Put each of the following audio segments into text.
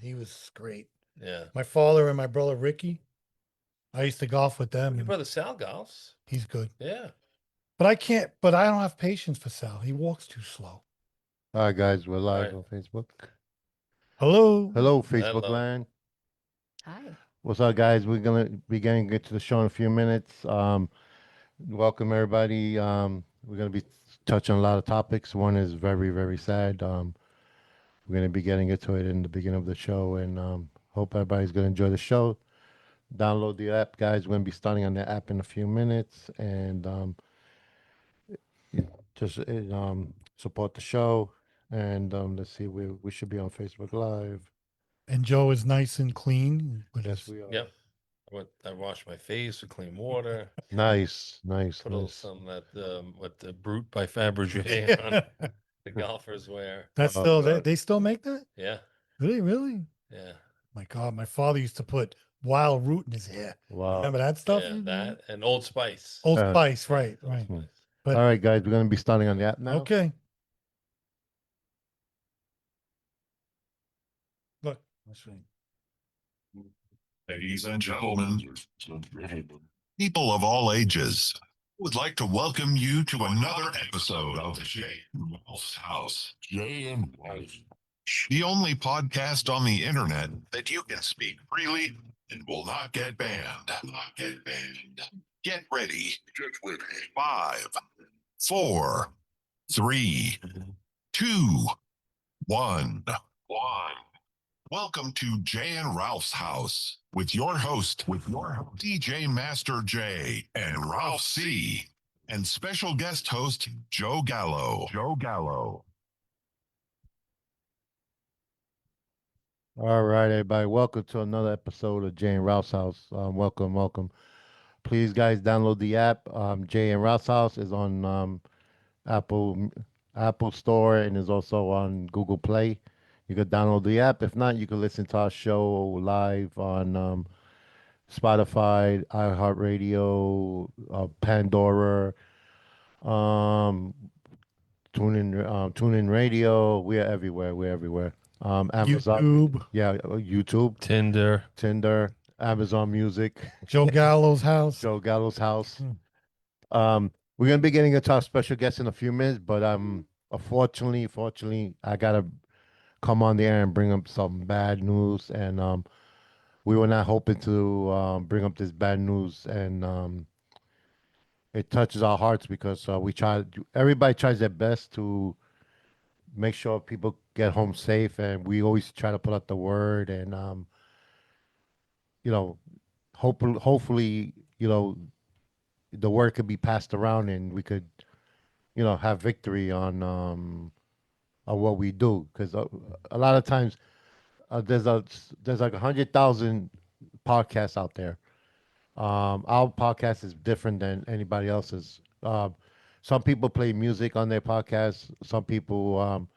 He was great. Yeah. My father and my brother Ricky, I used to golf with them. Your And brother Sal golfs. he's good. Yeah. But I can't, but I don't have patience for Sal. He walks too slow. All right, guys, we're All live right. on Facebook. Hello. Hello, Facebook Hello. land. Hi. What's up, guys? We're gonna be getting to the show in a few minutes. Welcome everybody. We're gonna be touching on a lot of topics. One is very, very sad. We're gonna be getting into it in the beginning of the show, and hope everybody's gonna enjoy the show. Download the app, guys. We're gonna be starting on the app in a few minutes, and just support the show. And let's see, we should be on Facebook Live. And Joe is nice and clean. With Yes, his, we are. Yep. I washed my face with clean water. Nice, nice, Put a little nice. some that what the Brute by Fabergé on the golfers wear. That's Oh, still God. they still make that? Yeah. Really, really? Yeah. My God, my father used to put wild root in his hair. Wow. Remember that stuff? Yeah. That and Old Spice. Old Uh, Spice, Yeah, right, Old right. Spice. But All right, guys, we're going to be starting on the app now. okay. Look, let's see. Ladies and gentlemen, people of all ages, I would like to welcome you to another episode of Jay and Ralph's House. Jay and Ralph, the only podcast on the internet that you can speak freely and will not get banned. Get ready. Get ready. 5, 4, 3, 2, 1. Welcome to Jay and Ralph's House with your host, DJ Master J and Ralph C, and special guest host Joe Gallo. All right, everybody, welcome to another episode of Jay and Ralph's House. Welcome. Please, guys, download the app. Jay and Ralph's House is on Apple Apple Store and is also on Google Play. You could download the app. If not, you can listen to our show live on Spotify, iHeartRadio, Pandora, um, TuneIn Radio. We're everywhere. Amazon, YouTube, YouTube, Tinder, Amazon Music, Joe Gallo's house. Joe Gallo's house. Hmm. We're gonna be getting into our special guest in a few minutes, but fortunately, I gotta come on the air and bring up some bad news, and we were not hoping to bring up this bad news, and it touches our hearts because everybody tries their best to make sure people get home safe, and we always try to put out the word, and you know, hopefully, the word could be passed around, and we could, have victory on what we do, because a lot of times there's like 100,000 podcasts out there. Our podcast is different than anybody else's. Some people play music on their podcast. Some people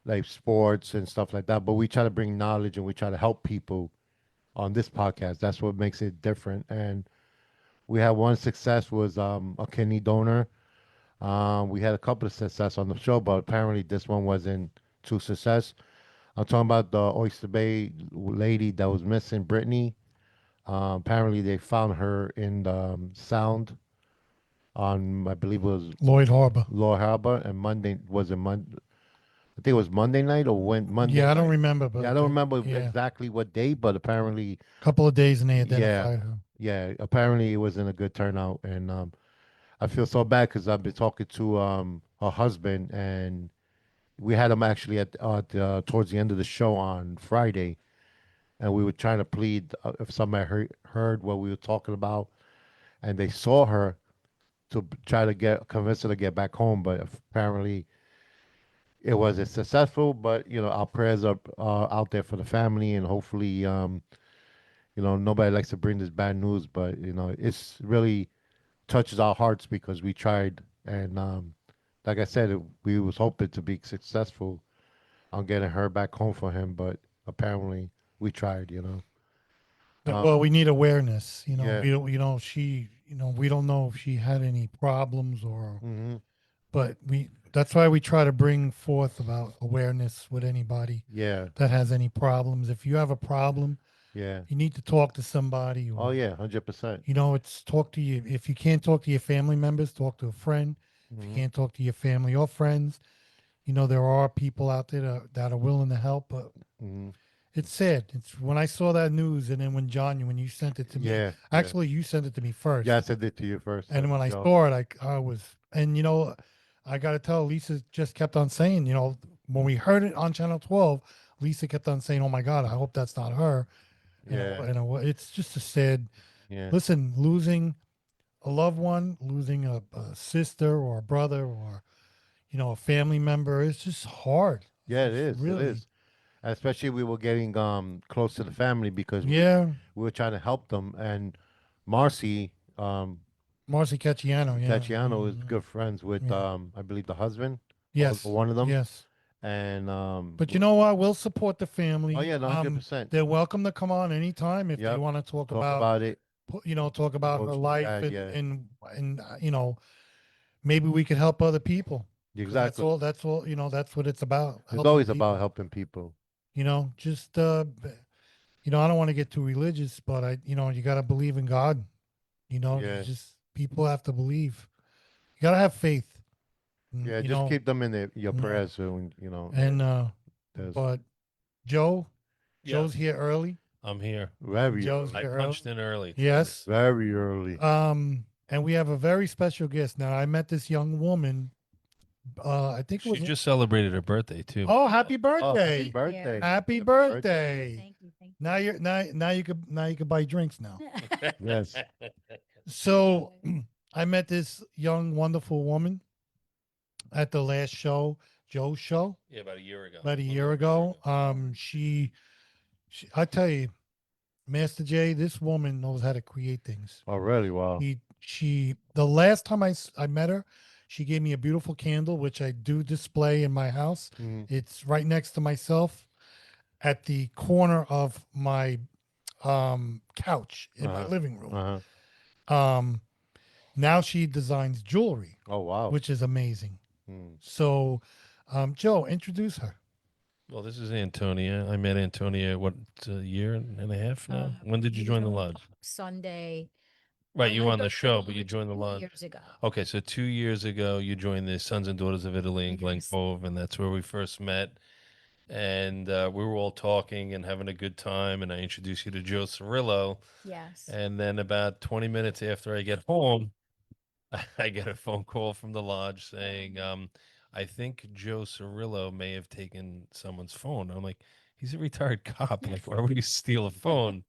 like sports and stuff like that. But we try to bring knowledge and we try to help people on this podcast. That's what makes it different. And we had one success was a kidney donor. We had a couple of success on the show, but apparently this one wasn't too success. I'm talking about the Oyster Bay lady that was missing, Brittany. Apparently, they found her in the Sound on, I believe it was Lloyd Harbor. Lower Harbor, and Monday was it Monday? I think it was Monday night or when Monday. Yeah, I don't night. remember, but Yeah, I don't remember yeah, exactly what day, but apparently, a couple of days and they yeah, identified her. yeah. Apparently, it wasn't a good turnout, and I feel so bad because I've been talking to her husband, and we had him actually towards the end of the show on Friday, and we were trying to plead if somebody heard what we were talking about, and they saw her to try to convince her to get back home, but apparently it wasn't successful. But our prayers are out there for the family, and hopefully, nobody likes to bring this bad news, but it's really touches our hearts because we tried, and like I said, we was hoping to be successful on getting her back home for him, but apparently we tried. Well, we need awareness. Yeah. We don't. We don't know if she had any problems or. hmm but that's why we try to bring forth about awareness with anybody Yeah, that has any problems. If you have a problem, yeah. you need to talk to somebody. Or, Oh yeah, 100%. you know, it's talk to you. If you can't talk to your family members, talk to a friend. If you Mhm. can't talk to your family or friends, you know, there are people out there that are willing to help, but Mhm. it's sad. It's when I saw that news, and then when you sent it to me, Yeah, yeah. actually you sent it to me first. Yeah, I said it to you first. And when I Joe. saw it, I was, and you know, I got to tell, Lisa just kept on saying, you know, when we heard it on Channel 12, Lisa kept on saying, "Oh my God, I hope that's not her." Yeah, It's just a sad. yeah, Listen, losing a loved one, losing a sister or a brother or you know a family member, it's just hard. yeah. It It's is. It really, is. Especially we were getting close to the family because yeah. we were trying to help them. And Marcy Marcy Cacciano, yeah, Cacciano is good friends with yeah. I believe the husband, or Yes, one of them. yes. And But you know what? We'll support the oh family. yeah, no, 100%. They're welcome to come on anytime if they Yep. want to talk Talk about, about it. you know, talk about her What's life bad, yeah. and you know, maybe we could help other people. 'Cause Exactly. That's all. You know, that's what it's about. It's Helping always about people. helping people. You know, just you know, I don't want to get too religious, but you know, you got to believe in God. You know, you Yeah. just people have to believe. You got to have faith. Yeah, You just know, keep them in your yeah. prayers so you know And there's but Joe, Yeah, Joe's here early. I'm here. very Joe's early. I here punched early. in early. today. Yes. Very early. And we have a very special guest. Now I met this young woman. I think it She was. just celebrated her birthday too. Oh, happy Oh, happy birthday! birthday. Happy Happy birthday! Thank you. Thank you. Now you could buy drinks now. Yes. So I met this young wonderful woman at the last show, Joe's show, Yeah, about a year ago. about a little year over ago. I tell you, Master J, this woman knows how to create things. Oh, really? Wow. The last time I met her, she gave me a beautiful candle, which I do display in my house. Mhm. It's right next to myself at the corner of my couch in my Uh-huh. living room. Uh-huh. Now she designs jewelry, Oh, wow. which is amazing. Mm. So, Joe, introduce her. Well, this is Antonia. I met Antonia, what, a year and a half now? When did you join the lodge? Sunday. Right, you were on I the joined show, but you joined the 2 lodge. years ago. Okay, so 2 years ago, you joined the Sons and Daughters of Italy in Glen Yes. Cove, and that's where we first met. And we were all talking and having a good time, and I introduced you to Joe Cirillo. Yes. And then about 20 minutes after I get home, I get a phone call from the lodge saying, I think Joe Cirillo may have taken someone's phone. I'm like, he's a retired cop. Like, why would he steal a phone?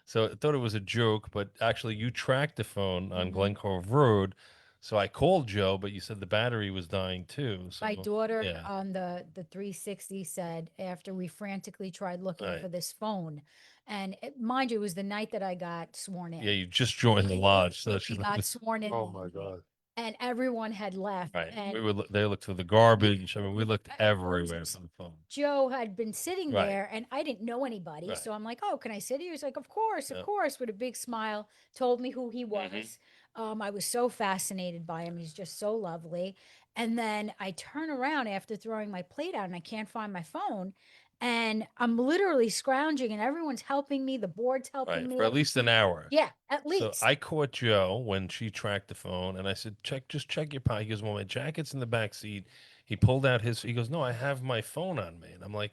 So I thought it was a joke, but actually you tracked the phone on Mhm. Glen Cove Road. So I called Joe, but you said the battery was dying too. So My daughter yeah. on the 360 said after we frantically tried looking Right. for this phone, and mind you, it was the night that I got sworn in. Yeah, you just joined the lodge. So She got sworn in. Oh, my God. And everyone had left. right. And We would they looked through the garbage. I mean, we looked everywhere for the phone. Joe had been sitting Right. there and I didn't know anybody. Right. So I'm like, oh, can I sit here? He's like, of course, Yeah. with a big smile, told me who he was. I was so fascinated by him. He's just so lovely. And then I turn around after throwing my plate out and I can't find my phone. And I'm literally scrounging and everyone's helping me. The board's helping Right. me. For at least an hour. Yeah, at least. So I caught Joe when she tracked the phone, and I said, just check your pocket. He goes, well, my jacket's in the back seat. He pulled out he goes, no, I have my phone on me. And I'm like,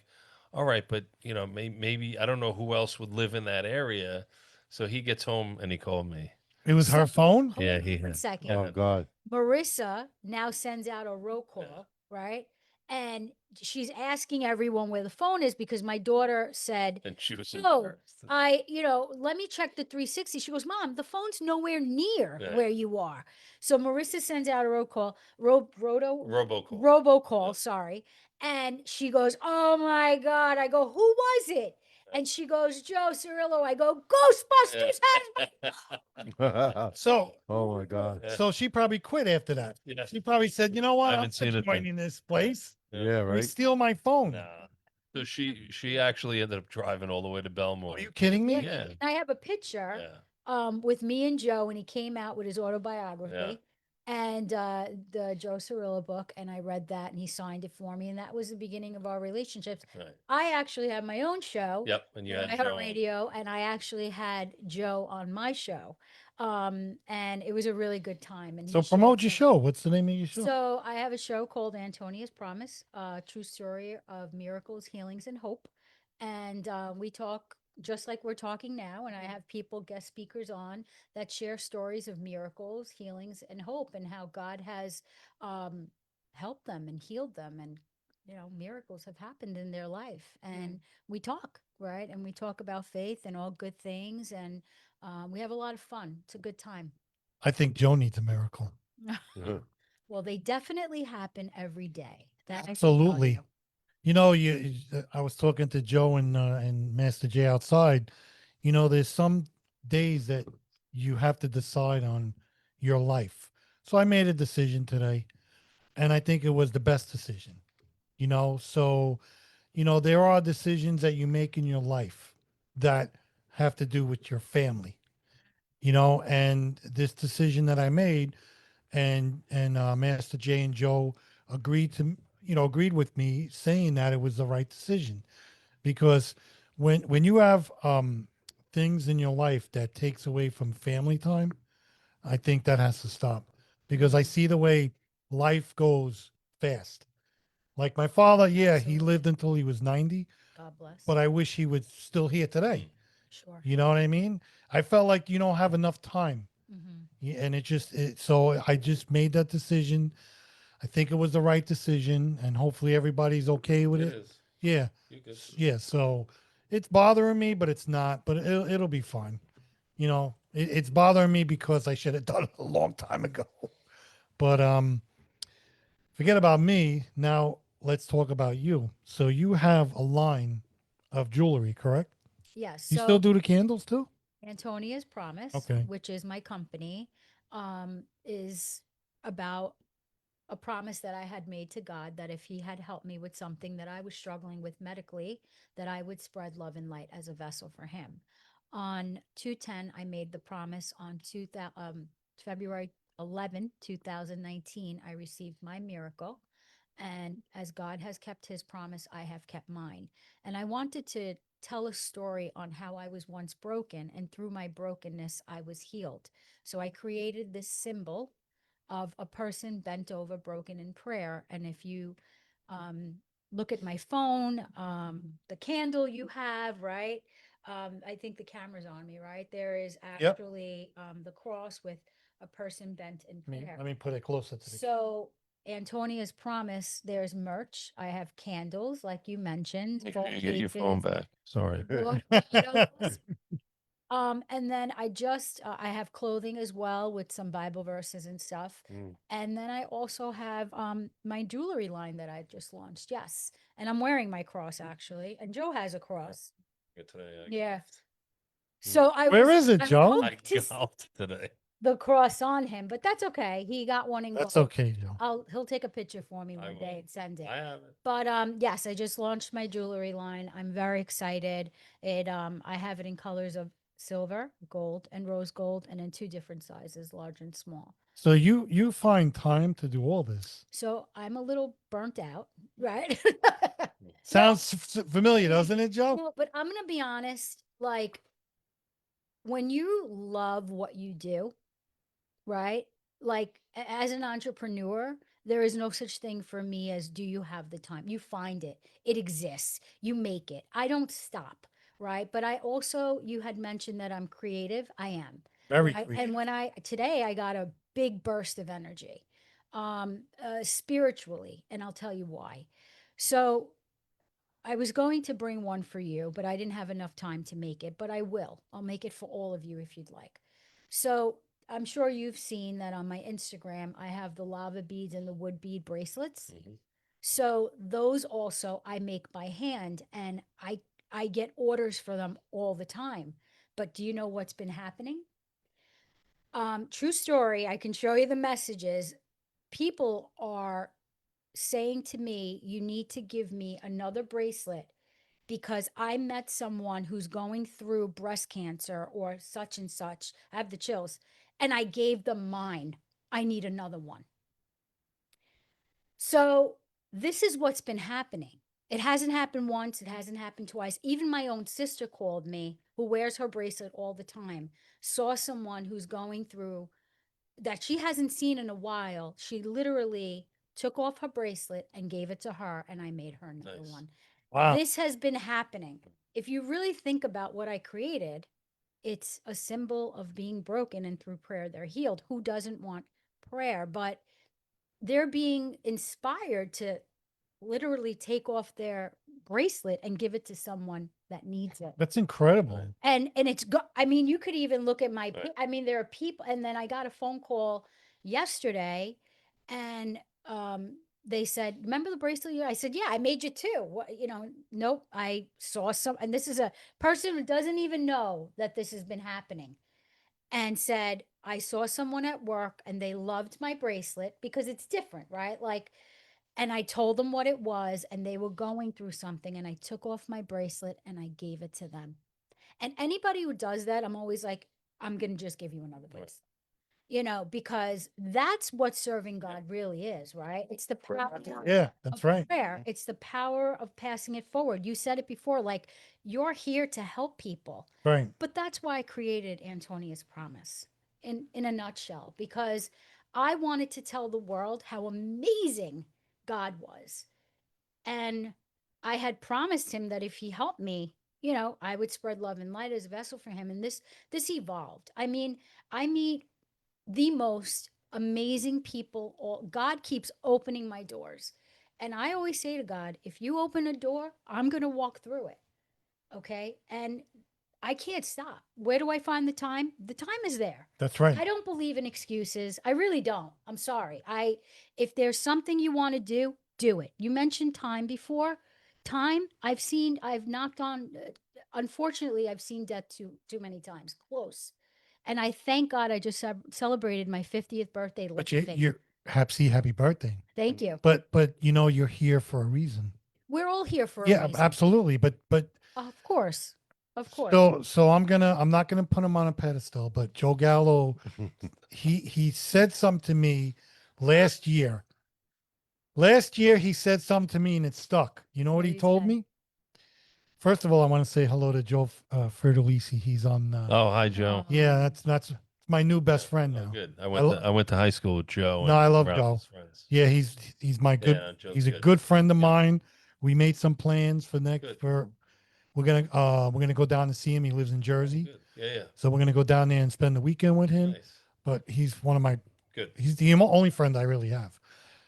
all right, but you know, maybe I don't know who else would live in that area. So he gets home and he called me. It was her phone. Hold Yeah, on he one had. second. Yeah. Oh, God. Marissa now sends out a roll call, right? And she's asking everyone where the phone is because my daughter said, And she was "Oh, embarrassed. let me check the 360." She goes, "Mom, the phone's nowhere near Yeah. where you are." So Marissa sends out a roll call, Robocall. robocall, Yeah. sorry. And she goes, "Oh my God." I go, "Who was it?" And she goes, "Joe Cirillo." I go, "Ghostbusters has my So, Oh, my God. Yeah. so she probably quit after that. Yeah. She probably said, "You know what? I I'm haven't seen not it then. joining this place. Yeah, They right? steal my phone." Nah. So she actually ended up driving all the way to Belmore. Are you kidding me? Yeah. And I have a picture Yeah. with me and Joe, and he came out with his autobiography. and the Joe Cirillo book, and I read that, and he signed it for me, and that was the beginning of our relationships. Right. I actually had my own show. Yep. And you on had Joe on. iHeartRadio, and I actually had Joe on my show, and it was a really good time. And he So shared promote your some- show. What's the name of your show? So I have a show called Antonia's Promise, true story of miracles, healings, and hope. And we talk just like we're talking now. And I have people, guest speakers on that share stories of miracles, healings, and hope, and how God has um, helped them and healed them. And, miracles have happened in their life. And we talk, right? And we talk about faith and all good things. And we have a lot of fun. It's a good time. I think Joe needs a miracle. Well, they definitely happen every day. That I can tell Absolutely. you. I was talking to Joe and Master J outside. There's some days that you have to decide on your life. So I made a decision today, and I think it was the best decision. So there are decisions that you make in your life that have to do with your family. And this decision that I made, and Master J and Joe agreed with me, saying that it was the right decision, because when you have things in your life that takes away from family time, I think that has to stop, because I see the way life goes fast. Like my father, yeah, he Absolutely. lived until he was 90, God bless. but I wish he was still here today. Sure. You know what I mean? I felt like you don't have enough time. And so I just made that decision. I think it was the right decision, and hopefully everybody's okay with It it. is. Yeah. You good? Yeah. So it's bothering me, but it's not, but it'll be fine. It's bothering me because I should have done it a long time ago. But forget about me. Now let's talk about you. So you have a line of jewelry, correct? Yes. You still So do the candles too? Antonia's Promise, Okay. which is my company, is about a promise that I had made to God that if He had helped me with something that I was struggling with medically, that I would spread love and light as a vessel for Him. On 210, I made the promise on February 11, 2019. I received my miracle. And as God has kept His promise, I have kept mine. And I wanted to tell a story on how I was once broken, and through my brokenness, I was healed. So I created this symbol of a person bent over, broken in prayer. And if you um, look at my phone, the candle you have, right? I think the camera's on me, right? There is Yep. actually the cross with a person bent in prayer. Let me put it closer to the. So Antonia's Promise, there's merch. I have candles, like you mentioned. Make sure phone you get your cases, phone back. Sorry. water bottles. And then I have clothing as well with some Bible verses and stuff. And then I also have my jewelry line that I just launched. Yes. And I'm wearing my cross actually. And Joe has a cross. Good today. Yeah. So Where is it, I Joe? hope I to see golfed today. the cross on him, but that's okay. He got one in That's gold. okay, Joe. He'll take a picture for me I one will. day and send it. I have it. But yes, I just launched my jewelry line. I'm very excited. I have it in colors of silver, gold, and rose gold, and in two different sizes, large and small. So you find time to do all this. So I'm a little burnt out, right? Sounds familiar, doesn't it, Joe? No, but I'm gonna be honest. Like when you love what you do, right? Like as an entrepreneur, there is no such thing for me as do you have the time? You find it. It exists. You make it. I don't stop, right? But I also you had mentioned that I'm creative. I am. Very Right? creative. And when today I got a big burst of energy. Spiritually, and I'll tell you why. So I was going to bring one for you, but I didn't have enough time to make it, but I will. I'll make it for all of you if you'd like. So I'm sure you've seen that on my Instagram, I have the lava beads and the wood bead bracelets. So those also I make by hand, and I get orders for them all the time. But do you know what's been happening? True story, I can show you the messages. People are saying to me, you need to give me another bracelet because I met someone who's going through breast cancer or such and such. I have the chills. And I gave them mine. I need another one. So this is what's been happening. It hasn't happened once, it hasn't happened twice. Even my own sister called me, who wears her bracelet all the time, saw someone who's going through that she hasn't seen in a while. She literally took off her bracelet and gave it to her, and I made her another Nice. one. Wow. This has been happening. If you really think about what I created, it's a symbol of being broken, and through prayer, they're healed. Who doesn't want prayer? But they're being inspired to literally take off their bracelet and give it to someone that needs it. That's incredible. Right. And it's I mean, you could even look at my Right. I mean, there are people, and then I got a phone call yesterday, and they said, "Remember the bracelet?" I said, "Yeah, I made you two." What, nope, I saw some, and this is a person who doesn't even know that this has been happening, and said, "I saw someone at work and they loved my bracelet because it's different, right? Like, and I told them what it was, and they were going through something, and I took off my bracelet and I gave it to them." And anybody who does that, I'm always like, I'm going to just give you another bracelet, because that's what serving God really is, right? It's the power Yeah, that's of right. prayer. It's the power of passing it forward. You said it before, like, you're here to help people. Right. But that's why I created Antonia's Promise in a nutshell, because I wanted to tell the world how amazing God was. And I had promised him that if he helped me, I would spread love and light as a vessel for him. And this evolved. I mean, I meet the most amazing people. God keeps opening my doors. And I always say to God, if you open a door, I'm going to walk through it. Okay. And I can't stop. Where do I find the time? The time is there. That's right. I don't believe in excuses. I really don't. I'm sorry. If there's something you want to do it. You mentioned time before. Time, I've knocked on, unfortunately, I've seen death too many times, close. And I thank God I just celebrated my 50th birthday But living. you're happy birthday. Thank you. But you're here for a reason. We're all here for a Yeah, reason. absolutely. But Of course. Of course. so I'm not gonna put him on a pedestal, but Joe Gallo, he said something to me last year. Last year he said something to me and it stuck. You know what What he did he told say? me? First of all, I want to say hello to Joe Ferdolisi. He's on. Oh, hi, Joe. Yeah, that's my new best friend Oh, now. good. I lo- went to high school with Joe. No, I love Ralph, Joe. his friends. Yeah, he's my good. Yeah, Joe's He's a good. good friend of Yeah. mine. We made some plans for Good. we're gonna go down to see him. He lives in Oh, Jersey, good. Yeah, so we're gonna go down there and spend the weekend with yeah. him. Nice. But he's one of my Good. he's the only friend I really have.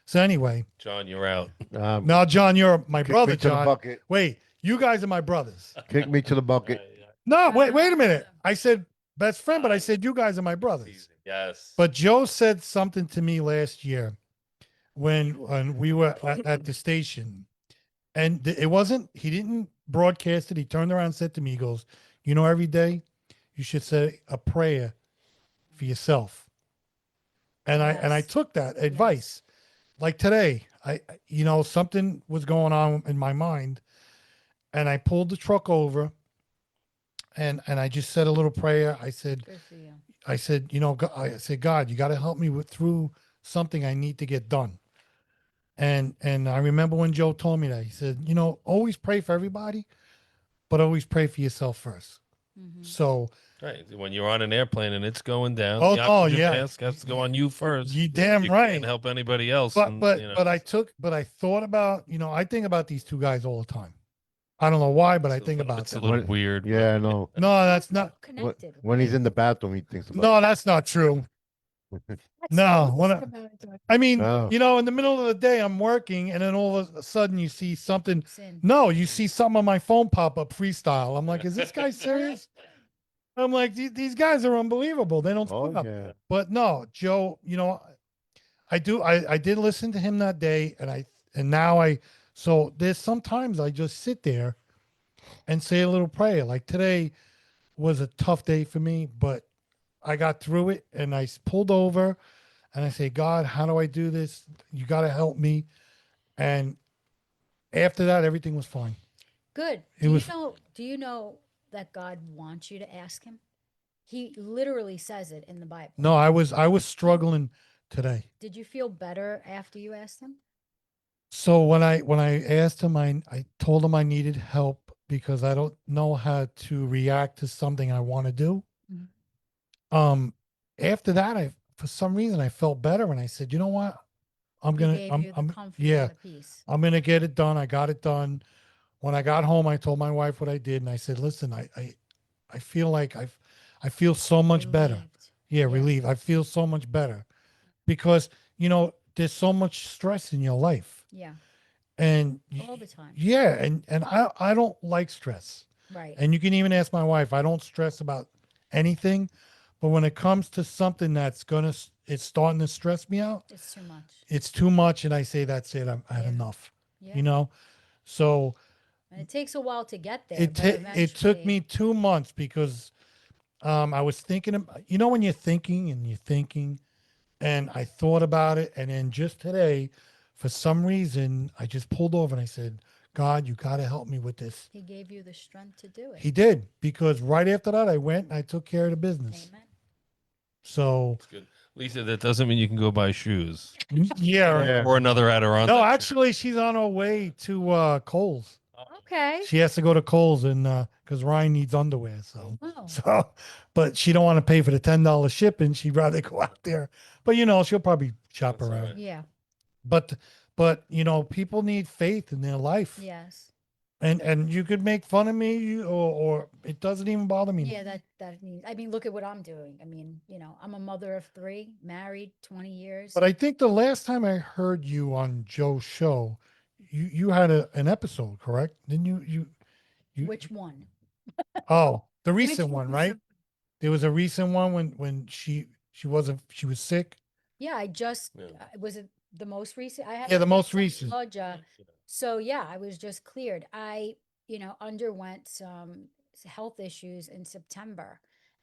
So anyway, John, you're out. now John, you're my kick brother. me to the John, bucket. wait, you guys are my brothers. Kick me to the bucket. No, wait a minute. I said best friend, but I said you guys are my brothers. Teasing. Yes. But Joe said something to me last year when we were at the station, and it wasn't. He didn't broadcast it. He turned around and said to me, he goes, every day you should say a prayer for yourself. And I Yes. took that advice. Like today, something was going on in my mind, and I pulled the truck over, and I just said a little prayer. I said, Good for you. I said, God, you got to help me through something I need to get done. And I remember when Joe told me that, he said, always pray for everybody, but always pray for yourself first. Mhm. So, Right. When you're on an airplane and it's going down, Oh, the oh, oxygen yeah. mask has to go on you first. you damn You right. can't help anybody else. But and, but I thought about, I think about these two guys all the time. I don't know why, but I think about it's a them. little When- weird. Yeah, no. No, that's not. Connected. When he's right? in the bathroom, he thinks about. No, that's not true. That's No, so when I mean, No. in the middle of the day, I'm working, and then all of a sudden you see something. sin. No, you see something on my phone pop up freestyle. I'm like, is this guy serious? I'm like, these guys are unbelievable. They don't Oh stop. yeah. But no, Joe, I did listen to him that day, and now so there's sometimes I just sit there and say a little prayer. Like today was a tough day for me, but I got through it, and I pulled over and I say, God, how do I do this? You got to help me. And after that, everything was fine. Good. It was- Do you know that God wants you to ask him? He literally says it in the Bible. No, I was struggling today. Did you feel better after you asked him? So when I asked him, I told him I needed help because I don't know how to react to something I want to do. Mhm. After that, I for some reason I felt better, and I said, you know what, I'm He gonna, gave you the I'm comfort yeah, and the peace. I'm gonna get it done. I got it done. When I got home, I told my wife what I did, and I said, listen, I feel like I feel so much better. Relieved. Yeah, relieved. I feel so much better because there's so much stress in your life, Yeah. and All the time. yeah, and I don't like stress. Right. And you can even ask my wife. I don't stress about anything, but when it comes to something that's it's starting to stress me out. It's too much. It's too much, and I say that's it. I had Yeah. enough. Yeah. You know, so And it takes a while to get there, it but it took eventually me 2 months because I was thinking. When you're thinking and you're thinking, and I thought about it, and then just today, for some reason, I just pulled over and I said, God, you got to help me with this. he gave you the strength to do it. He did, because right after that, I went and I took care of the business. Amen. So, It's good. Lisa, that doesn't mean you can go buy shoes yeah. Yeah. or another Adirondack. No, shirt. actually, she's on her way to Kohl's. Okay. She has to go to Kohl's and because Ryan needs underwear. So, Oh. but she don't want to pay for the $10 shipping. She'd rather go out there. But she'll probably shop That's all around. right. Yeah. But people need faith in their life. Yes. And you could make fun of me, or it doesn't even bother me. Yeah, that means, I mean, look at what I'm doing. I mean, I'm a mother of 3, married 20 years. But I think the last time I heard you on Joe's show, you had an episode, correct? Didn't you Which one? oh, the Which recent one, one? right? There was a recent one when she was sick. Yeah, I just Yeah. was it the most recent? I had Yeah, the most some recent. blood, so yeah, I was just cleared. I, underwent some health issues in September,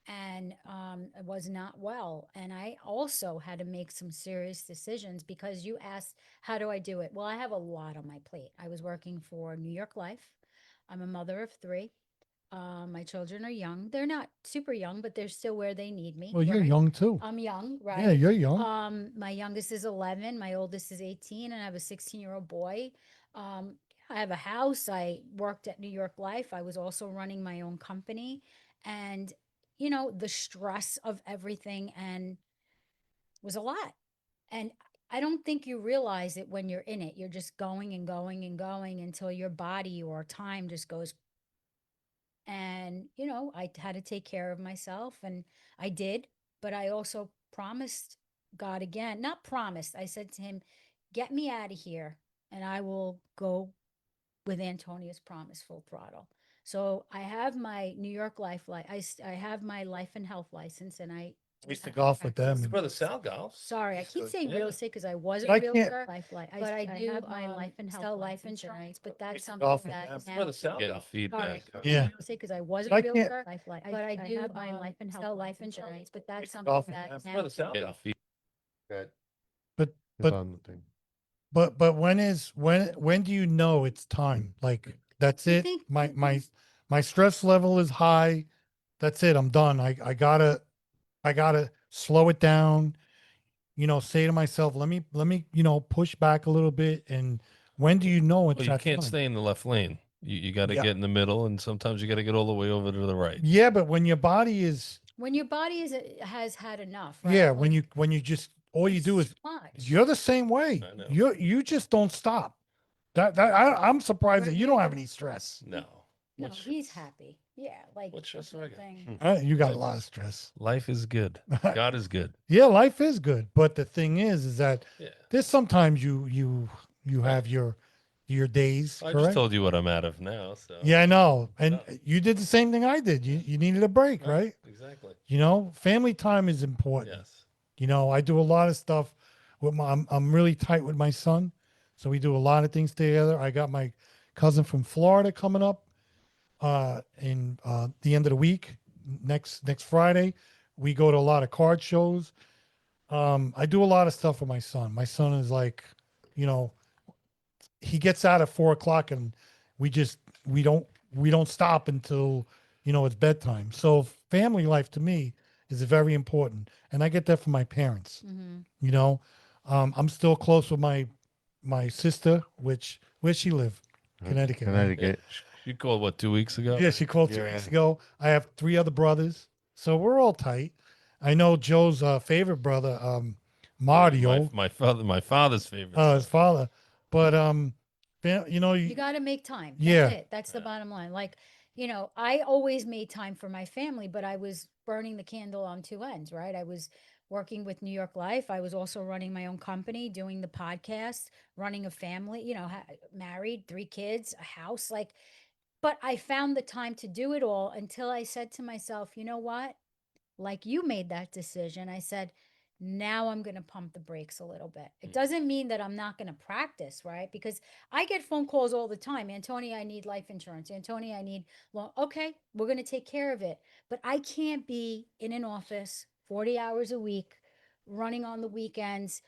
and I was not well. And I also had to make some serious decisions because you asked, how do I do it? Well, I have a lot on my plate. I was working for New York Life. I'm a mother of 3. My children are young. They're not super young, but they're still where they need me. Well, you're right? young too. I'm young, right? Yeah, you're young. My youngest is 11, my oldest is 18, and I have a 16-year-old boy. I have a house. I worked at New York Life. I was also running my own company, and the stress of everything and was a lot. And I don't think you realize it when you're in it. You're just going and going and going until your body or time just goes. And I had to take care of myself, and I did, but I also promised God again, not promised, I said to him, get me out of here and I will go with Antonia's promise, full throttle. So I have my New York life I have my life and health license, and I I used to golf with them. His and- brother Sal golf. sorry, I He's keep good. saying Yeah. real estate because I was a But I can't- realtor, but I do have my life and health used life insurance, but that's to something golf with that them. His now brother Sal getting golf. feedback. Yeah. because I was But a I can't- realtor, but I do have my life and health life insurance, but that's used to something golf with that them. His now brother Sal getting golf. feedback. Good. But It's but on the thing. but when do you know it's time? Like that's I it. think- My stress level is high. That's it. I'm done. I gotta slow it down. Say to myself, let me push back a little bit. And when do you know it's Well, you that can't time? stay in the left lane. You got to Yeah. get in the middle, and sometimes you got to get all the way over to the right. Yeah, but when your body is when your body has had enough, right? yeah, Like, when you just all you it's do is too much. you're the same way. I know. You just don't stop. I'm surprised that you don't have any stress. No. No, What he's stress? happy. Yeah, like What stress do I got? thing. You got a lot of stress. Life is good. God is good. Yeah, life is good, but the thing is that Yeah. there's sometimes you have your days. I Correct? just told you what I'm out of now. So Yeah, I know, and Yeah. you did the same thing I did. You needed a break, right? Exactly. Family time is important. Yes. I do a lot of stuff with I'm really tight with my son. So we do a lot of things together. I got my cousin from Florida coming up in the end of the week, next Friday. We go to a lot of card shows. I do a lot of stuff with my son. My son is like, he gets out at 4:00 and we don't stop until, it's bedtime. So family life to me is very important, and I get that from my parents. Mm-hmm. You know, I'm still close with my sister, which where she live, Connecticut. Right? Yeah. Connecticut. You called what, 2 weeks ago? Yeah, she called 2 weeks Yeah. ago. I have 3 other brothers, so we're all tight. I know Joe's favorite brother, Mario, My father's favorite. his father, but you know, You got to make time. yeah. That's it. That's the bottom line. Like, I always made time for my family, but I was burning the candle on two ends, right? I was working with New York Life. I was also running my own company, doing the podcast, running a family, married, 3 kids, a house. Like, but I found the time to do it all until I said to myself, you know what? Like you made that decision. I said, now I'm going to pump the brakes a little bit. It doesn't mean that I'm not going to practice, right? Because I get phone calls all the time. Antonia, I need life insurance. Antonia, I need, well, okay, we're going to take care of it. But I can't be in an office 40 hours a week, running on the weekends.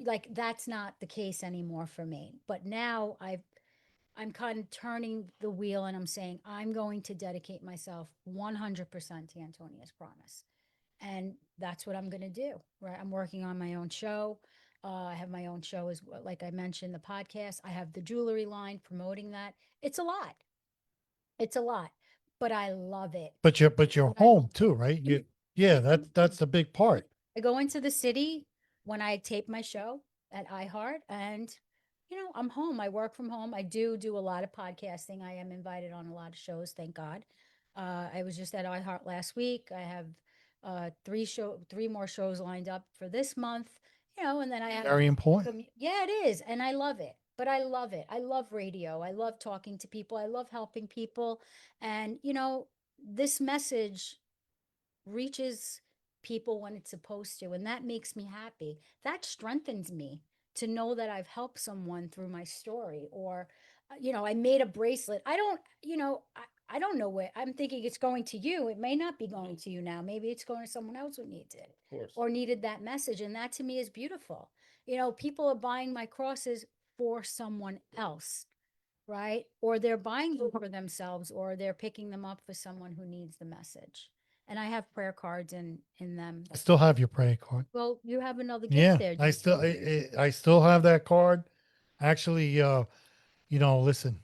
Like that's not the case anymore for me. But now I'm kind of turning the wheel and I'm saying, I'm going to dedicate myself 100% to Antonia's promise. And that's what I'm going to do. Right. I'm working on my own show. I have my own show as well. Like I mentioned, the podcast. I have the jewelry line promoting that. It's a lot. It's a lot, but I love it. But you're home too, right? Yeah, that's the big part. I go into the city when I tape my show at iHeart and I'm home. I work from home. I do a lot of podcasting. I am invited on a lot of shows, thank God. I was just at iHeart last week. I have 3 more shows lined up for this month, and then I have Very important. yeah, it is. And I love it. But I love it. I love radio. I love talking to people. I love helping people. And this message reaches people when it's supposed to, and that makes me happy. That strengthens me to know that I've helped someone through my story, or I made a bracelet. I don't know where. I'm thinking it's going to you. It may not be going to you now. Maybe it's going to someone else who needs it Of course. or needed that message, and that to me is beautiful. People are buying my crosses for someone else, right? Or they're buying them for themselves, or they're picking them up for someone who needs the message. And I have prayer cards in them. I still have your prayer card. Well, you have another gift Yeah, there. I still I still have that card. Actually, listen,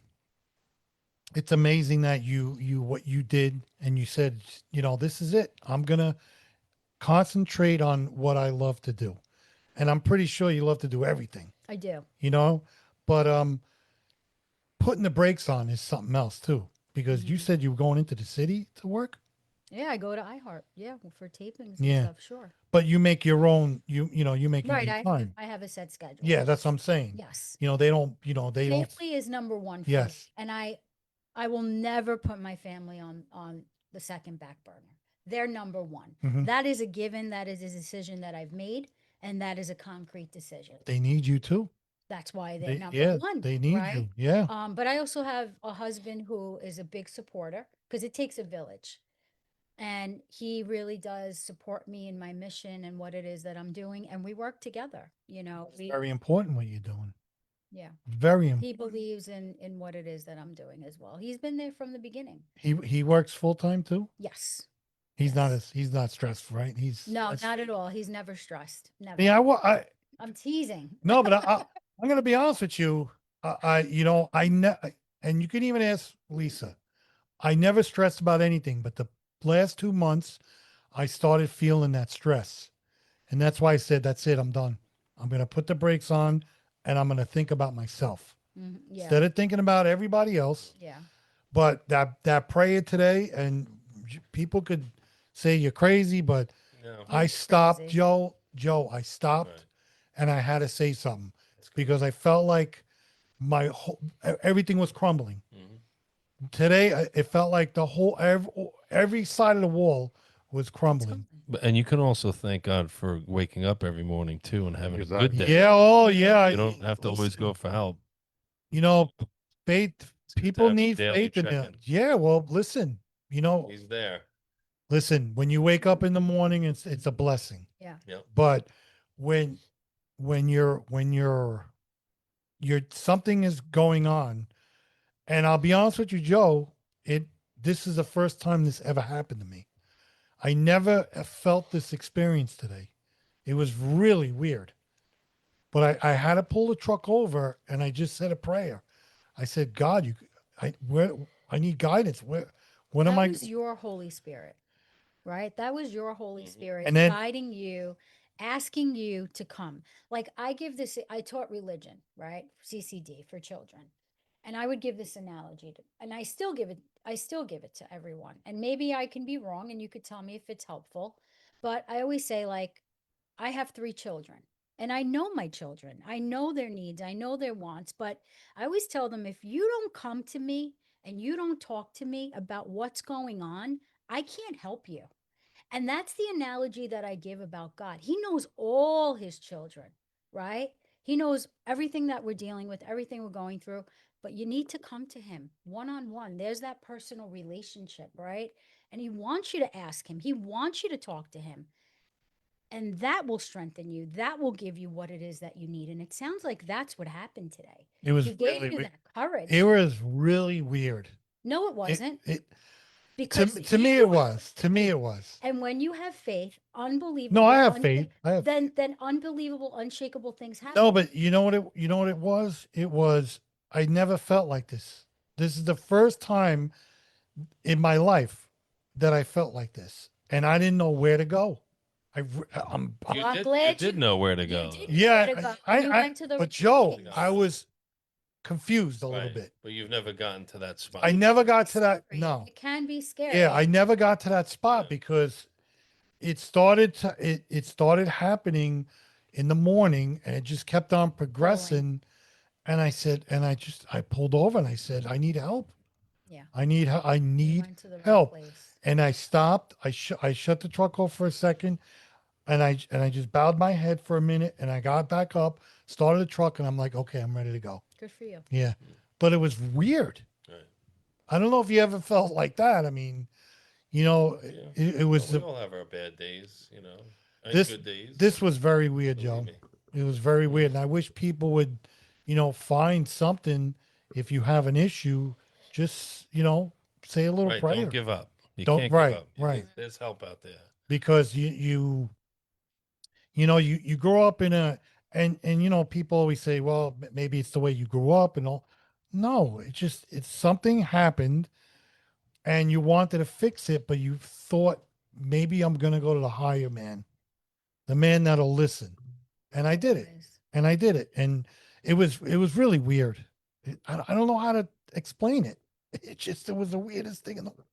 it's amazing that you what you did and you said, this is it. I'm gonna concentrate on what I love to do. And I'm pretty sure you love to do everything, I do. but putting the brakes on is something else too. Because you said you were going into the city to work, Yeah, I go to iHeart. Yeah, for tapings and Yeah. stuff. Sure. but you make your own. You make your Right. own time. I have a set schedule. Yeah, that's what I'm saying. Yes. They don't. They don't. Family is number one. For Yes. me, and I will never put my family on the second back burner. They're number one. Mhm. That is a given. That is a decision that I've made, and that is a concrete decision. They need you too. That's why they're number Yeah, one. they need right? you. Yeah. But I also have a husband who is a big supporter because it takes a village. And he really does support me in my mission and what it is that I'm doing. And we work together. Very important what you're doing. Yeah. Very important. He believes in what it is that I'm doing as well. He's been there from the beginning. He works full time too. Yes. He's not stressed, right? No, that's- not at all. He's never stressed. Never. Yeah, I'm teasing. no, but I'm gonna be honest with you. And you can even ask Lisa. I never stressed about anything, but the last 2 months, I started feeling that stress, and that's why I said, "That's it. I'm done. I'm gonna put the brakes on, and I'm gonna think about myself Yeah. instead of thinking about everybody else." Yeah. But that prayer today, and people could say you're crazy, but No. I He's stopped, crazy. Joe, I stopped Right. and I had to say something because I felt like everything was crumbling. Mhm. Today, it felt like the whole, every side of the wall was crumbling. And you can also thank God for waking up every morning too and having a good Exactly. day. Yeah. Oh yeah. You don't have to always go for help. Faith, It's good to people have need daily faith in it. check-in. Yeah. Well, listen, He's there. listen, when you wake up in the morning, it's a blessing. Yeah. Yep. But when you're something is going on, and I'll be honest with you, Joe, this is the first time this ever happened to me. I never felt this experience today. It was really weird. But I had to pull the truck over and I just said a prayer. I said, God, I need guidance. What am That I? was your Holy Spirit, right? That was your Holy Spirit And then- guiding you, asking you to come. Like I taught religion, right? CCD for children. And I would give this analogy to, and I still give it to everyone. And maybe I can be wrong and you could tell me if it's helpful. But I always say, like, I have 3 children and I know my children. I know their needs, I know their wants, but I always tell them if you don't come to me and you don't talk to me about what's going on, I can't help you. And that's the analogy that I give about God. He knows all his children, right? He knows everything that we're dealing with, everything we're going through, but you need to come to him one on one. There's that personal relationship, right? And he wants you to ask him, he wants you to talk to him. And that will strengthen you. That will give you what it is that you need. And it sounds like that's what happened today. It was He gave really you weird. that courage. It was really weird. No, it It, wasn't. it Because to me you it was. have To me faith. it was. And when you have faith, unbelievable. No, I have faith. I have Then unbelievable, unshakable things happen. No, but you know what it was? It was I never felt like this. This is the first time in my life that I felt like this, and I didn't know where to go. You I'm did, glad you did you- know where to you go. did. yeah, Where to go. I, You I went to the but Joe, place. I was confused a little Right. bit. But you've never gotten to that spot. I never got to that. Scary. No, It can be scary. yeah, I never got to that spot Yeah. because it started happening in the morning, and it just kept on progressing. And I said, and I pulled over and I said, I need help. Yeah. I You need went to the right help. place. And I stopped. I shut the truck off for a second, and I just bowed my head for a minute, and I got back up, started the truck, and I'm like, okay, I'm ready to go. Good for you. Yeah, but it was weird. Right. I don't know if you ever felt like that. I mean, you know, Yeah. it was But we the, all have our bad days, you know, and this good days. this was very weird, Believe Joe. me. It was very weird, and I wish people would, find something. If you have an issue, just say a little Right. prayer. Don't give up. You Don't- can't right, give up. right. There's help out there. Because you grow up in a and people always say, well, maybe it's the way you grew up and all. No, it's something happened and you wanted to fix it, but you thought maybe I'm gonna go to the higher man, the man that'll listen. And I did it. Always. And I did it. And it was really weird. I don't know how to explain it. It was the weirdest thing in the world.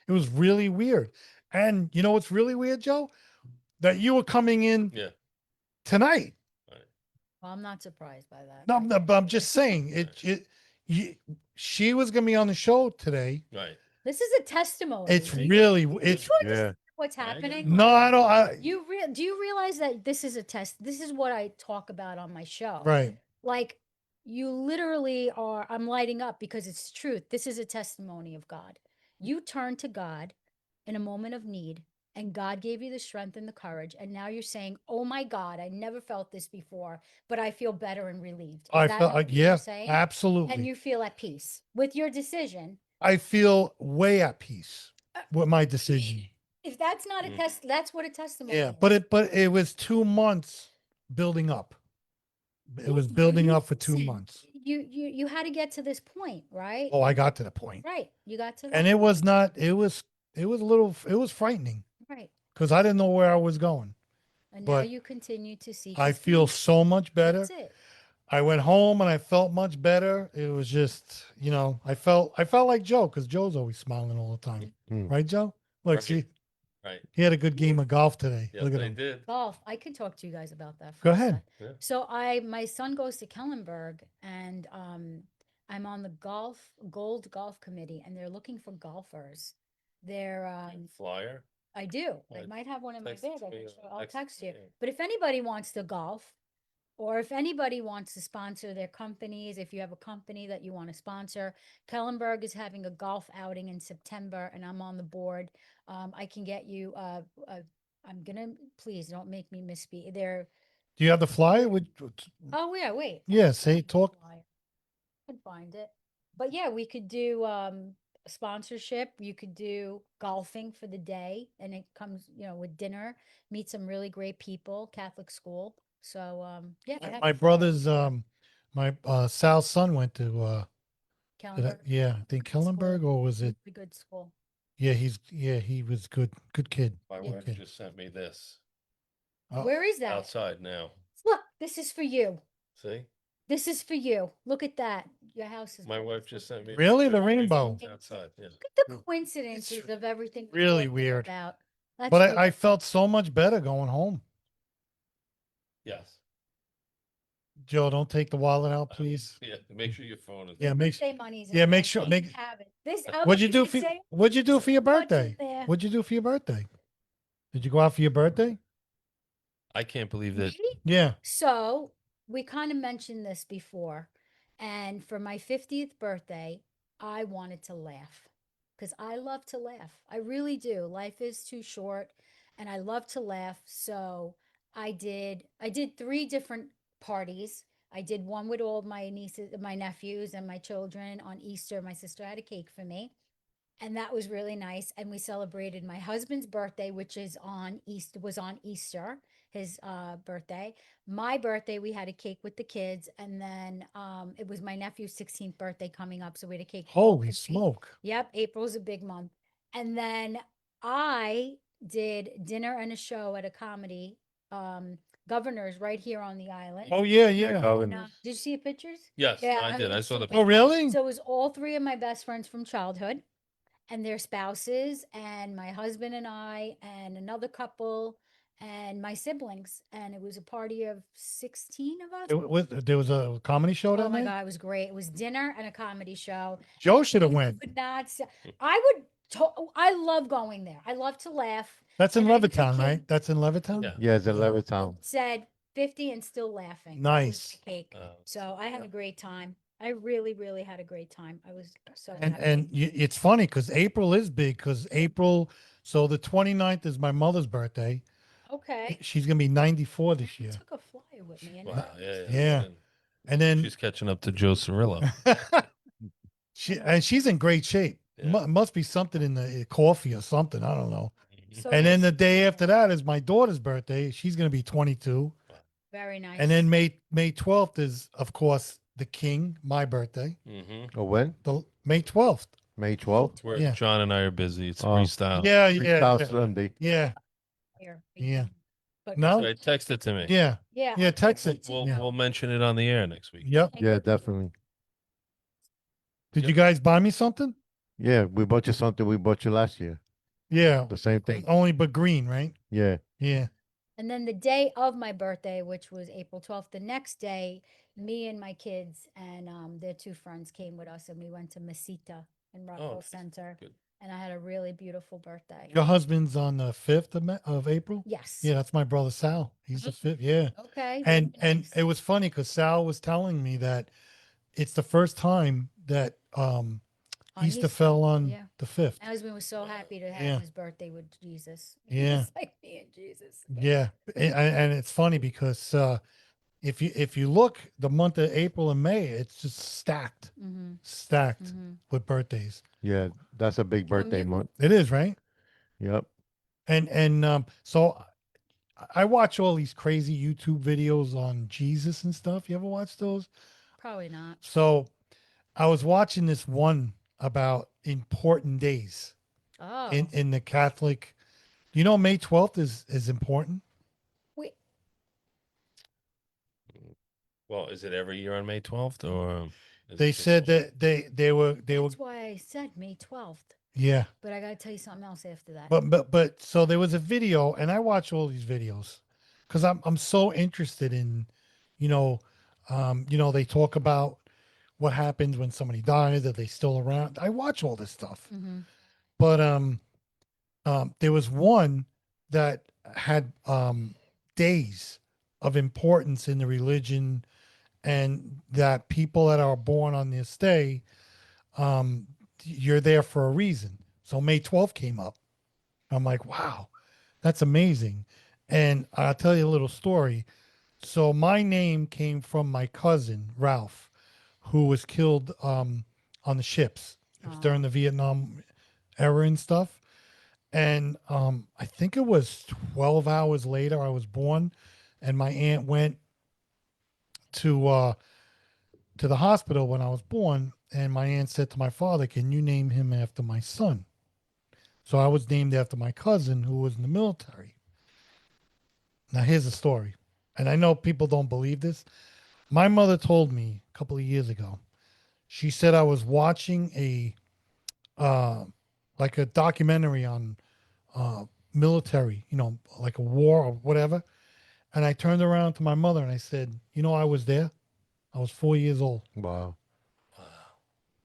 It was really weird. And you know what's really weird, Joe? That you were coming in Yeah. tonight. Well, I'm not surprised by that. No, no, but I'm just saying she was gonna be on the show today. Right. This is a testimony. It's Right. really Do it's you understand what's I get it. happening? no, I don't Do you realize that this is a test? This is what I talk about on my show. right. Like you literally are, I'm lighting up because it's truth. This is a testimony of God. You turned to God in a moment of need, and God gave you the strength and the courage. And now you're saying, oh my God, I never felt this before, but I feel better and relieved. Is I that felt what like, you're yeah, saying? absolutely. And you feel at peace with your decision. I feel way at peace with my decision. If that's not a Mm. test, that's what a testimony Yeah, is. but it was 2 months building up. It was Yeah, building you- up for 2 listen, months. You had to get to this point, right? Oh, I got to the point. Right. You got to that. And it was not, it was a little, it was frightening Right. because I didn't know where I was going. And now But you continue to seek. I his feel face. so much better. That's it. I went home and I felt much better. It was just, I felt like Joe because Joe's always smiling all the time. Mm. Right, Joe? Look, Right. see, Right. he had a good game of golf today. Yes, Look at they him. did. Golf. I could talk to you guys about that. For Go a ahead. sec. Yeah. So my son goes to Kellenberg, and I'm on the gold golf committee, and they're looking for golfers. They're Flyer. I do. I Right. might have one in my Text bag. me, I'll text you. yeah. But if anybody wants to golf, or if anybody wants to sponsor their companies, if you have a company that you want to sponsor, Kellenberg is having a golf outing in September, and I'm on the board. I can get you. I'm gonna please don't make me misspeak. They're Do you have the flyer? oh yeah, wait. Yeah, say talk. I could find it, but yeah, we could do sponsorship. You could do golfing for the day, and it comes, with dinner, meet some really great people, Catholic school. So, yeah, I had My fun. brother's my Sal's son went to Calendar, yeah, I think Good school. Kellenberg, or was it? a good school. Yeah, he was good kid. My Good wife kid. just sent me this Oh, Where is that? outside now. Look, this is for you. See, This is for you. Look at that. Your house is my wife beautiful. just sent me. a Really? picture The of the rainbow? things outside. Yeah. Look at the No, coincidences it's of everything we're really talking weird. about. That's But I beautiful. felt so much better going home. Yes. Joe, don't take the wallet out, please. Yeah. Make sure your phone is. Yeah, make Say money's in yeah, there. make sure You make. can have it. This What'd you do could for say What'd you do for your what's in birthday? there. What'd you do for your birthday? Did you go out for your birthday? I can't believe that. Me? Yeah. So we kind of mentioned this before. And for my 50th birthday, I wanted to laugh because I love to laugh. I really do. Life is too short and I love to laugh. So I did three different parties. I did one with all of my nieces, my nephews, and my children on Easter. My sister had a cake for me. And that was really nice. And we celebrated my husband's birthday, which is on Easter, was on Easter, his birthday. My birthday, we had a cake with the kids, and then it was my nephew's 16th birthday coming up, so we had a cake. with all Holy three. smoke! Yep, April's a big month. And then I did dinner and a show at a comedy, Governors, right here on the island. Oh yeah, yeah. And, Governors. did you see the pictures? Yes, Yeah, I did. I was saw the. super Oh really? so it was all three of my best friends from childhood and their spouses, and my husband and I, and another couple, and my siblings. And it was a party of 16 of us. There was a comedy show that Oh my night. God, it was great. It was dinner and a comedy show. Joe should have You went. would not, I would, I love going there. I love to laugh. That's in And I knew Levittown, kids right? That's in Levittown. Yeah. Yeah, it's in Yeah. Levittown. Said 50 and still laughing. Nice. With the cake. Uh, So I had a great time. I really, really had a great time. I was so And happy. it's funny because April is big because April. So the 29th is my mother's birthday. Okay. She's gonna be 94 this I year. took a flyer with me. wow. Yeah. Yeah. And And then she's catching up to Joe Cirillo. she's in great shape. Yeah. Must be something in the coffee or something. I don't know. Mhm. So And then the nice. day after that is my daughter's birthday. She's gonna be 22. Very nice. And then May 12th is of course the king, my birthday. Mhm. Oh, when? The May 12th. May 12th? Where Yeah. John and I are busy. It's Oh. freestyle. Yeah, Freestyle yeah, Sunday. yeah, Here, yeah. But No? Right, text it to me. Yeah, yeah, yeah. Text I'll it. text Yeah. We'll mention it on the air next week. Yep. Okay, Yeah, good. definitely. Did Yep. you guys buy me something? Yeah, we bought you something we bought you last year. Yeah. The same thing. Only but green, right? Yeah. Yeah. And then the day of my birthday, which was April 12th, the next day, me and my kids and their two friends came with us, and we went to Mesita in Rockville nice. Center. Good. And I had a really beautiful birthday. Your husband's on the 5th of April. Yes. Yeah, that's my brother Sal. He's the 5th. Yeah. Okay. And very and nice. it was funny because Sal was telling me that it's the first time that On Easter Easter, fell on yeah. the 5th. My husband was so happy to have Yeah. his birthday with Jesus. Yeah. It's like me and Jesus. Yeah. And it's funny because if you look the month of April and May, it's just stacked Mm-hmm. with birthdays. Yeah, that's a big birthday month. It is, right? Yep. And so I watch all these crazy YouTube videos on Jesus and stuff. You ever watch those? Probably not. So I was watching this one about important days Oh. in the Catholic. You know, May 12th is important. Wait, Well, is it every year on May 12th or? is They it just- said that they were that's why I said May 12th. yeah. But I got to tell you something else after that. But so there was a video, and I watch all these videos because I'm so interested in, they talk about what happens when somebody dies, are they still around? I watch all this stuff. Mm-hmm. But there was one that had days of importance in the religion, and that people that are born on this day, you're there for a reason. So May 12th came up. I'm like, wow, that's amazing. And I'll tell you a little story. So my name came from my cousin Ralph, who was killed on the ships It was during Aw. the Vietnam era and stuff. And I think it was 12 hours later I was born, and my aunt went to uh, to the hospital when I was born, and my aunt said to my father, "Can you name him after my son?" So I was named after my cousin who was in the military. Now here's the story, and I know people don't believe this. My mother told me a couple of years ago. She said I was watching a uh, like a documentary on military, like a war or whatever. And I turned around to my mother and I said, I was there. I was 4 years old. Wow.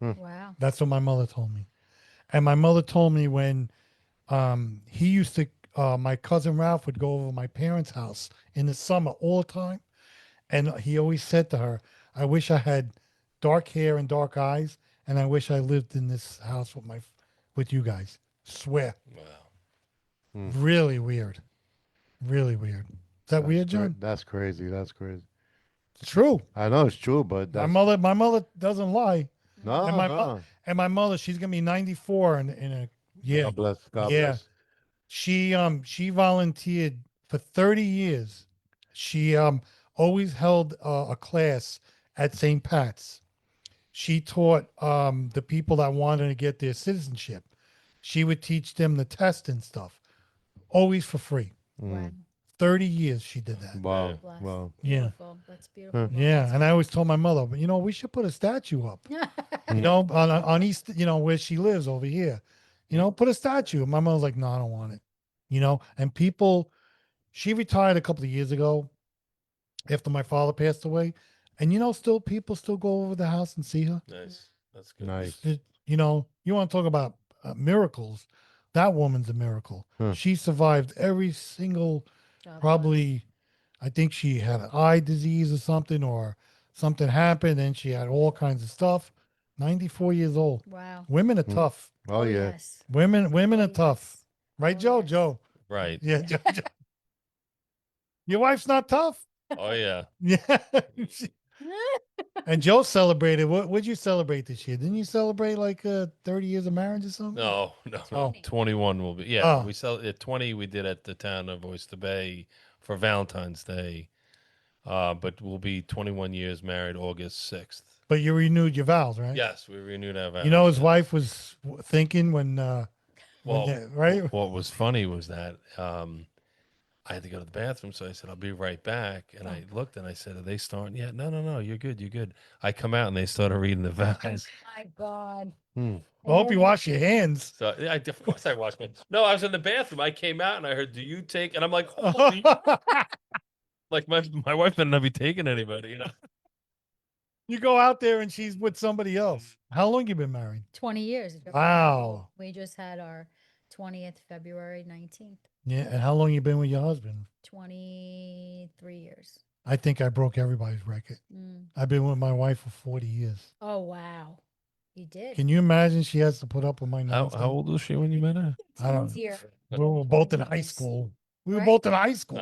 Wow. That's what my mother told me. And my mother told me when he used to, my cousin Ralph would go over my parents' house in the summer all the time. And he always said to her, I wish I had dark hair and dark eyes. And I wish I lived in this house with you guys. Swear. Wow. Really weird. Really weird. Is that weird, John? That's crazy. That's crazy. It's true. I know it's true, but My that's mother doesn't lie. no. And my mother, she's gonna be 94 in a year. God bless. God Yeah. bless. She volunteered for 30 years. She always held a class at St. Pat's. She taught the people that wanted to get their citizenship. She would teach them the test and stuff, always for free. Wow. 30 years she did that. Wow. Yeah. Bless. Wow. Yeah. Beautiful. That's beautiful. Yeah, and I always told my mother, but we should put a statue up. On East, where she lives over here. Put a statue. And my mother's like, no, I don't want it. And people, she retired a couple of years ago after my father passed away, and still people still go over the house and see her. Nice. That's good. Nice. You want to talk about miracles? That woman's a miracle. Huh. She survived every single, God probably. I think she had an eye disease or something, or something happened, and she had all kinds of stuff. 94 years old. bless. Wow. Women are tough. Oh yeah. Yes. Women Oh, are tough. yes. Right, Oh, Joe? yes. Joe. Right. Yeah. Joe. Your wife's not tough? Oh yeah. Yeah. And Joe celebrated. What'd you celebrate this year? Didn't you celebrate like 30 years of marriage or something? No, no. Oh. 21 will be. Yeah, Oh. we sell at 20. We did at the town of Oyster Bay for Valentine's Day. But we'll be 21 years married August 6th. But you renewed your vows, right? Yes, we renewed our vows. His yeah. wife was thinking when Well, right? what was funny was that I had to go to the bathroom, so I said, I'll be right back. And I looked and I said, are they starting yet? No, you're good, you're good. I come out and they started reading the vows. My God. Hmm. I hope you wash your hands. So yeah, of course I washed my. No, I was in the bathroom. I came out and I heard, "Do you take?" And I'm like, "Holy!" Like my wife better not be taking anybody. You go out there and she's with somebody else. How long you been married? 20 years. Wow. We just had our 20th February 19th. Yeah, and how long you been with your husband? 23 years. I think I broke everybody's record. Mm. I've been with my wife for 40 years. Oh, wow. You did. Can you imagine she has to put up with my How nonsense? old was she when you met her? I don't Easier. We were both in high Years. school. We were Right? both in high school.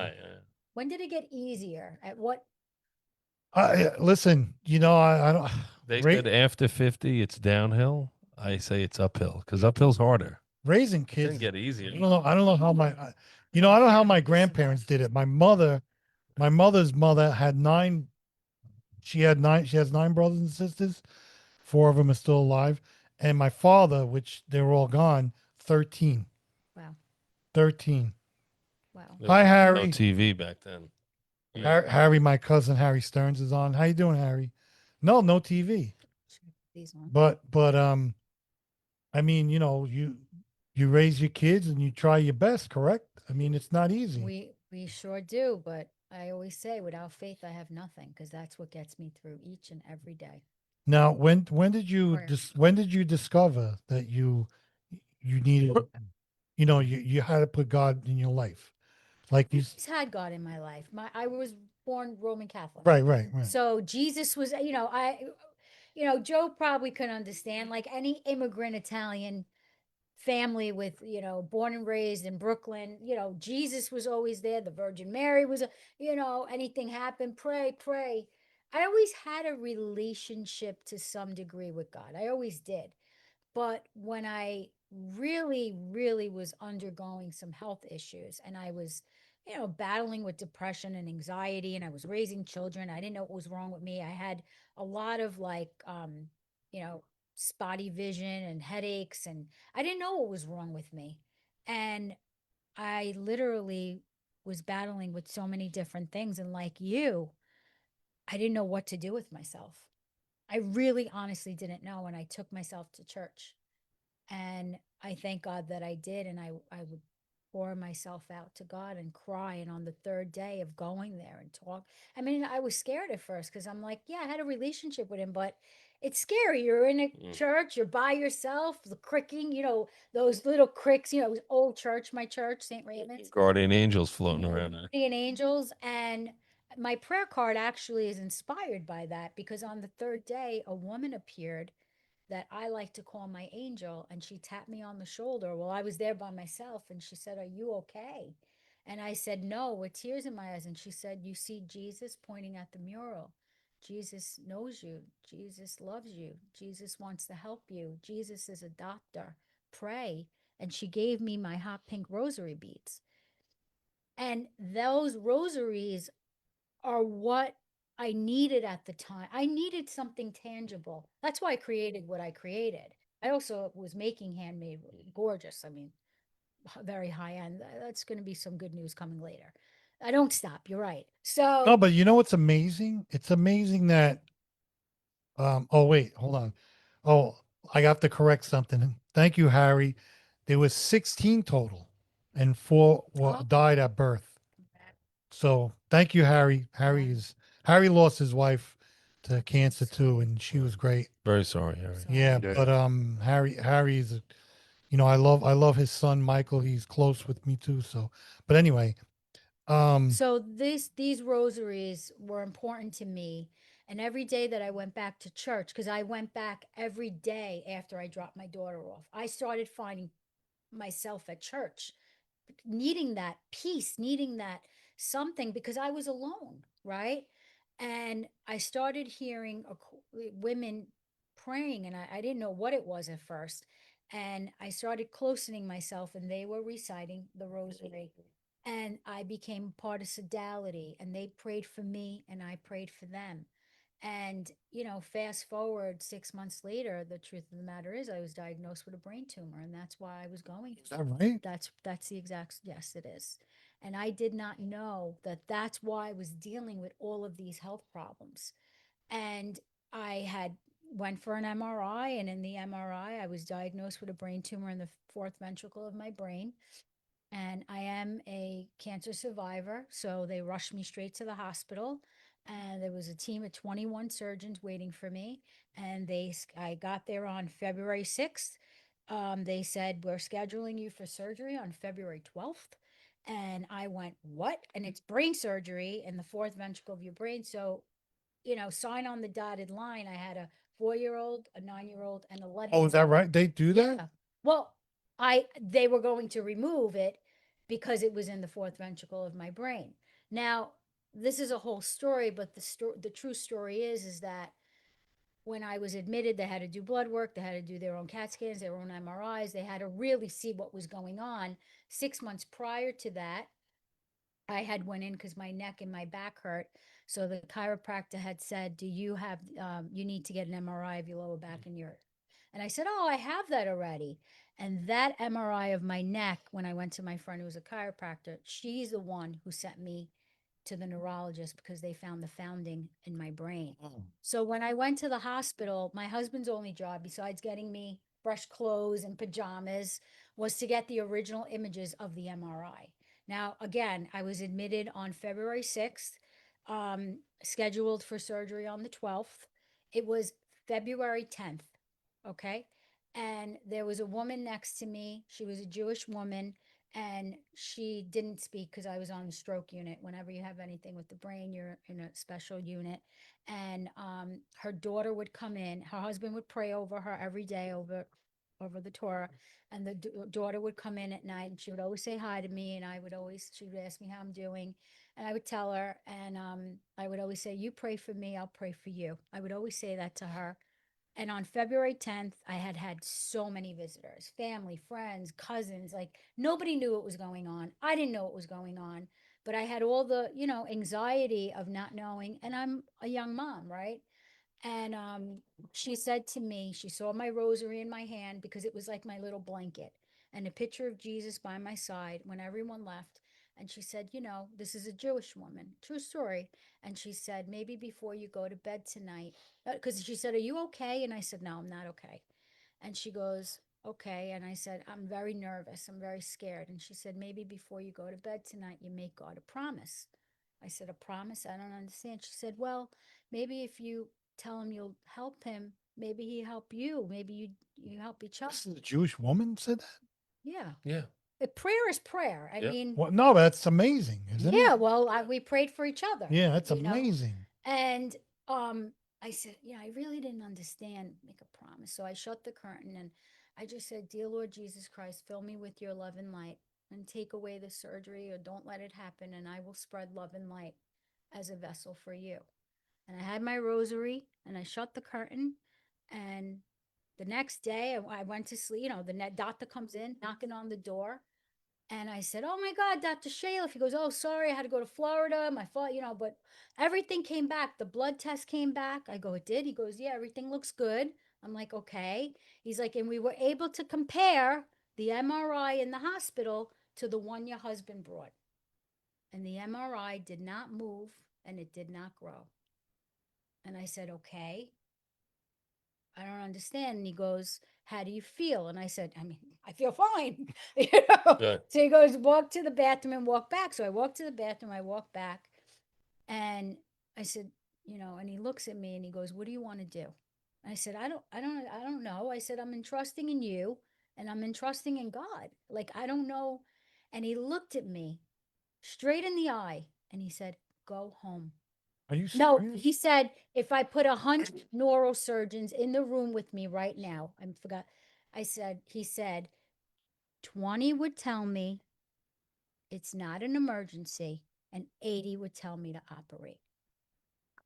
When did it get easier? At what? Listen, I don't. They ra- said after 50, it's downhill. I say it's uphill because uphill's harder. raising It kids. didn't get easier. I don't know how I don't know how my grandparents did it. My mother's mother had nine. She has nine brothers and sisters. 4 of them are still alive, and my father, which they were all gone, 13. Wow. 13. Wow. There Hi, was Harry. No TV back then. Harry, my cousin Harry Stearns is on. How you doing, Harry? No TV. These ones. But I mean, you raise your kids and you try your best, correct? I mean, it's not easy. We sure do, but I always say, without faith, I have nothing, because that's what gets me through each and every day. Now, when did you Prayer. when did you discover that you needed, you had to put God in your life, like you? Always had God in my life. I was born Roman Catholic. Right. So Jesus was, Joe probably could understand, like any immigrant Italian family with, born and raised in Brooklyn, Jesus was always there. The Virgin Mary was, anything happened, pray. I always had a relationship to some degree with God. I always did. But when I really, really was undergoing some health issues and I was, battling with depression and anxiety, and I was raising children, I didn't know what was wrong with me. I had a lot of like, you know, spotty vision and headaches, and I didn't know what was wrong with me. And I literally was battling with so many different things. And like you, I didn't know what to do with myself. I really honestly didn't know. And I took myself to church. And I thank God that I did. And I would pour myself out to God and cry. And on the third day of going there and talk, I mean, I was scared at first because I'm like, yeah, I had a relationship with him, but it's scary. You're in a church, you're by yourself, the cricking, those little cricks, it was old church, my church, St. Raymond's. Guardian angels floating around there. Guardian angels. And my prayer card actually is inspired by that because on the third day, a woman appeared that I like to call my angel, and she tapped me on the shoulder while I was there by myself, and she said, "Are you okay?" And I said, "No," with tears in my eyes. And she said, "You see Jesus," pointing at the mural. "Jesus knows you. Jesus loves you. Jesus wants to help you. Jesus is a doctor. Pray." And she gave me my hot pink rosary beads. And those rosaries are what I needed at the time. I needed something tangible. That's why I created what I created. I also was making handmade, gorgeous. I mean, very high end. That's going to be some good news coming later. I don't stop. You're right. No, So, but you know what's amazing? It's amazing that oh wait, hold on. Oh, I have to correct something. Thank you, Harry. There was 16 total and 4 Oh. died at birth. So thank you, Harry. Harry lost his wife to cancer too, and she was great. Very sorry, Harry. Sorry. Yeah, Yeah. but Harry is I love his son Michael. He's close with me too. So but anyway, So these rosaries were important to me. And every day that I went back to church, because I went back every day after I dropped my daughter off, I started finding myself at church, needing that peace, needing that something because I was alone, right? And I started hearing women praying, and I didn't know what it was at first. And I started closening myself, and they were reciting the rosary. And I became part of sodality, and they prayed for me, and I prayed for them. And, fast forward 6 months later, the truth of the matter is I was diagnosed with a brain tumor, and that's why I was going. is that right? That's the exact, yes, it is. And I did not know that that's why I was dealing with all of these health problems. And I had went for an MRI, and in the MRI, I was diagnosed with a brain tumor in the fourth ventricle of my brain. And I am a cancer survivor, so they rushed me straight to the hospital. And there was a team of 21 surgeons waiting for me. And I got there on February 6th. They said, "We're scheduling you for surgery on February 12th." And I went, "What?" And it's brain surgery in the fourth ventricle of your brain. So, sign on the dotted line. I had a 4-year old, a 9-year old, and a Oh, is that right? They do that? yeah. Well, they were going to remove it because it was in the fourth ventricle of my brain. Now, this is a whole story, but the true story is that when I was admitted, they had to do blood work, they had to do their own CAT scans, their own MRIs, they had to really see what was going on. 6 months prior to that, I had went in because my neck and my back hurt. So the chiropractor had said, "Do you have? You need to get an MRI of your lower back and your." And I said, "Oh, I have that already." And that MRI of my neck, when I went to my friend who was a chiropractor, she's the one who sent me to the neurologist because they found the founding in my brain. Oh. So when I went to the hospital, my husband's only job, besides getting me fresh clothes and pajamas, was to get the original images of the MRI. Now, again, I was admitted on February 6th, scheduled for surgery on the 12th. It was February 10th. Okay. And there was a woman next to me. She was a Jewish woman, and she didn't speak because I was on the stroke unit. Whenever you have anything with the brain, you're in a special unit. And her daughter would come in. Her husband would pray over her every day over the Torah, and the daughter would come in at night, and she would always say hi to me, and she would ask me how I'm doing, and I would tell her, and I would always say, "You pray for me, I'll pray for you." I would always say that to her And on February 10th, I had had so many visitors, family, friends, cousins. Like nobody knew what was going on. I didn't know what was going on, but I had all the, anxiety of not knowing. And I'm a young mom, right? And she said to me, she saw my rosary in my hand because it was like my little blanket and a picture of Jesus by my side when everyone left. And she said, this is a Jewish woman, true story. And she said, maybe before you go to bed tonight, because she said, are you okay? And I said, no, I'm not okay. And she goes, okay. And I said, I'm very nervous. I'm very scared. And she said, maybe before you go to bed tonight, you make God a promise. I said, a promise? I don't understand. She said, well, maybe if you tell him you'll help him, maybe he help you. Maybe you help each other. This is a Jewish woman said that? Yeah. Yeah. Prayer is prayer. I Yep. mean, Well, no, that's amazing, isn't yeah, it? well, we prayed for each other. Yeah, that's you know? amazing. And I said, yeah, I really didn't understand, make a promise. So I shut the curtain and I just said, dear Lord Jesus Christ, fill me with your love and light and take away the surgery or don't let it happen. And I will spread love and light as a vessel for you. And I had my rosary and I shut the curtain. And the next day I went to sleep. The doctor comes in knocking on the door. And I said, oh my God, Dr. Shaliff. He goes, oh, sorry, I had to go to Florida. My fault, but everything came back. The blood test came back. I go, it did? He goes, yeah, everything looks good. I'm like, okay. He's like, and we were able to compare the MRI in the hospital to the one your husband brought. And the MRI did not move and it did not grow. And I said, okay. I don't understand. And he goes, how do you feel? And I said, I mean, I feel fine. Yeah. So he goes, walk to the bathroom and walk back. So I walked to the bathroom, I walked back, and I said, and he looks at me and he goes, what do you want to do? I said, I don't know. I said, I'm entrusting in you and I'm entrusting in God. Like, I don't know. And he looked at me straight in the eye and he said, go home. Are you No, serious? he said if I put 100 neurosurgeons in the room with me right now, I forgot. He said 20 would tell me it's not an emergency, and 80 would tell me to operate.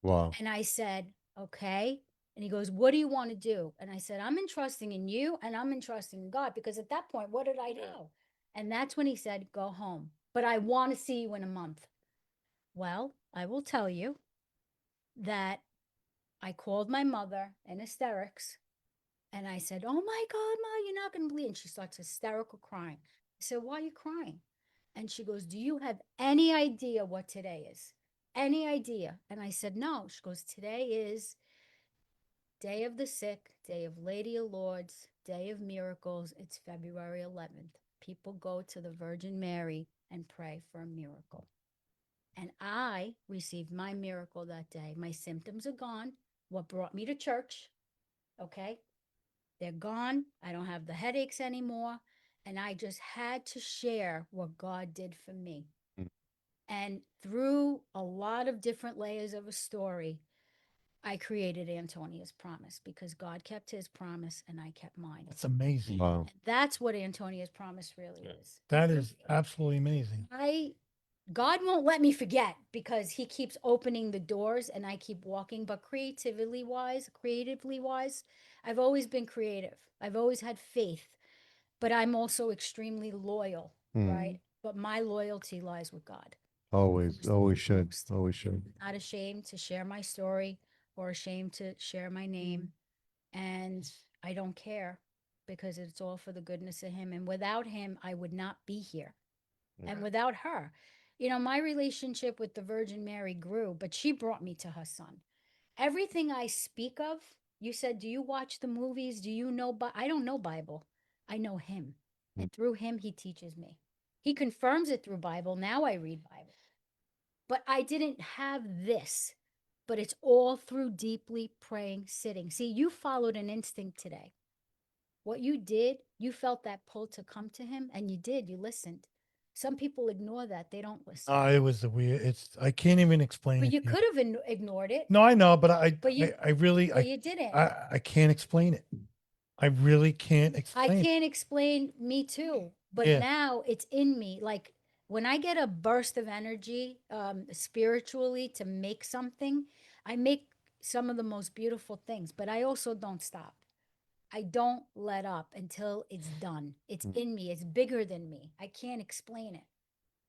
Wow. And I said, okay. And he goes, what do you want to do? And I said, I'm entrusting in you and I'm entrusting in God because at that point, what did I know? And that's when he said, go home. But I want to see you in a month. Well, I will tell you that I called my mother in hysterics and I said, oh my God, Ma, you're not going to believe. And she starts hysterical crying. I said, why are you crying? And she goes, do you have any idea what today is? Any idea? And I said, no. She goes, today is Day of the Sick, Day of Lady of Lords, Day of Miracles. It's February 11th. People go to the Virgin Mary and pray for a miracle. And I received my miracle that day. My symptoms are gone. What brought me to church, okay? They're gone. I don't have the headaches anymore. And I just had to share what God did for me. Mm. And through a lot of different layers of a story, I created Antonia's promise because God kept his promise and I kept mine. That's amazing. Wow. And that's what Antonia's promise really Yeah. is. That is absolutely amazing. God won't let me forget because he keeps opening the doors and I keep walking. But creatively wise, I've always been creative. I've always had faith, but I'm also extremely loyal, Mm. right? But my loyalty lies with God. Always, First and always should, foremost. always should. Not ashamed to share my story or ashamed to share my name. And I don't care because it's all for the goodness of him. And without him, I would not be here. And without her, my relationship with the Virgin Mary grew, but she brought me to her son. Everything I speak of, you said, do you watch the movies? Do you know? I don't know Bible. I know him. And through him, he teaches me. He confirms it through Bible. Now I read Bible. But I didn't have this, but it's all through deeply praying, sitting. See, you followed an instinct today. What you did, you felt that pull to come to him, and you did. You listened. Some people ignore that. They don't listen. It was a weird. I can't even explain But it. you to could have ignored it. No, I know, but But you- I really, But you didn't. I can't explain it. I really can't I explain it. can't explain me too. But Yeah. now it's in me. Like when I get a burst of energy spiritually to make something, I make some of the most beautiful things, but I also don't stop. I don't let up until it's done. It's Mm. in me. It's bigger than me. I can't explain it.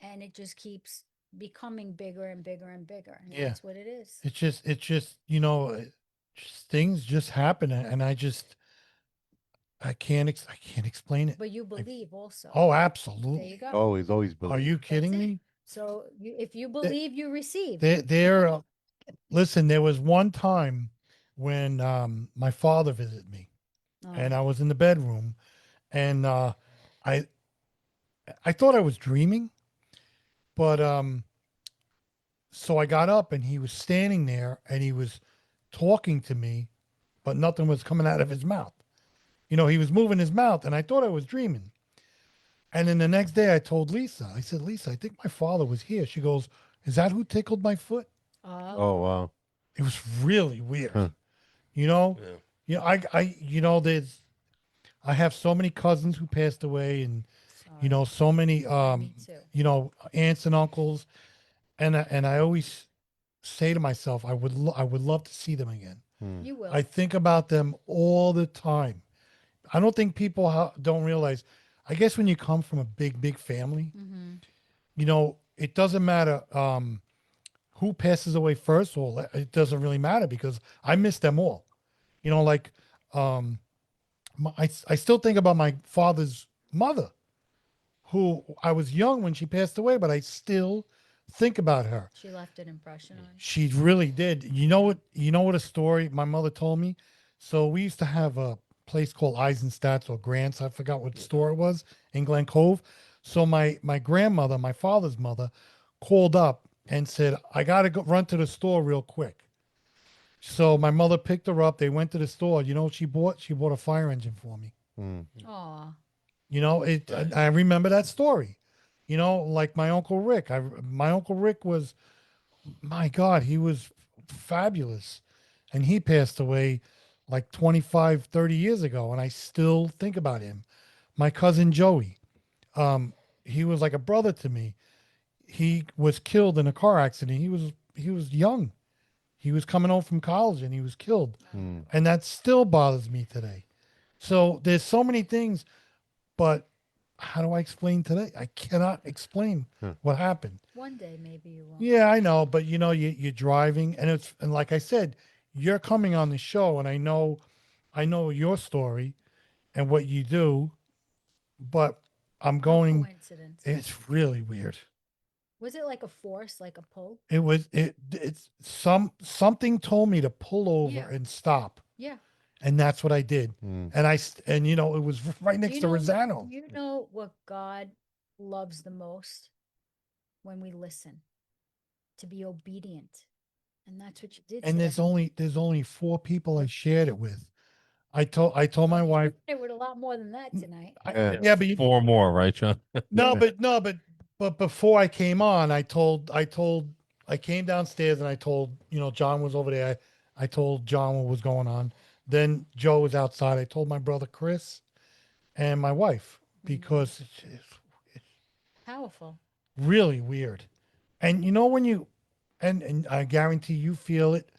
And it just keeps becoming bigger and bigger and bigger. And Yeah. that's what it is. It's just, just things just happen. And I can't explain it. But you I- believe also. Oh, There absolutely. you go. Always Are believe. you kidding it. me? So if you believe, you receive. There, listen, there was one time when my father visited me and Oh, I was in the bedroom and I I thought I was dreaming, but so I got up and he was standing there and he was talking to me, but nothing was coming out of his mouth. He was moving his mouth and I thought I was dreaming. And then the next day I told Lisa, I said, Lisa, I think my father was here. She goes, is that who tickled my foot? oh, Oh wow. It was really weird. Huh. You know, Yeah. I have so many cousins who passed away and, sorry. so many, Me too. aunts and uncles. And I always say to myself, I would love to see them again. Hmm. You will. I think about them all the time. I don't think people don't realize. I guess when you come from a big family, Mm-hmm. it doesn't matter who passes away first, or it doesn't really matter because I miss them all. Like um, I still think about my father's mother, who I was young when she passed away, but I still think about her. She left an impression on you. She really did. You know what a story my mother told me? So we used to have a place called Eisenstadt's or Grant's. I forgot what store it was in Glen Cove. So my grandmother, my father's mother, called up and said, I gotta go run to the store real quick. So my mother picked her up. They went to the store. You know what she bought? She bought a fire engine for me. Hmm. Aw. Right. I remember that story. Like my uncle Rick. My uncle Rick was, my God, he was fabulous. And he passed away like 25, 30 years ago. And I still think about him. My cousin Joey, um, he was like a brother to me. He was killed in a car accident. He was young. He was coming home from college and he was killed. Hmm. And that still bothers me today. So there's so many things, but how do I explain today? I cannot explain Huh. what happened. One day maybe you will. Yeah, I know, but you're driving, and like I said, you're coming on the show, and I know your story and what you do, but I'm No going. coincidence. It's really weird. Was it like a force, like a pull? It's something told me to pull over Yeah. and stop, Yeah. and that's what I did. Hmm. And it was right next to Rosano. Do you know what God loves the most? When we listen, to be obedient. And that's what you did And today. there's only 4 people I shared it with. I told my Well, you wife. shared it with a lot more than that tonight. Yeah, but 4 more, right, John? but before I came on, I came downstairs and I told, John was over there. I told John what was going on. Then Joe was outside. I told my brother Chris and my wife because it's Powerful. really weird. And when and I guarantee you feel it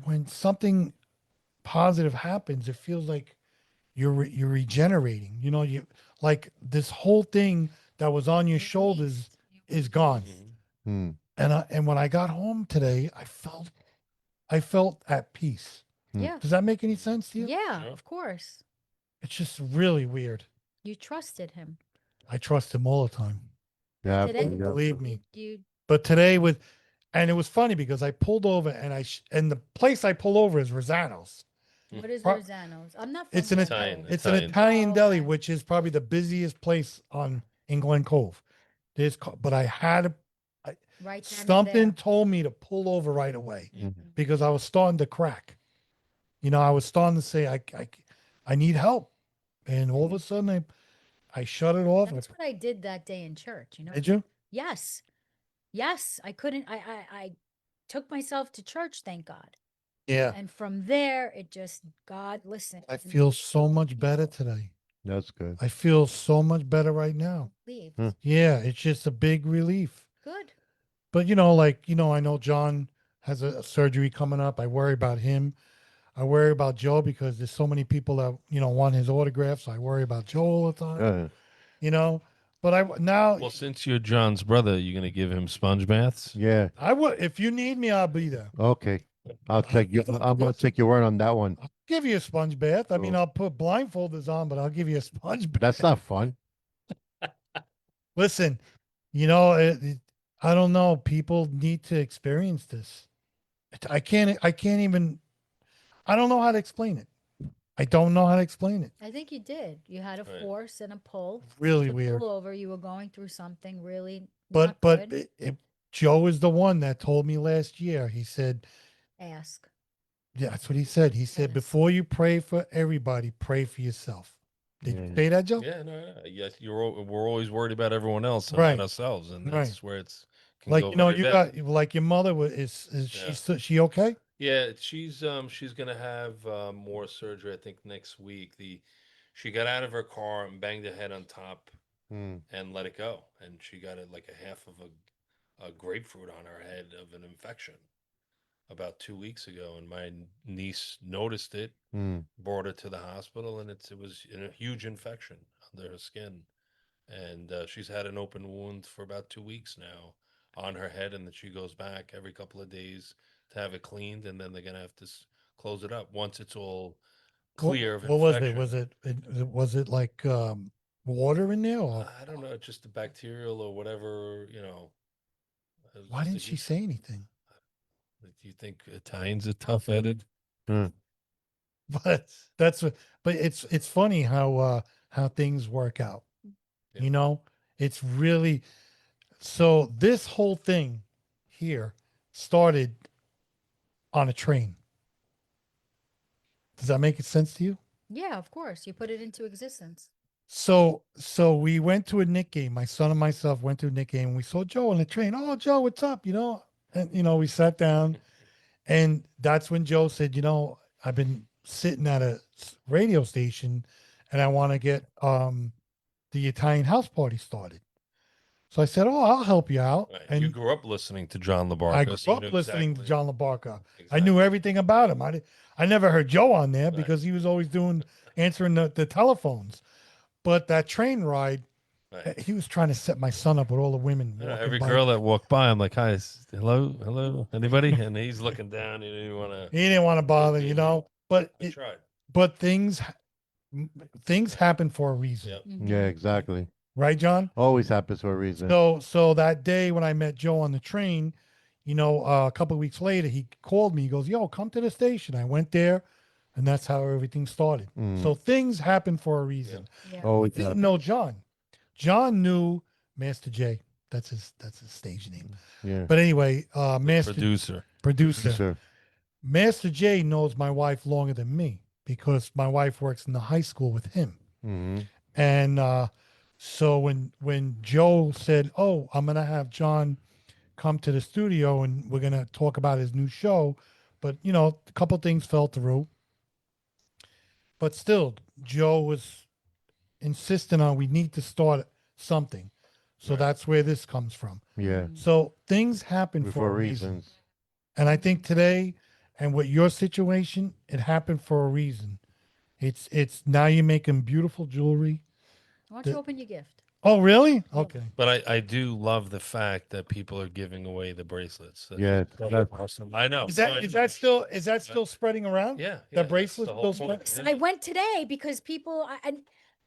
when something positive happens, it feels like you're regenerating. You like this whole thing that was on your shoulders is gone. Hmm. And when I got home today, I felt at peace. Hmm. Yeah. Does that make any sense to you? Yeah, Sure. of course. It's just really weird. You trusted him. I trust him all the time. Yeah. Today, Yeah. Believe me. you But today and it was funny because I pulled over and the place I pull over is Rosano's. what is Pro- Rosano's? I'm not from It's an Glen Italian. Cove. it's an Italian. Italian Oh, deli, okay. which is probably the busiest place in Glen Cove. But I had Right then and something there. told me to pull over right away Mhm. because I was starting to crack. I was starting to say I need help, and all of a sudden I shut it off. That's what I did that day in church, you know? Did you? Yes. Yes. I couldn't I took myself to church, thank God. Yeah. And from there it just God listen. I feel so much better today. That's good. I feel so much better right now. Leave. Hmm. Yeah, it's just a big relief. Good. But I know John has a surgery coming up. I worry about him. I worry about Joe because there's so many people that want his autograph. So I worry about Joe all the time. You know, but now Well, since you're John's brother, you're gonna give him sponge baths. Yeah. I would, if you need me, I'll be there. Okay. I'll take you. I'm gonna take your word on that one. I'll give you a sponge bath. I mean, Cool. I'll put blindfolders on, but I'll give you a sponge bath. That's not fun. Listen, I don't know. People need to experience this. I can't even, I don't know how to explain it. I don't know how to explain it. I think you did. You had a Right. force and a pull. Really To weird. pull over. You were going through something really But, not good. Joe is the one that told me last year. He said, Ask. yeah, that's what he said. He said, Yes. before you pray for everybody, pray for yourself. Did you Yeah. say that, Joe? Yeah, no. Yes, we're always worried about everyone else and Right. not ourselves, and Right. that's where it's can Like, go very you bad. got, like your mother is Yeah. she okay? Yeah, she's gonna have more surgery, I think, next week. She got out of her car and banged her head on top Mm. and let it go, and she got like a half of a grapefruit on her head of an infection about 2 weeks ago, and my niece noticed it, Mm. brought her to the hospital, and it was a huge infection under her skin, and she's had an open wound for about 2 weeks now on her head, and then she goes back every couple of days to have it cleaned, and then they're gonna have to close it up once it's all clear of What was it? infection. Was it like water in there, or I don't know, just the bacterial or whatever, it was why just a didn't she huge- say anything? Do you think Italians are tough-headed? Mm. But but it's funny how things work out. Yeah. You know, it's really, so this whole thing here started on a train. Does that make sense to you? Yeah, of course. You put it into existence. So we went to a Knick game. My son and myself went to a Knick game, and we saw Joe on the train. Oh, Joe, what's up? And we sat down, and that's when Joe said, I've been sitting at a radio station, and I want to get the Italian house party started. So I said, "Oh, I'll help you out." Right. And You grew up listening to John LaBarca. I grew so you up knew listening to exactly- John LaBarca. I exactly. knew everything about him. I never heard Joe on there Right. because he was always answering the telephones. But that train ride, Right. he was trying to set my son up with all the women. I know, walking every by. girl that walked by, I'm like, "Hi, hello, anybody?" And he's looking down. He didn't want to. He didn't want to bother, But I tried. but things happen for a reason, Yep. Yeah, exactly. right, John? Always happens for a reason. So that day when I met Joe on the train, a couple of weeks later, he called me. He goes, "Yo, come to the station." I went there, and that's how everything started. Mm. So things happen for a reason. Yeah. Always Didn't happens. know John. John knew Master J. That's his stage name. Yeah. But anyway, Master Producer. producer. Sure. Master J knows my wife longer than me because my wife works in the high school with him. Mm-hmm. And so when Joe said, "Oh, I'm gonna have John come to the studio and we're gonna talk about his new show," but a couple things fell through. But still, Joe was insistent on we need to start something. So Right. that's where this comes from. Yeah. So things happen For for a reason. reasons. And I think today and with your situation, it happened for a reason. It's now you're making beautiful jewelry. Why don't you open your gift? Oh, really? Okay. But I do love the fact that people are giving away the bracelets. Yeah. That's awesome. I know. Is that still spreading around? Yeah. The that's bracelet the whole still point. spread- Yeah. I went today because people,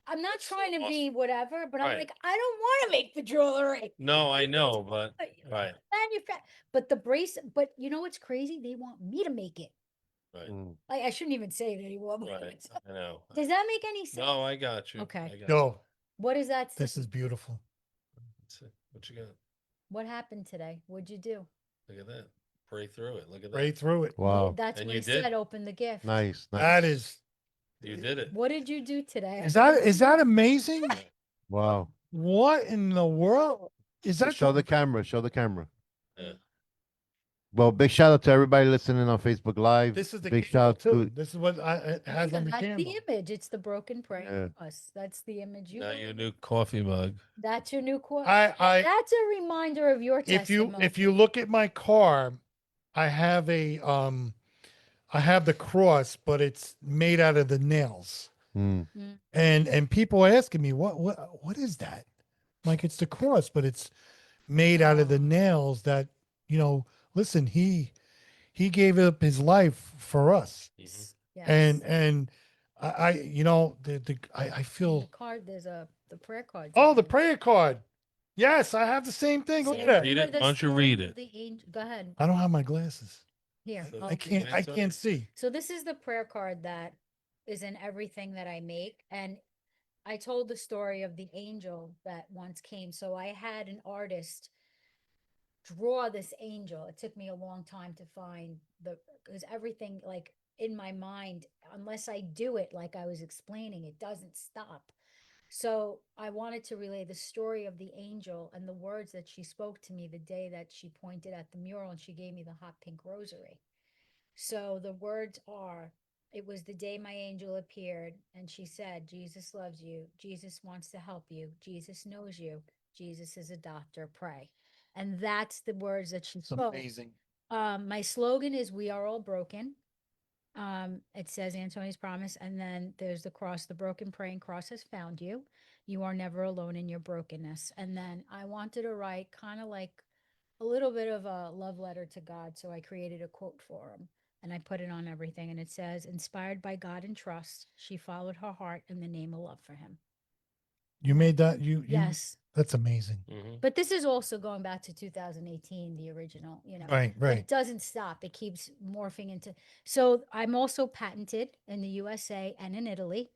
I'm not That's trying to so be whatever, but I'm Right. like, I don't want to make the jewelry. No, I know, but right. But the brace, but you know what's crazy? They want me to make it. Right. Mm. Like I shouldn't even say it anymore. but Right. I know. Does that make any sense? No, I got you. Okay. I got you. No, What does that? this is beautiful. That's it. What you got? What happened today? What'd you do? Look at that. Pray through it. Look at that. Right through it. Wow. That's And what you I did. said. Open the gift. Nice. That is You did it. What did you do today? is that amazing? Wow. What in the world? Is that Show the camera. Show the camera. Yeah. Well, big shout out to everybody listening on Facebook Live. this is the big candle, shout too. to This is what it has on the That's candle. the image. It's the broken prayer. Yeah. Us. That's the image. You. Now got. your new coffee mug. That's your new quote. I That's a reminder of your if testimony. you look at my car, I have I have the cross, but it's made out of the nails. Mm. And people are asking me, what is that? Like, it's the cross, but it's made out of the nails that, you know, listen, he gave up his life for us. Yes. And I you know, I And the feel, card, there's the prayer cards. oh, in the there. prayer card. Yes, I have the same thing. Look Say at that. Read for it. the Why don't you story read of it? the angel. Go ahead. I don't have my glasses. Here. So I'll I do can't it. I can't see. So this is the prayer card that is in everything that I make. And I told the story of the angel that once came. So I had an artist draw this angel. It took me a long time to find because everything like in my mind, unless I do it like I was explaining, it doesn't stop. So I wanted to relay the story of the angel and the words that she spoke to me the day that she pointed at the mural and she gave me the hot pink rosary. So the words are, it was the day my angel appeared, and she said, Jesus loves you. Jesus wants to help you. Jesus knows you. Jesus is a doctor. Pray. And that's the words that she It's spoke. amazing. My slogan is We Are All Broken. It says Antonia's promise, and then there's the cross, the broken praying cross has found you. You are never alone in your brokenness. And then I wanted to write kind of like a little bit of a love letter to God. So I created a quote for him and I put it on everything. And it says, inspired by God and trust, she followed her heart in the name of love for him. You made that you Yes. that's amazing. But this is also going back to 2018, the original, you know. Right, But right. it doesn't stop. It keeps morphing into. So I'm also patented in the USA and in Italy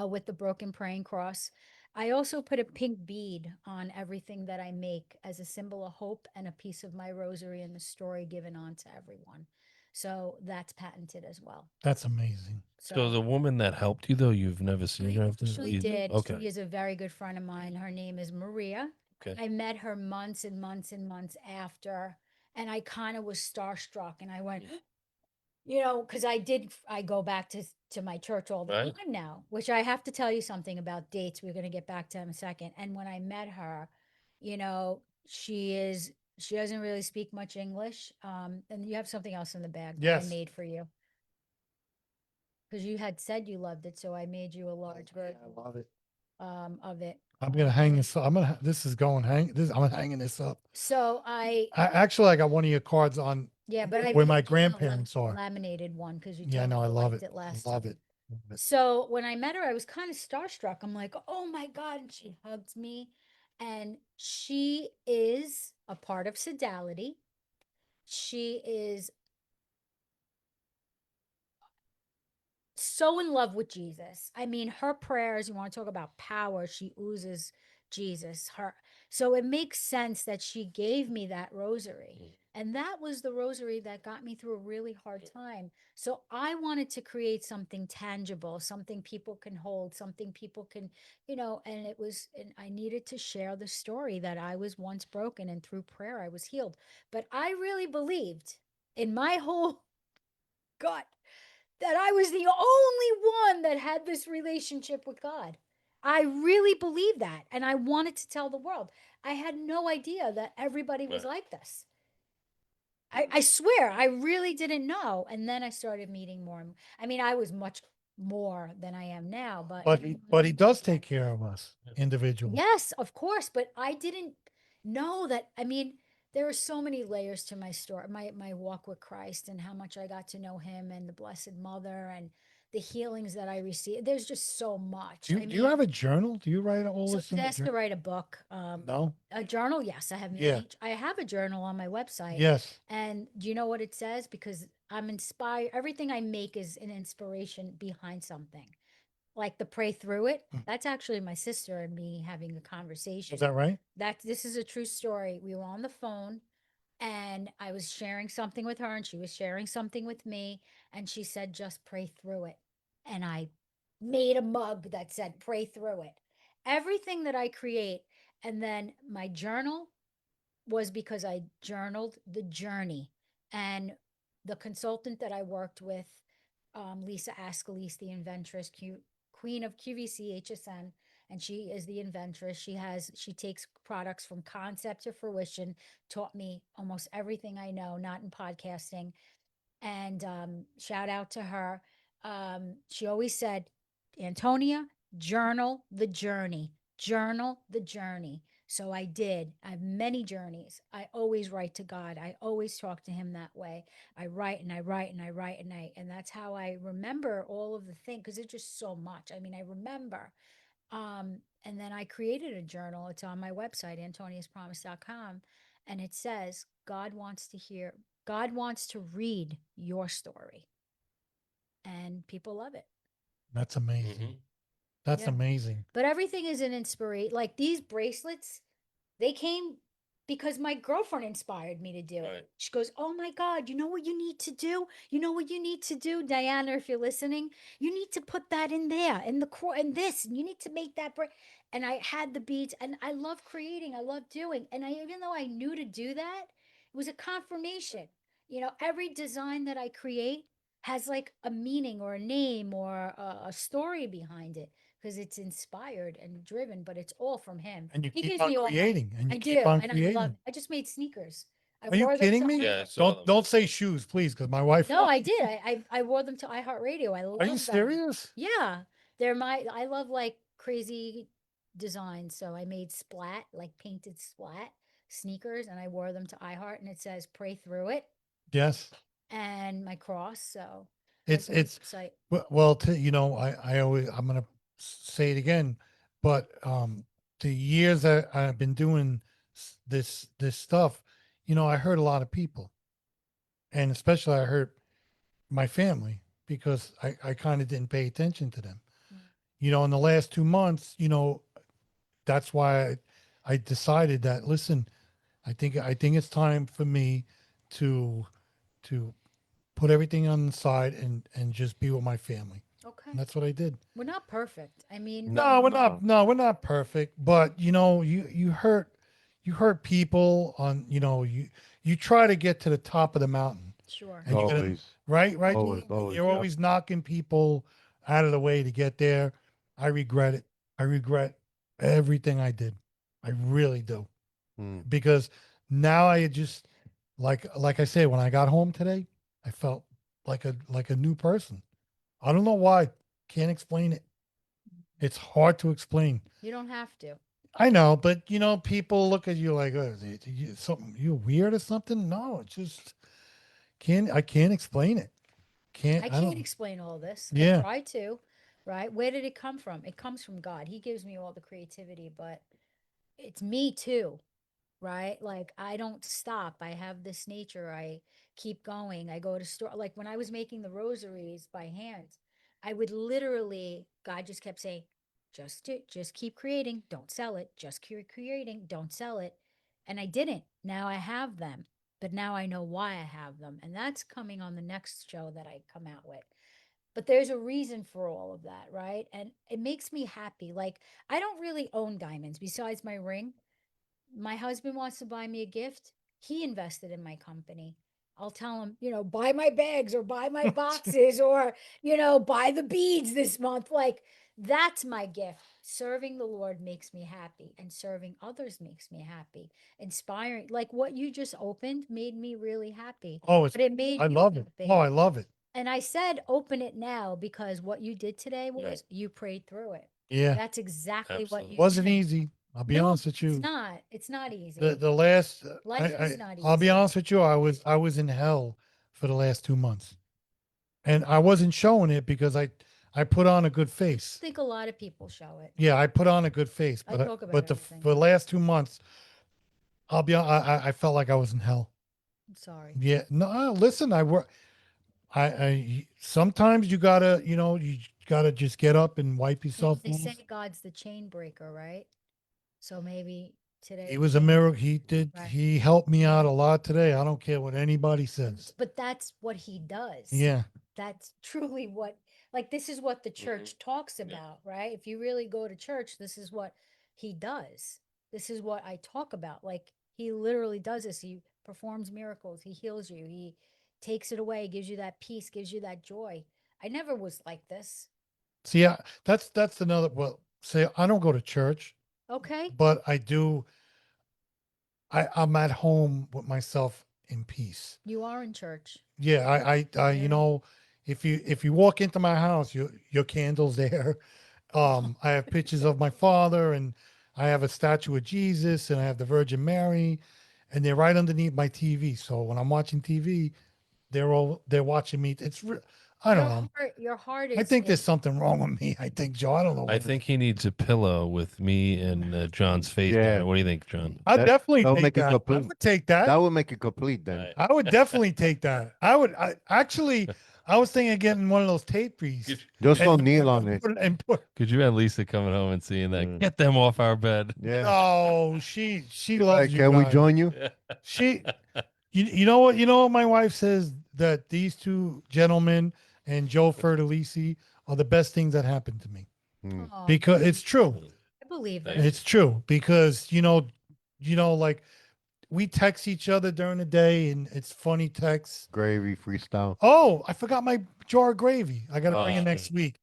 with the broken praying cross. I also put a pink bead on everything that I make as a symbol of hope and a piece of my rosary and the story given on to everyone. So that's patented as well. That's amazing. So the woman that helped you, though, you've never seen her after? She did. Okay. She is a very good friend of mine. Her name is Maria. Okay. I met her months and months and months after, and I kind of was starstruck. And I went, you know, because I go back to my church all the Right. time now, which I have to tell you something about dates. We're going to get back to in a second. And when I met her, you know, she doesn't really speak much English. And you have something else in the bag that I Yes. made for you because you had said you loved it, so I made you a large version I love it. of it. I'm gonna hang this up. This is going I'm hanging this up. So Actually, I got one of your cards on yeah, but I where my made you a grandparents are. laminated one because you Yeah, told no, me I you love liked it. it last Love time. it. Love it. So when I met her, I was kind of starstruck. I'm like, oh my God. And she hugged me. And she is a part of Sodality. She is so in love with Jesus. I mean, her prayers, you want to talk about power, she oozes Jesus. So it makes sense that she gave me that rosary. And that was the rosary that got me through a really hard time. So I wanted to create something tangible, something people can hold, something people can, you know, and I needed to share the story that I was once broken and through prayer I was healed. But I really believed in my whole gut that I was the only one that had this relationship with God. I really believe that. And I wanted to tell the world. I had no idea that everybody was like this. I swear, I really didn't know. And then I started meeting more. I mean, I was much more than I am now, But he does take care of us individually. yes, of course, but I didn't know that. I mean, there are so many layers to my story, my walk with Christ, and how much I got to know Him, and the Blessed Mother, and the healings that I received. There's just so much. Do you have a journal? Do you write all So this I in was a asked to journal? write a book, No. a journal. Yes, I have. Yeah. I have a journal on my website. Yes. And do you know what it says? Because I'm inspired. Everything I make is an inspiration behind something. Like the pray through it. That's actually my sister and me having a conversation. Is that right? This is a true story. We were on the phone and I was sharing something with her and she was sharing something with me and she said just pray through it. And I made a mug that said pray through it. Everything that I create and then my journal was because I journaled the journey and the consultant that I worked with, Lisa Ascalise, the inventress, queen of QVC HSN, and she is the inventress. She takes products from concept to fruition, taught me almost everything I know, not in podcasting. And shout out to her. She always said, Antonia, journal the journey, journal the journey. So I did. I have many journeys. I always write to God. I always talk to him that way. I write and I write and I write and that's how I remember all of the things, because it's just so much. I mean, I remember. And then I created a journal. It's on my website, antoniaspromise.com, and it says, God wants to read your story. And people love it. That's amazing. Mhm. That's Yeah. amazing. But everything is an inspiration. Like these bracelets, they came because my girlfriend inspired me to do it. Right. She goes, "Oh my God, you know what you need to do? You know what you need to do, Diana, if you're listening? You need to put that in there, in the core, and this, and you need to make that." And I had the beads, and I love creating, I love doing. And even though I knew to do that, it was a confirmation. Every design that I create has like a meaning or a name or a story behind it because it's inspired and driven, but it's all from him. And you He keep gives on me all my. creating, and I you do, keep on and I love. creating. I just made sneakers. I Are you wore them kidding to me? Yeah, I saw Don't them. don't say shoes, please, because my wife. No, I did. I wore them to iHeartRadio. I Are you love them. serious? Yeah, I love like crazy designs. So I made splat, like painted splat sneakers, and I wore them to iHeart, and it says "Pray through it" Yes. and my cross. So It's that's on the it's website. well, I always, I'm gonna say it again, but the years that I've been doing this stuff, I hurt a lot of people, and especially I hurt my family because I kind of didn't pay attention to them. Mm. In the last 2 months, that's why I decided that, listen, I think it's time for me to to put everything on the side and just be with my family. Okay, And that's what I did. we're not perfect. I mean, No, we're not. No, we're not perfect. But you hurt people on. You try to get to the top of the mountain, sure. and you're gonna Always. right. Always, always, You're yep. always knocking people out of the way to get there. I regret it. I regret everything I did. I really do, Mm. because now I just like I said, when I got home today, I felt like a new person. I don't know why. Can't explain it. It's hard to explain. You don't have to. I know, but people look at you like, oh, something, you weird or something. No, it's just I can't explain it. I I can't don't. explain all this. I Yeah. try to, right? Where did it come from? It comes from God. He gives me all the creativity, but it's me too, right? Like I don't stop. I have this nature. I keep going. I go to store. Like when I was making the rosaries by hand, I would literally, God just kept saying, just keep creating. Don't sell it. Just keep creating. Don't sell it. And I didn't. Now I have them, but now I know why I have them. And that's coming on the next show that I come out with. But there's a reason for all of that, right? And it makes me happy. Like I don't really own diamonds besides my ring. My husband wants to buy me a gift. He invested in my company. I'll tell him, buy my bags or buy my boxes or, buy the beads this month. Like that's my gift. Serving the Lord makes me happy and serving others makes me happy. Inspiring, like what you just opened made me really happy. Oh, But it made I you love it. happy. Oh, I love it. And I said, open it now because what you did today Yeah. was you prayed through it. Yeah. That's exactly what Absolutely. you Wasn't did. easy. I'll be No, honest with it's you. not. It's not easy. The last, Life is not I'll be easy. honest with you. I was in hell for the last 2 months, and I wasn't showing it because I put on a good I face. think a lot of people show it. Yeah, I put on a good face, I but talk about but everything. for the last 2 months, I felt like I was in hell. I'm sorry. Yeah, no, listen, I work. Sometimes you gotta just get up and wipe You know, yourself they off. say God's the chain breaker, right? So maybe today. He was a miracle. Right. He helped me out a lot today. I don't care what anybody says. But that's what he does. Yeah. That's truly what, like, this is what the church talks Yeah. about, right? If you really go to church, this is what he does. This is what I talk about. Like, he literally does this. He performs miracles. He heals you. He takes it away, gives you that peace, gives you that joy. I never was like this. See, that's another. Well, say I don't go to church, Okay. but I do. I'm at home with myself in peace. You are in church. Yeah, you Yeah. know, if you walk into my house, your candle's there. I have pictures of my father, and I have a statue of Jesus, and I have the Virgin Mary, and they're right underneath my TV. So when I'm watching TV, they're watching me. I don't know. Your heart I is. think there's something wrong with me. I think, Joe. I don't know. I think he needs a pillow with me and John's face on Yeah. it. What do you think, John? I'd That- definitely that'll take make it that. I complete. would take that. That would make it complete then. Right. I would definitely take that. I was thinking of getting one of those tape rees. Could, Just no and, kneel on it. and put. could you have Lisa coming home and seeing that? Mm. Get them off our bed. Yeah. Oh, she loves Like, you can we guys. join you? She, you know what? You know what my wife says, that these two gentlemen and Joe Fertalisi are the best things that happened to me, Mm. Oh, because it's true. I believe Thank it. It's true because like we text each other during the day, and it's funny texts. Gravy freestyle. Oh, I forgot my jar of gravy. I got to bring it Oh. next week.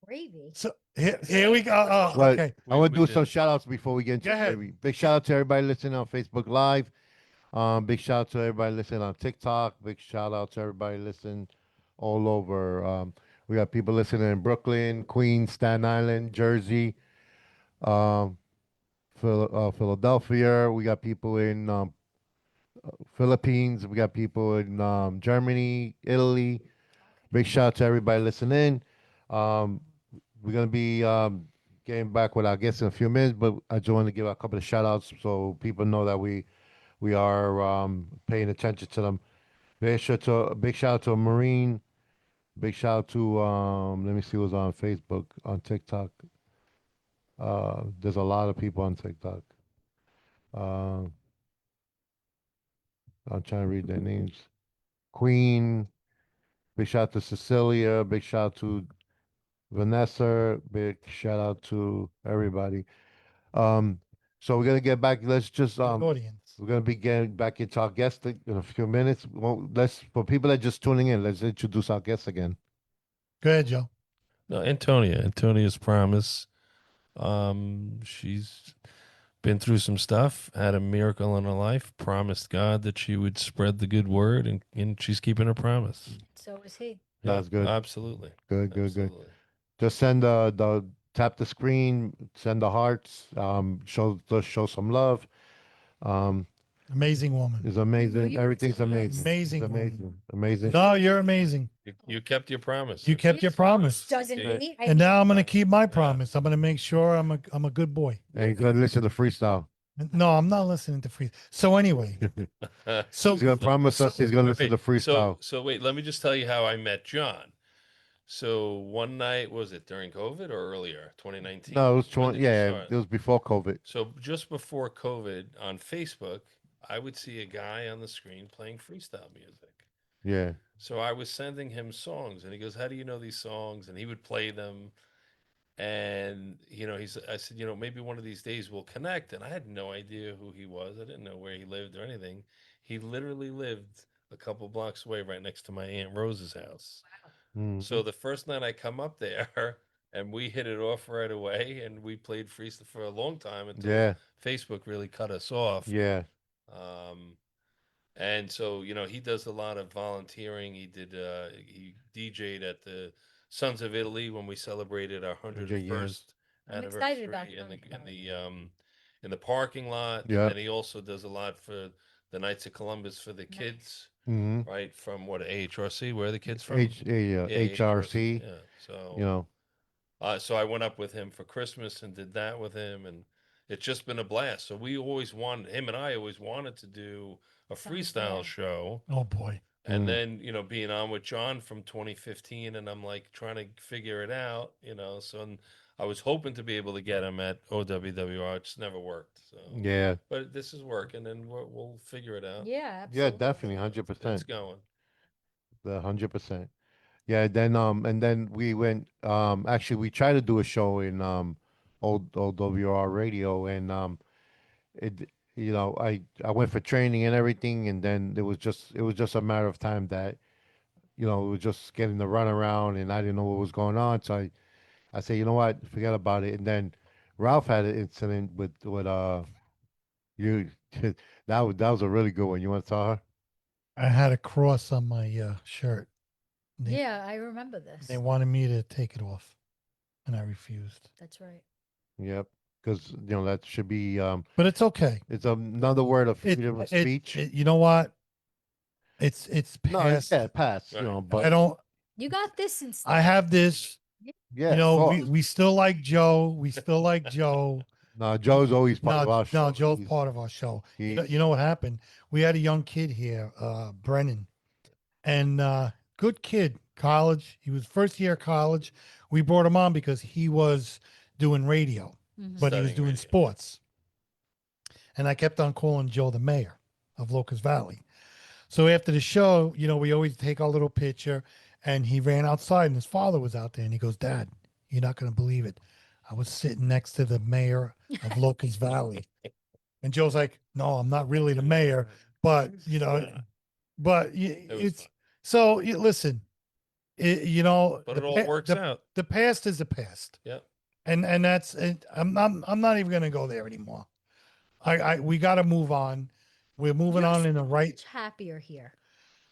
Gravy. So here we go. But Okay. I want to We do some did. shout outs before we get into Go ahead. gravy. Big shout out to everybody listening on Facebook Live. Big shout out to everybody listening on TikTok. Big shout out to everybody listening all over. We got people listening in Brooklyn, Queens, Staten Island, Jersey, um, Philadelphia. We got people in Philippines. We got people in Germany, Italy. Big shout out to everybody listening. Um, we're gonna be getting back with our guests in a few minutes, but I just want to give a couple of shout outs so people know that we are paying attention to them. Big shout out to a Marine. Big shout out to let me see what's on Facebook, on TikTok. There's a lot of people on TikTok. Uh, I'm trying to read their names. Queen. Big shout out to Cecilia. Big shout out to Vanessa. Big shout out to everybody. So we're gonna get back. Let's just The audience. we're gonna be getting back into our guest in a few minutes. Well, let's for people that are just tuning in, let's introduce our guest again. Go ahead, Joe. No, Antonia. Antonia's promise. She's been through some stuff, had a miracle in her life, promised God that she would spread the good word, and she's keeping her promise. So is he. That's good. Absolutely. Good, good, good. Absolutely. Just send the tap the screen, send the hearts, show some love. Amazing woman. It's amazing. you Everything's too. amazing. Amazing It's woman. amazing. Amazing. No, you're amazing. You kept your promise. You kept your promise. Doesn't Yeah. he? And now I'm gonna keep my promise. I'm gonna make sure I'm a good boy. And you're gonna listen to freestyle. No, I'm not listening to free. So anyway, so He's gonna promise us he's gonna listen to freestyle. So wait, let me just tell you how I met John. So one night, was it during COVID or earlier, 2019? No, it was When 20. did you Yeah, start? it was before COVID. So just before COVID on Facebook, I would see a guy on the screen playing freestyle music. Yeah. So I was sending him songs, and he goes, "How do you know these songs?" And he would play them. And I said, maybe one of these days we'll connect. And I had no idea who he was. I didn't know where he lived or anything. He literally lived a couple blocks away, right next to my Aunt Rose's house. Mm. So the first night I come up there, and we hit it off right away, and we played freestyle for a long time until Yeah. Facebook really cut us off. Yeah. And so, he does a lot of volunteering. He DJ'd at the Sons of Italy when we celebrated our 100 years. 101st I'm excited about anniversary in that. in the parking lot. Yeah. And he also does a lot for the Knights of Columbus for the kids, Hmm. right? From what, AHRC? Where are the kids from? Yeah, HRC. Yeah. So You know. so I went up with him for Christmas and did that with him, and it's just been a blast. So him and I always wanted to do a Sounds freestyle fun. show. oh boy, And Mm. then, being on with John from 2015, and I'm like trying to figure it out, so I was hoping to be able to get him at OWWR. It just never worked. So, Yeah. but this is working, and we'll figure it out. Yeah, Yeah, absolutely. definitely, It's 100%. going. The 100%. Yeah. Then and then we went. Actually, we tried to do a show in old WR radio, and it. I went for training and everything, and then it was just a matter of time that it was just getting the runaround, and I didn't know what was going on, so I say, you know what, forget about it. And then Ralph had an incident with you. That was a really good one. You want to tell her? I had a cross on my shirt. They, Yeah, I remember this. they wanted me to take it off, and I refused. That's right. Yep. Because that should be But it's okay. it's another word of It, freedom of it, speech. you know what? It's No, past. yeah, pass. Right. But I don't. You got this instead. I have this. yeah, You of know, course. we still like Joe. We still like Joe. No, Joe's always part of No, our show. no, Joe's He's- part of our show. You he's- know what happened? We had a young kid here, Brennan, and good kid, college. He was first year of college. We brought him on because he was doing radio, Mhm. but he was Studying doing radio. sports. And I kept on calling Joe the mayor of Locust Valley. So after the show, we always take our little picture, and he ran outside, and his father was out there, and he goes, "Dad, you're not going to believe it. I was sitting next to the mayor of Locust Valley." And Joe's like, "No, I'm not really the mayor, but but It was it's fun. so listen, But it all works out. The past is the past, Yep. and that's it. I'm not even going to go there anymore. We got to move on. We're moving You're on so in the right. much happier here.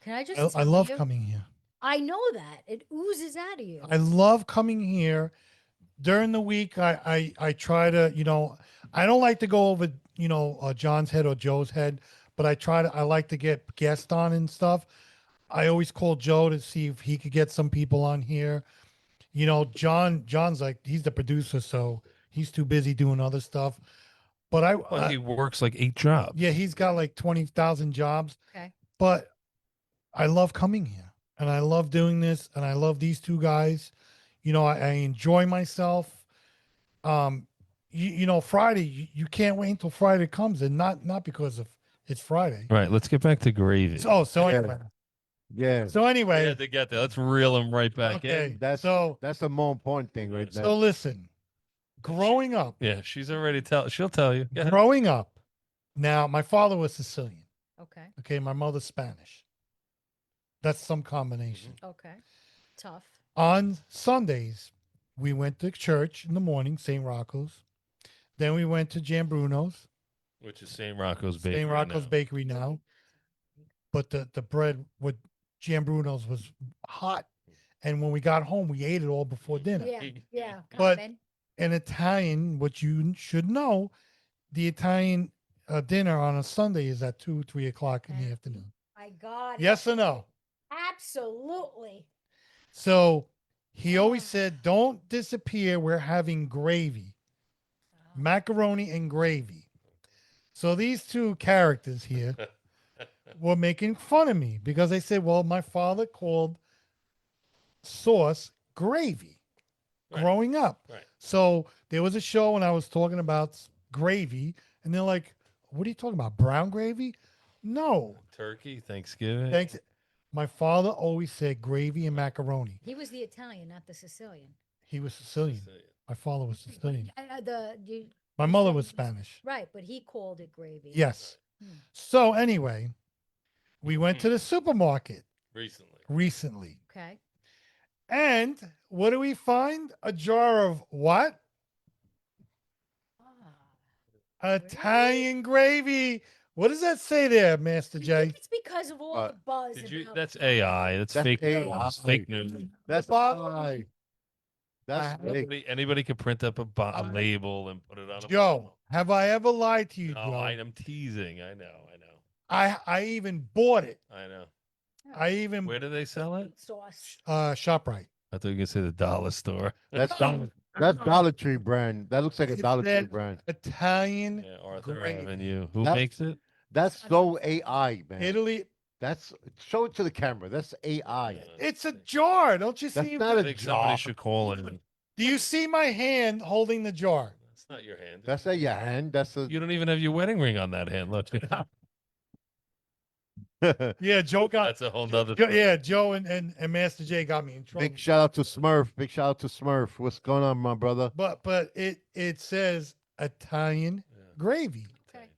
Can I just I tell love you? coming here. I know that. It oozes out of you. I love coming here. During the week, I try to, I don't like to go over, John's head or Joe's head, but I like to get guests on and stuff. I always call Joe to see if he could get some people on here. John's like, he's the producer, so he's too busy doing other stuff. But Well, he works like 8 jobs. yeah, he's got like 20,000 jobs, Okay. but I love coming here and I love doing this and I love these two guys. I enjoy myself. Friday, you can't wait until Friday comes, and not because of it's Friday. All right, let's get back to gravy. So Yeah. anyway, yeah, so We anyway, had to get there. Let's reel him right back okay. in. that's So that's the more important thing, right? there. so listen, growing up, Yeah, she's already she'll tell you. Go ahead. growing up. Now, my father was Sicilian. Okay. Okay, my mother's Spanish. That's some combination. Okay. Tough. On Sundays, we went to church in the morning, St. Rocco's. Then we went to Jambruno's, Which is St. Rocco's Bakery. St. Rocco's now. Bakery now. But the bread with Jambruno's was hot. And when we got home, we ate it all before dinner. Yeah. Yeah. But- Common. An Italian, what you should know, the Italian dinner on a Sunday is at 2, 3 o'clock in the Yeah. afternoon. My God. Yes or no? Absolutely. So he always Ah. said, don't disappear. We're having gravy, macaroni and gravy. So these two characters here were making fun of me because they said, well, my father called sauce gravy Right. growing up. Right. So there was a show and I was talking about gravy, and they're like, what are you talking about? Brown gravy? No. Turkey, Thanksgiving. Thanks. My father always said gravy and macaroni. He was the Italian, not the Sicilian. He was Sicilian. My father was Sicilian. My mother was Spanish. Right, but he called it gravy. Yes. Hmm. So anyway, we went to the supermarket Recently. recently. Okay. And what do we find? A jar of what? Ah. Italian gravy. What does that say there, Master I J? think it's because of all the buzz. Did you? about- That's AI. That's fake news. AI. Fake news. That's Bob- why. That's big. Anybody could print up a label and put it on a Joe, bottle. have I ever lied to you, No, Joe? I'm teasing. I know. I even bought it. I know. I even Where do they sell it? Sauce. ShopRite. I thought you were gonna say the dollar store. That's Dollar Tree brand. That looks like a It Dollar Tree said- brand. Italian Yeah, Arthur gravy. Avenue. Who That- makes it? That's so AI, man. Italy. That's show it to the camera. That's AI. Yeah. It's a jar. Don't you That's see? not I a think somebody jar. should call in. Do you see my hand holding the jar? That's not your hand. That's not your hand. That's a. You don't even have your wedding ring on that hand. Look. Yeah, Joe got. That's a whole nother. Yeah, Joe and Master J got me in trouble. Big shout out to Smurf. Big shout out to Smurf. What's going on, my brother? But it says Italian Yeah. gravy. Okay.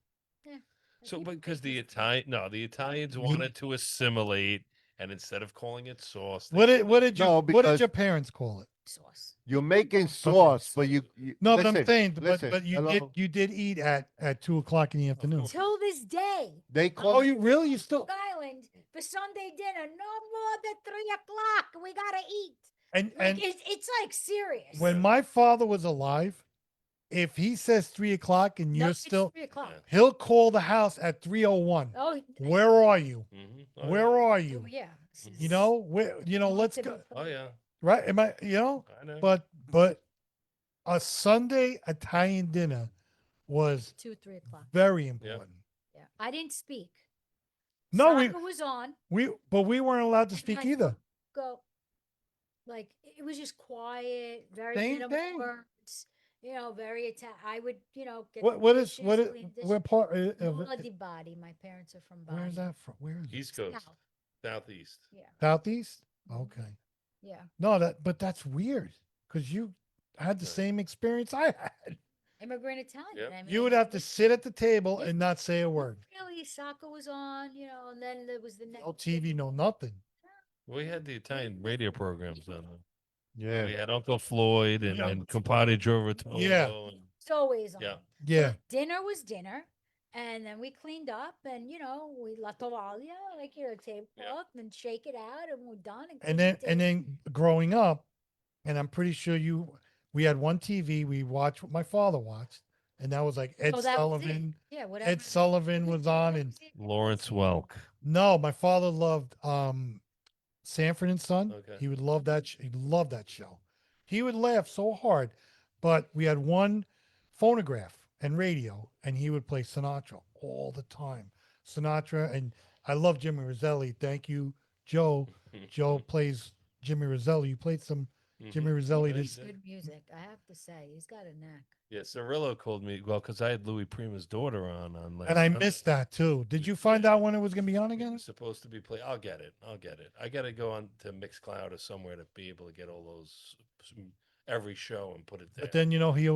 Yeah. So, People because think the Italians wanted to assimilate, and instead of calling it sauce, they What called did it- you No, what did because- your parents call it? sauce. You're making sauce, but you No, but I'm listen, saying, listen, but hello? you did eat at 2 o'clock in the afternoon. course. Till this day, They Oh, call you really? You still? Long Island, for Sunday dinner, no more than 3 o'clock. We gotta eat. And Like it's like serious. when my father was alive, if he says 3 o'clock and No, you're it's still, 3 o'clock. Yeah. he'll call the house at 3:01. Oh, Where are you? Mhm. Oh, Where yeah. are oh, you? yeah. You know, where, let's To be go. Oh yeah. Right? Am I, I know. but a Sunday Italian dinner was 2, 3 o'clock. very important. Yeah, I didn't speak. No, Soccer was on. but we weren't allowed to and speak my either. phone Go, like it was just quiet, very Same minimal thing. words. Very I would, get What the what is dishes, what is clean what dishes. part of Nulla it? di Bari. My parents are from Where is Bari. that from? Where is it? East Coast, South. Southeast. Yeah, Southeast? Mhm. Okay. yeah. No, but that's weird because you had the Right. same experience I had. Immigrant Italian. Yep. I mean, You would have to sit at the table Yeah. and not say a word. really soccer was on, and then there was the next No TV, no nothing. We had the Italian radio programs on. yeah. We had Uncle Floyd and, Yeah. and Compadre Joe Rotondo. Yeah. And, It's always on. Yeah. Yeah. But dinner was dinner. And then we cleaned up and, we la tovaglia, like, tablecloth, and shake it out and we're done. And, And clean the then table. growing up, and I'm pretty sure we had one TV we watched what my father watched, and that was like Ed Oh, that was it. Sullivan. Yeah, whatever. Ed Sullivan was on, and Lawrence Welk. no, my father loved Sanford and Son. Okay. He would love that. He loved that show. He would laugh so hard, but we had one phonograph and radio, and he would play Sinatra all the time. Sinatra, and I love Jimmy Roselli. Thank you, Joe. Joe plays Jimmy Roselli. You played some Jimmy Roselli. Yeah, he This did. Good music, I have to say. He's got a knack. Yeah, Cirillo called me because I had Louis Prima's daughter on last. and I Sunday. missed that too. Did you find out when it was going to be on It again? was supposed to be play. I'll get it. I'll get it. I got to go on to Mixcloud or somewhere to be able to get all those every show and put it there. But then he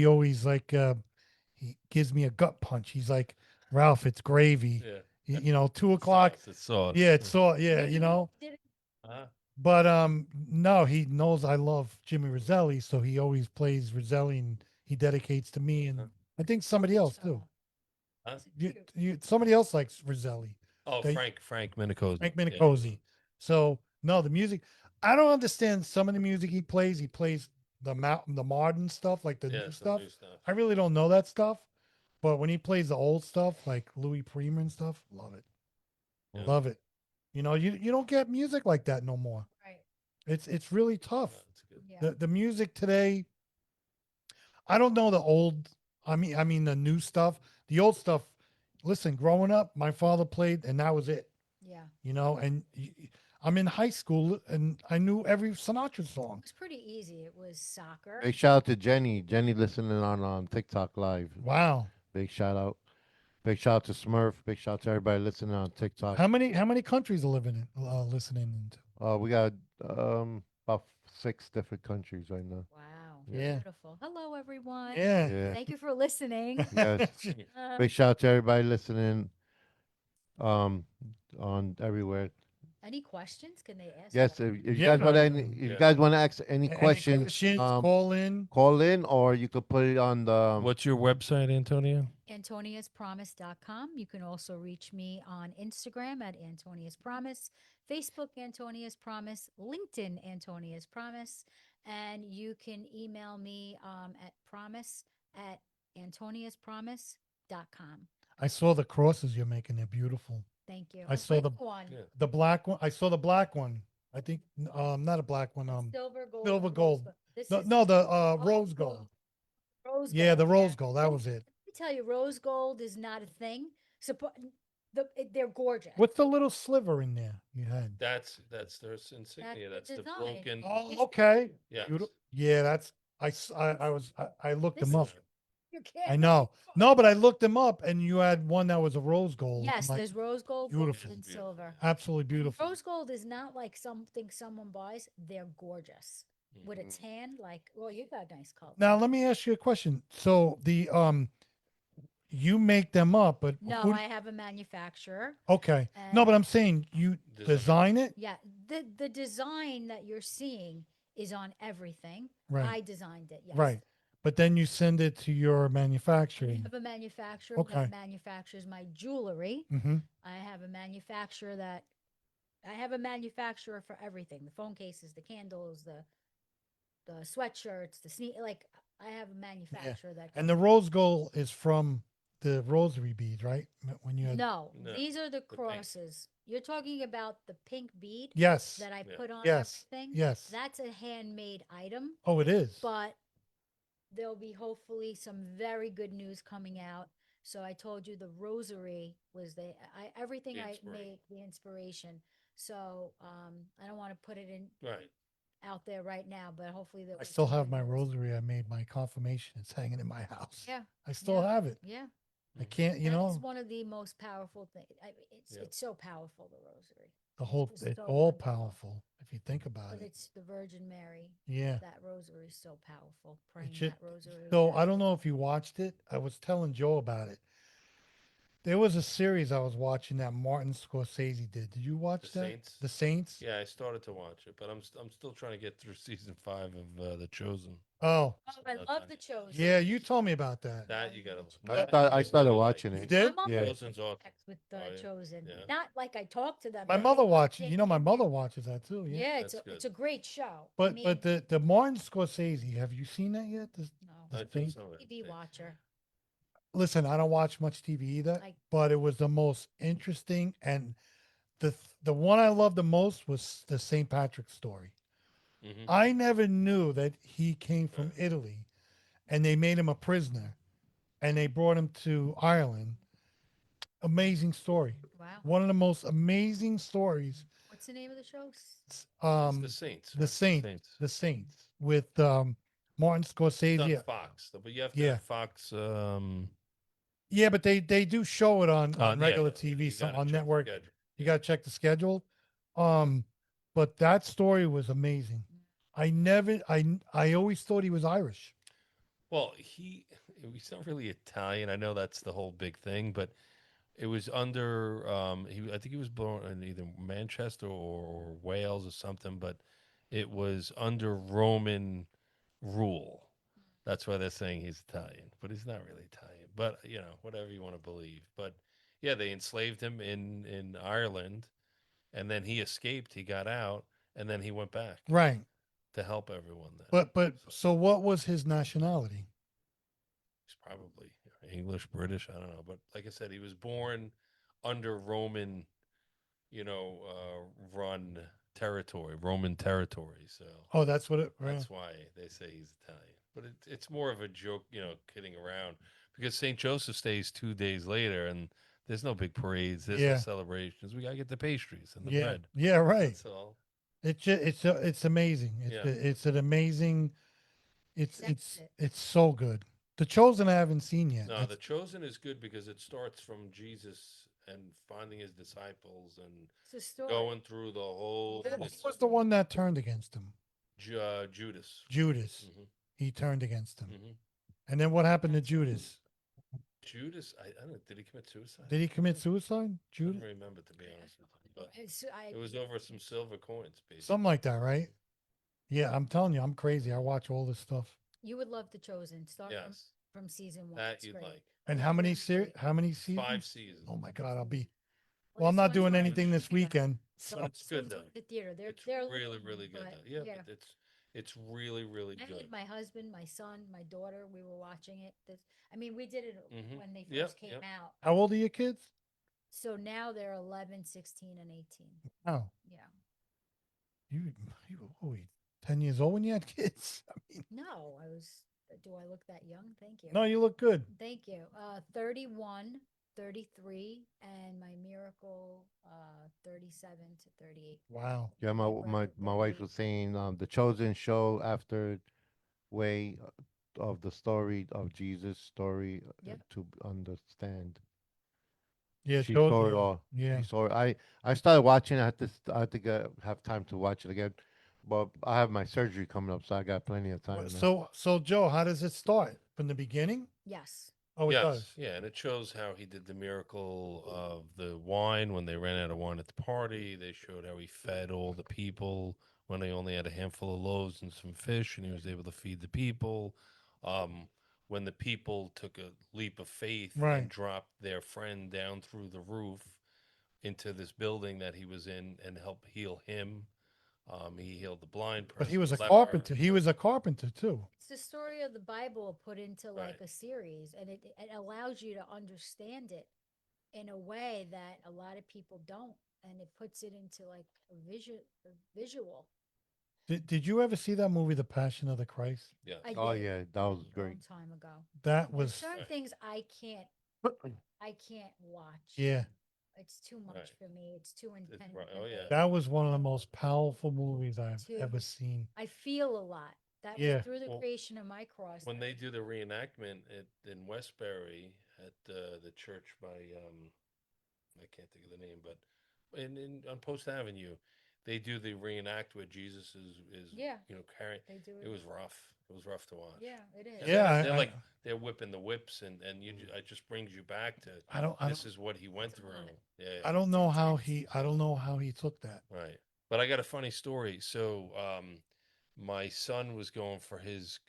always like he gives me a gut punch. He's like, Ralph, it's gravy. yeah, 2 o'clock. It's sauce. Yeah, it's so yeah, Maybe we did it- Uh-huh. But no, he knows I love Jimmy Roselli, so he always plays Roselli and he dedicates to me and I think somebody else too. Huh? Somebody else likes Roselli, Oh, They- Frank Minicozy. Frank Yeah. Minicozy. So no, the music. I don't understand some of the music he plays. He plays the modern stuff, like the Yeah, new some stuff. new stuff. I really don't know that stuff, but when he plays the old stuff, like Louis Prima and stuff, love it, Yeah. love it. You don't get music like that no more. Right. It's really tough. Yeah, it's good. Yeah. The music today. I don't know the old. I mean the new stuff. The old stuff. Listen, growing up, my father played, and that was it. Yeah. And I'm in high school, and I knew every Sinatra It song. was pretty easy. It was soccer. Big shout out to Jenny. Jenny listening on TikTok live. Wow. Big shout out. Big shout out to Smurf. Big shout out to everybody listening on TikTok. How many countries are listening into? We got about 6 different countries right now. Wow. Yeah. Beautiful. Hello, everyone. Yeah. Yeah. Thank you for listening. Yes. Big shout out to everybody listening on everywhere. Any questions? Can they ask? Yes, us? if you Yeah. guys want if you Yeah. guys want to ask any Any questions, call in. call in or you could put it on the What's your website, Antonia? AntoniasPromise.com. You can also reach me on Instagram at Antonia's Promise, Facebook Antonia's Promise, LinkedIn Antonia's Promise, and you can email me at promise@antoniaspromise.com. I saw the crosses you're making. They're beautiful. Tk you. I saw the- Which one. Yeah. The black one. I saw the black one. I think not a black one. Silver gold. silver and rose gold. gold. This No, is no, the Oh, rose gold. Rose Yeah, the gold, rose gold. That So, was it. Let me tell you, rose gold is not a thing. They're gorgeous. What's the little sliver in there you had? That's their insignia. the That's the design. broken. Oh, okay. Yeah. Yeah, that's I looked This them is- up. You can't. I know. No, but I looked them up, and you had one that was a rose gold. I'm Yes, like, there's rose gold, beautiful. gold, and silver. absolutely beautiful. Rose gold is not like something someone buys. They're gorgeous with a Mhm. tan. Like, well, you got nice color. Now let me ask you a question. So the you make them up, but No, who- I have a manufacturer. okay. No, but and- I'm saying you Design. design it. Yeah, the design that you're seeing is on everything. Right. I designed it. Yes. Right. But then you send it to your I manufacturing. have a manufacturer Okay. that manufactures my jewelry. Mm-hmm. I have a manufacturer that I have a manufacturer for everything: the phone cases, the candles, the sweatshirts, the like. I have a manufacturer that. And the rose gold is from the rosary bead, right? When you had No, No, these are the pink. crosses. You're talking about the pink bead yes, that I Yeah. put on yes, everything. yes. That's a handmade item, Oh, it is. but there'll be hopefully some very good news coming out. So I told you the rosary was everything The I inspiration. made the inspiration. So I don't want to put it in Right. out there right now, but hopefully there. I still have my rosary. I made my confirmation. It's hanging in my house. Yeah, I still have it. yeah. I can't, you That know, is one of the most powerful things. Yep. It's so powerful, the rosary. the whole, just it's so all wonderful. powerful if you think about But it. it's the Virgin Mary. Yeah. That rosary is so powerful. Praying should- that rosary. So with I don't every- know if you watched it. I was telling Joe about it. There was a series I was watching that Martin Scorsese did. Did you watch The that? Saints? The Saints? Yeah, I started to watch it, but I'm still trying to get through season 5 of The Chosen. Oh, Oh, I Not love done. the Chosen. yeah. You told me about that. That you gotta. I started watching You it. did? My mom Yeah. Chosen's awesome. with the Oh, yeah. Chosen. Yeah. Not like I talk to them. My but mother they watches. update You know, my me. mother watches that too. Yeah. Yeah, That's it's good. a great show. I But mean, but the Martin Scorsese, have you seen that yet? no, I thing? just saw it. TV watcher. Listen, I don't watch much TV either, I- but it was the most interesting, and the one I loved the most was the St. Patrick's story. Mhm. I never knew that he came from Italy, and they made him a prisoner, and they brought him to Ireland. Amazing story. Wow. One of the most amazing stories. What's the name of the show? It's Um, The Saints. the right? Saints, the Saints with Martin It's on Scorsese. Fox, but you have to Yeah. have Fox. Yeah, but they do show it on Yeah, regular yeah, TV, you some gotta on check the network. schedule. You got to check the schedule. Um, but that story was amazing. I always thought he was Irish. Well, he's not really Italian. I know that's the whole big thing, but it was under I think he was born in either Manchester or Wales or something, but it was under Roman rule. That's why they're saying he's Italian, but he's not really Italian. But whatever you want to believe. But yeah, they enslaved him in Ireland, and then he escaped. He got out, and then he went back Right. to help everyone. Then But so what was his nationality? he's probably English, British. I don't know, but like I said, he was born under Roman, run territory, Roman territory. So Oh, that's what it. that's why they say he's Italian. But it's more of a joke, kidding around, because St. Joseph stays 2 days later, and there's no big parades, there's no Yeah. celebrations. We gotta get the pastries and the Yeah. bread. Yeah. Right. That's all. It's amazing. Yeah. It's an amazing. It's That's it. it's so good. The Chosen I haven't seen yet. No, That's- The Chosen is good because it starts from Jesus and finding his disciples and It's a story. going through the whole. Who was the one that turned against him? Judas. Judas. Mhm, He turned against him. mhm. And then what happened to Judas? Judas, I don't know. Did he commit suicide? Did he commit suicide? I don't Judas? remember, to be honest with you. But I, it was over some silver coins, basically. Something like that, right? Yeah, I'm telling you, I'm crazy. I watch all this stuff. you would love the Chosen. Start Yes, from season 1. that It's you'd great. like. And how many How many seasons? 5 seasons. Oh my God, I'll be. Well, Well, I'm this not one's doing like- anything this weekend. So So It's good, it's though. The theater. They're It's they're really, little, really good. but Though. Yeah, but it's really, really I good. had my husband, my son, my daughter. We were watching it. I mean, we did it Mhm. when they first Yep, came yep. out. how old are your kids? So now they're 11, 16, and 18. Oh, Yeah. you were 10 years old when you had kids. I mean, No, I was. Do I look that young? Thank you. no, you look good. Thank you. 31, 33, and my miracle, 37 to 38. Wow. Yeah, my wife was saying the Chosen show after way of the story of Jesus story Yep. to understand. Yeah, She Chosen- saw it all. Yeah. She saw it. I started watching. I had to have time to watch it again, but I have my surgery coming up, so I got plenty of time. now. So Joe, how does it start? From the beginning? Yes. Oh, it Yes, does. yeah, and it shows how he did the miracle of the wine when they ran out of wine at the party. They showed how he fed all the people when he only had a handful of loaves and some fish, and he was able to feed the people. When the people took a leap of faith Right. and dropped their friend down through the roof into this building that he was in and helped heal him. He healed the blind person. But he was the a leper. carpenter. He was a carpenter too. It's the story of the Bible put into like Right. a series, and it allows you to understand it in a way that a lot of people don't, and it puts it into like a visual. Did you ever see that movie, The Passion of the Christ? Yeah. I Oh did yeah, that was a great. long time ago. That There's was, certain Right. things I can't watch. yeah, It's too much Right. for me. It's too intense. right. Oh, yeah. that was one of the most powerful movies I've Too. ever seen. I feel a lot. That Yeah. was through the Well, creation of my cross. When they do the reenactment in Westbury at the church by I can't think of the name, but in on Post Avenue, they do the reenact where Jesus is Yeah. carrying. They do it. It was rough. It was rough to watch. Yeah, it is. And Yeah, they're I- like they're whipping the whips, and it just brings you back to I don't, this is what he went It's through. on. Yeah, I don't know how intense. I don't know how he took that. right. But I got a funny story. So my son was going for his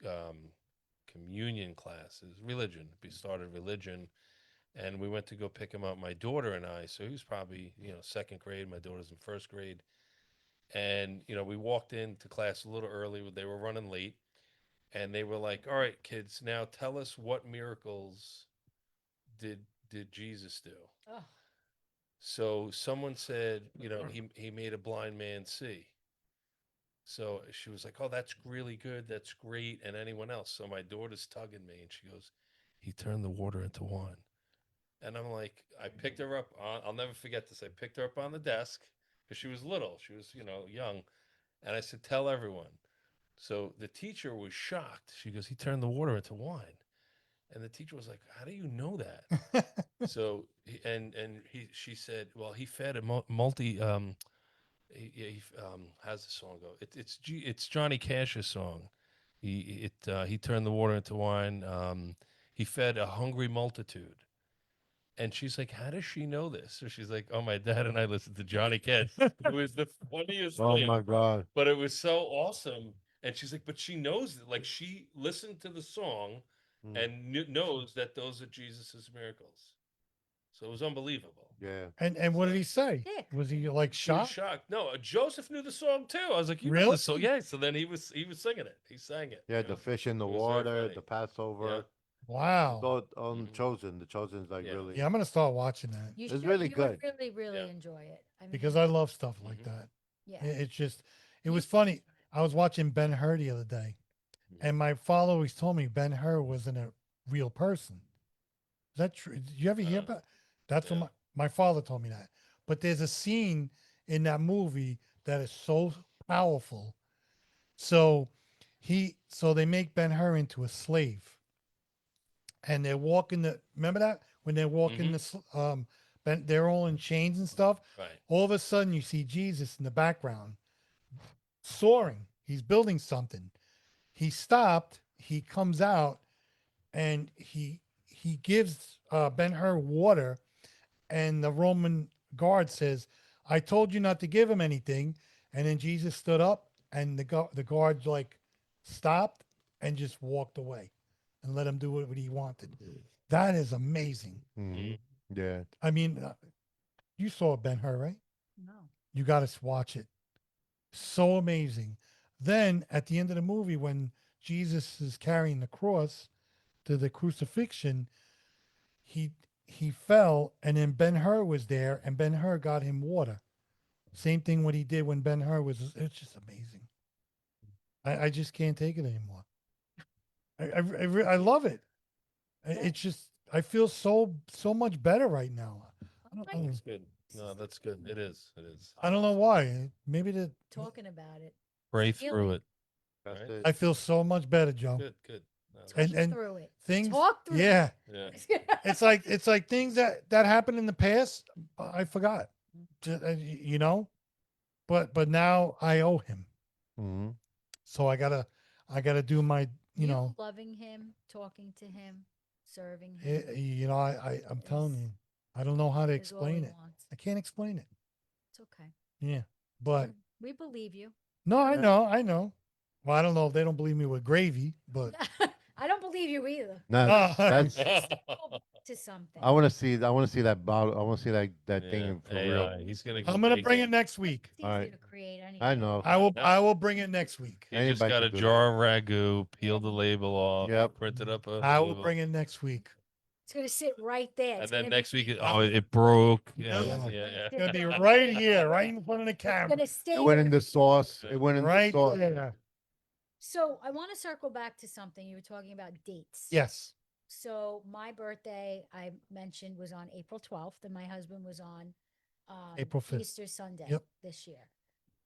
communion classes, religion. He started religion, and we went to go pick him up. My daughter and I. So he was probably second grade. My daughter's in first grade, and we walked into class a little early. They were running late, and they were like, "All right, kids, now tell us what miracles did Jesus do?" Oh, So someone said, he made a blind man see. So she was like, "Oh, that's really good. That's great." And anyone else? So my daughter's tugging me, and she goes, "He turned the water into wine." And I'm like, I picked her up. I'll never forget this. I picked her up on the desk because she was little. She was, young. And I said, "Tell everyone." So the teacher was shocked. She goes, "He turned the water into wine." And the teacher was like, "How do you know that?" So she said, "Well, he fed a multi how's the song go? It's Johnny Cash's song. He turned the water into wine. He fed a hungry multitude." And she's like, "How does she know this?" So she's like, "Oh, my dad and I listened to Johnny Cash." It was the funniest Oh thing, my god. but it was so awesome. And she's like, "But she knows it. Like she listened to the song Mm. and knows that those are Jesus's miracles." So it was unbelievable. Yeah. And what did he say? Dick. Was he like She was shocked? shocked. No, Joseph knew the song too. I was like, "You know Really? the song?" Yeah. So then he was singing it. He sang it. Yeah, the fish in the It was very water, funny. the Passover. Wow. So on Mhm. Chosen. The Chosen's like Yeah. really Yeah, I'm gonna start watching that you It's should. really You would good. really, really Yeah. enjoy it. I mean, because I love stuff like Mhm. that. yeah. It's just, it You- was funny. I was watching Ben Hur the other day, Mhm. and my father always told me Ben Hur wasn't a real person. Is that true? Did you ever hear Uh, about? That's yeah. what my father told me that. But there's a scene in that movie that is so powerful. So so they make Ben Hur into a slave, and they're walking the. Remember that when they're walking Mhm. they're all in chains and stuff. Right. All of a sudden, you see Jesus in the background soaring. He's building something. He stopped. He comes out and he gives Ben Hur water, and the Roman guard says, "I told you not to give him anything." And then Jesus stood up, and the guard like stopped and just walked away, and let him do what he wanted. That is amazing. hmm Yeah. I mean, you saw Ben Hur, right? No. You got to watch it. So amazing. Then at the end of the movie, when Jesus is carrying the cross to the crucifixion, he he fell, and then Ben Hur was there, and Ben Hur got him water. Same thing what he did when Ben Hur was. It's just amazing. I just can't take it anymore. I love it. It's just I feel so much better right now. I don't, That's good. No, that's good. It is. It is. I don't know why. Maybe Talking about it. Pray Feeling. through it. That's Right? it. I feel so much better, Joe. Good. Good. No, Talk that's- And through it. things, Talk through yeah. yeah. It's like things that happened in the past. I forgot, you know. But now I owe him, hmm so I gotta do my you know. loving him, talking to him, serving him. I'm telling is- you, I don't know how to is all he explain it. wants. I can't explain it. It's okay. Yeah, but We believe you. No, I know. Well, I don't know if they don't believe me with gravy, but I don't believe you either. Nah, Ah. that's. To something. I want to see. I want to see that bottle. I want to see that Yeah, thing for AI. real. He's gonna. I'm gonna make bring it next week. It's All easy right. to create anyway. I know. I will bring it next week. He just Anybody got can a do that. jar of ragu, peeled the label off, Yep. printed up a I will label, bring it next week. It's gonna sit right there. and It's then gonna next be, week, it broke. Yeah, Yeah. yeah, It's yeah. gonna be right here, right in front of the it's camera, gonna stay It went there. in the sauce. It went in the right sauce. there. So I want to circle back to something you were talking about dates. Yes. So my birthday, I mentioned, was on April 12th, and my husband was on April 5th. Easter Sunday Yep. this year.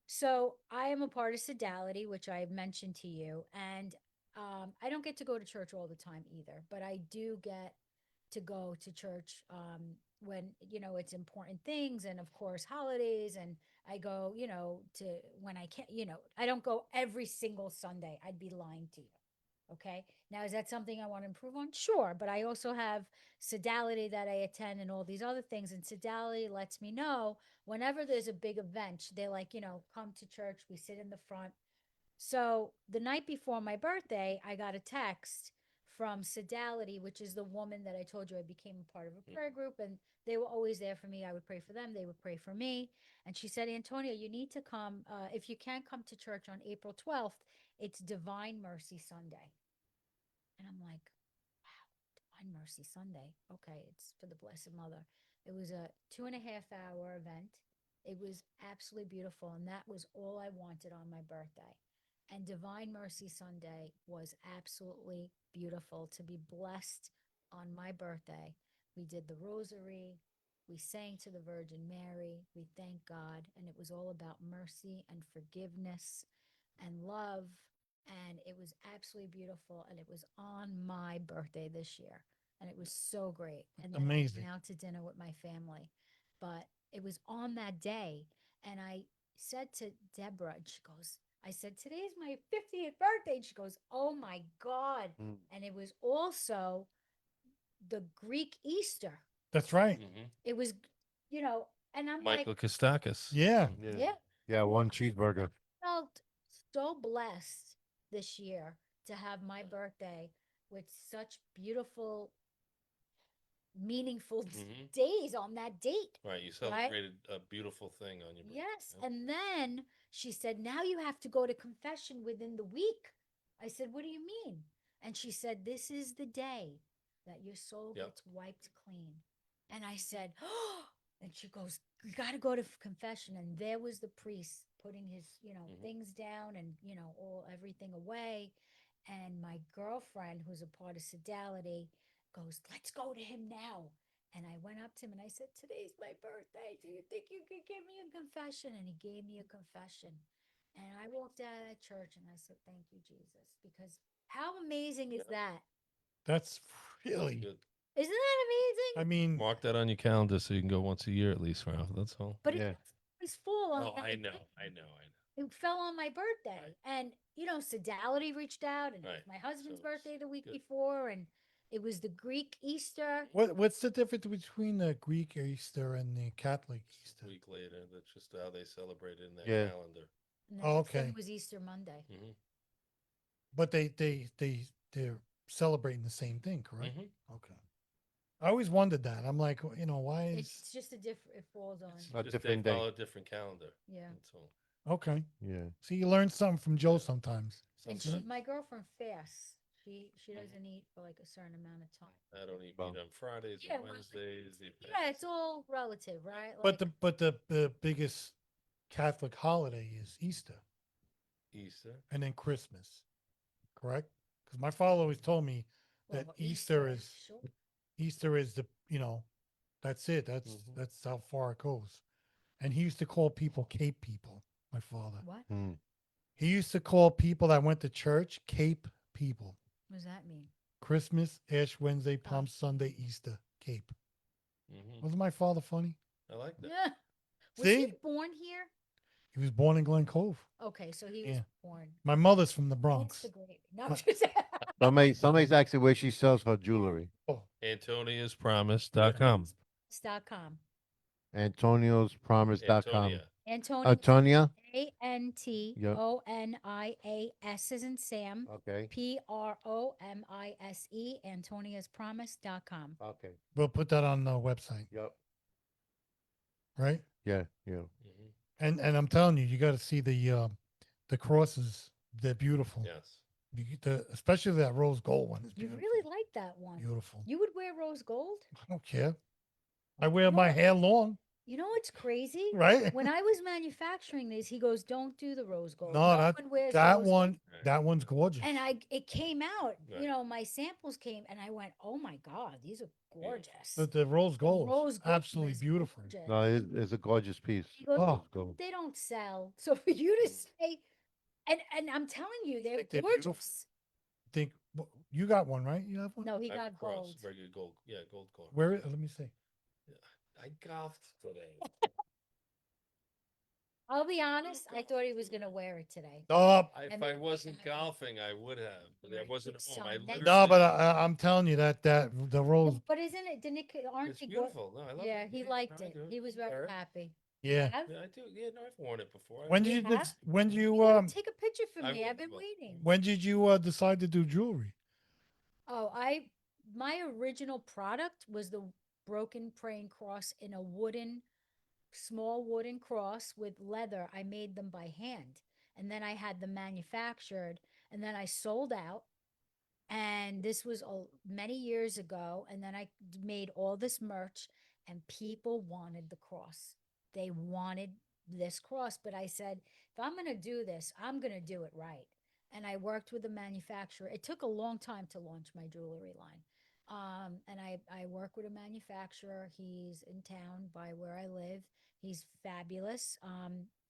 So I am a part of Sodality, which I have mentioned to you, and I don't get to go to church all the time either, but I do get to go to church when it's important things, and of course holidays, and I go to when I can. I don't go every single Sunday. I'd be lying to you. Okay. Now, is that something I want to improve on? Sure. But I also have Sodality that I attend and all these other things. And Sodality lets me know whenever there's a big event, they're like, come to church. We sit in the front. So the night before my birthday, I got a text from Sodality, which is the woman that I told you I became a part of a prayer group. And they were always there for me. I would pray for them. They would pray for me. And she said, Antonia, you need to come. If you can't come to church on April 12th, it's Divine Mercy Sunday. And I'm like, wow, Divine Mercy Sunday. Okay, it's for the Blessed Mother. It was a 2.5 hour event. It was absolutely beautiful. And that was all I wanted on my birthday. And Divine Mercy Sunday was absolutely beautiful to be blessed on my birthday. We did the rosary. We sang to the Virgin Mary. We thanked God. And it was all about mercy and forgiveness and love. And it was absolutely beautiful. And it was on my birthday this year. And it was so great. And then amazing. I went out to dinner with my family. But it was on that day. And I said to Deborah, and she goes, I said, today's my 50th birthday. And she goes, oh my God. Mm. And it was also the Greek Easter. That's right. Mhm. It was, and I'm Michael like, Kostakis. Yeah. yeah, Yeah, one cheeseburger. felt so blessed this year to have my birthday with such beautiful, meaningful Mhm. days on that date. Right, you celebrated a beautiful thing on your birthday. Yes. Yep. And then she said, now you have to go to confession within the week. I said, what do you mean? And she said, this is the day that your soul Yep. gets wiped clean. And I said, oh, and she goes, you got to go to confession. And there was the priest putting his, Mhm. things down and, everything away. And my girlfriend, who's a part of Sodality, goes, let's go to him now. And I went up to him and I said, today's my birthday. Do you think you could give me a confession? And he gave me a confession. And I walked out of that church and I said, thank you, Jesus. Because how amazing is that? That's really, Good. Isn't that amazing? I mean, Mark that on your calendar so you can go once a year at least, Ralph. That's all. But Yeah. it was full on. Oh, that I know, day. I know, I know. It fell on my birthday. Right. And, Sodality reached out and it was Right. my husband's So it's birthday the week good. before. And it was the Greek Easter. what's the difference between the Greek Easter and the Catholic Easter? A week later, that's just how they celebrate it in their Yeah. calendar. And Oh, next one okay. was Easter Monday. Mm-hmm. But they're celebrating the same thing, correct? Mm-hmm. Okay. I always wondered that. I'm like, why is It's just a different, it falls on. It's A just different they day. follow a different calendar. Yeah. That's all. okay? Yeah. See, you learn something from Joe sometimes. And Sometimes my girlfriend fasts. She doesn't eat for like a certain amount of time. I don't eat Well, meat on Fridays Yeah, and well, Wednesdays. Yeah, it's all relative, right? But the biggest Catholic holiday is Easter Easter. and then Christmas, correct? Because my father always told me that well, Easter is sure. the that's it. That's Mhm. that's how far it goes. And he used to call people Cape people. My father. What? Mm. He used to call people that went to church Cape people. What does that mean? Christmas, Ash Wednesday, Palm Sunday, Easter, Cape. Mm-hmm. Wasn't my father funny? I like that. Yeah. Was See? he born here? He was born in Glen Cove. Okay, so he was Yeah. born. My mother's from the Hence Bronx. the gravy. No, I'm just Somebody's asking where she sells her jewelry. Oh, AntoniasPromise.com. .com. AntoniosPromise.com. Antonia. Antonia. Antonia. Antonias as in Sam. Okay. Promise. Antoniaspromise.com. Okay. We'll put that on the website, Yep. right? Yeah. Yeah. Mhm. And I'm telling you, you got to see the crosses. They're beautiful. Yes. Especially that rose gold one is You beautiful. really like that one. Beautiful. You would wear rose gold? I don't care. I wear my hair long, You know what's crazy? right? When I was manufacturing these, he goes, "Don't do the rose gold. No, No that one wears that rose one gold." that one's gorgeous. And it came out, Right. you know, my samples came, and I went, "Oh my God, these are gorgeous." The rose gold, rose gold absolutely is beautiful. gorgeous. No, it's a gorgeous piece. He goes, Oh. Go. "They don't sell." So for you to say, and I'm telling you, they're think they're gorgeous. beautiful. Think you got one, right? You have one. No, he I have got cross, gold. regular gold. Yeah, gold core. Where? Let me see. I golfed today. I'll be honest, I thought he was gonna wear it today. Oh If And I then- wasn't golfing, I would have, but I Right, wasn't it's at home. I so nice. literally, no, but I'm telling you that the rose. But isn't it? Didn't it? Aren't it's they beautiful. No, I love Yeah, it. he Yeah, liked no, I it. do. He was Wear very it. happy. Yeah. Have? Yeah, I do. Yeah, no, I've worn it before. When You did you have? when You you gotta take a picture for I me. will, I've been will. waiting. when did you decide to do jewelry? Oh, my original product was the broken praying cross in a small wooden cross with leather. I made them by hand, and then I had them manufactured, and then I sold out. And this was many years ago. And then I made all this merch, and people wanted the cross. They wanted this cross. But I said, if I'm going to do this, I'm going to do it right. And I worked with a manufacturer. It took a long time to launch my jewelry line. And I work with a manufacturer. He's in town by where I live. He's fabulous.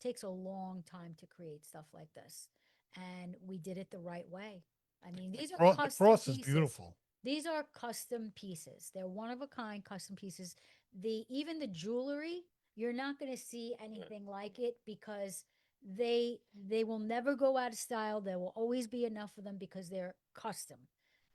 Takes a long time to create stuff like this. And we did it the right way. I mean, these are The custom cross is pieces. beautiful. These are custom pieces. They're one of a kind custom pieces. Even the jewelry, you're not going to see anything like it because they will never go out of style. There will always be enough of them because they're custom,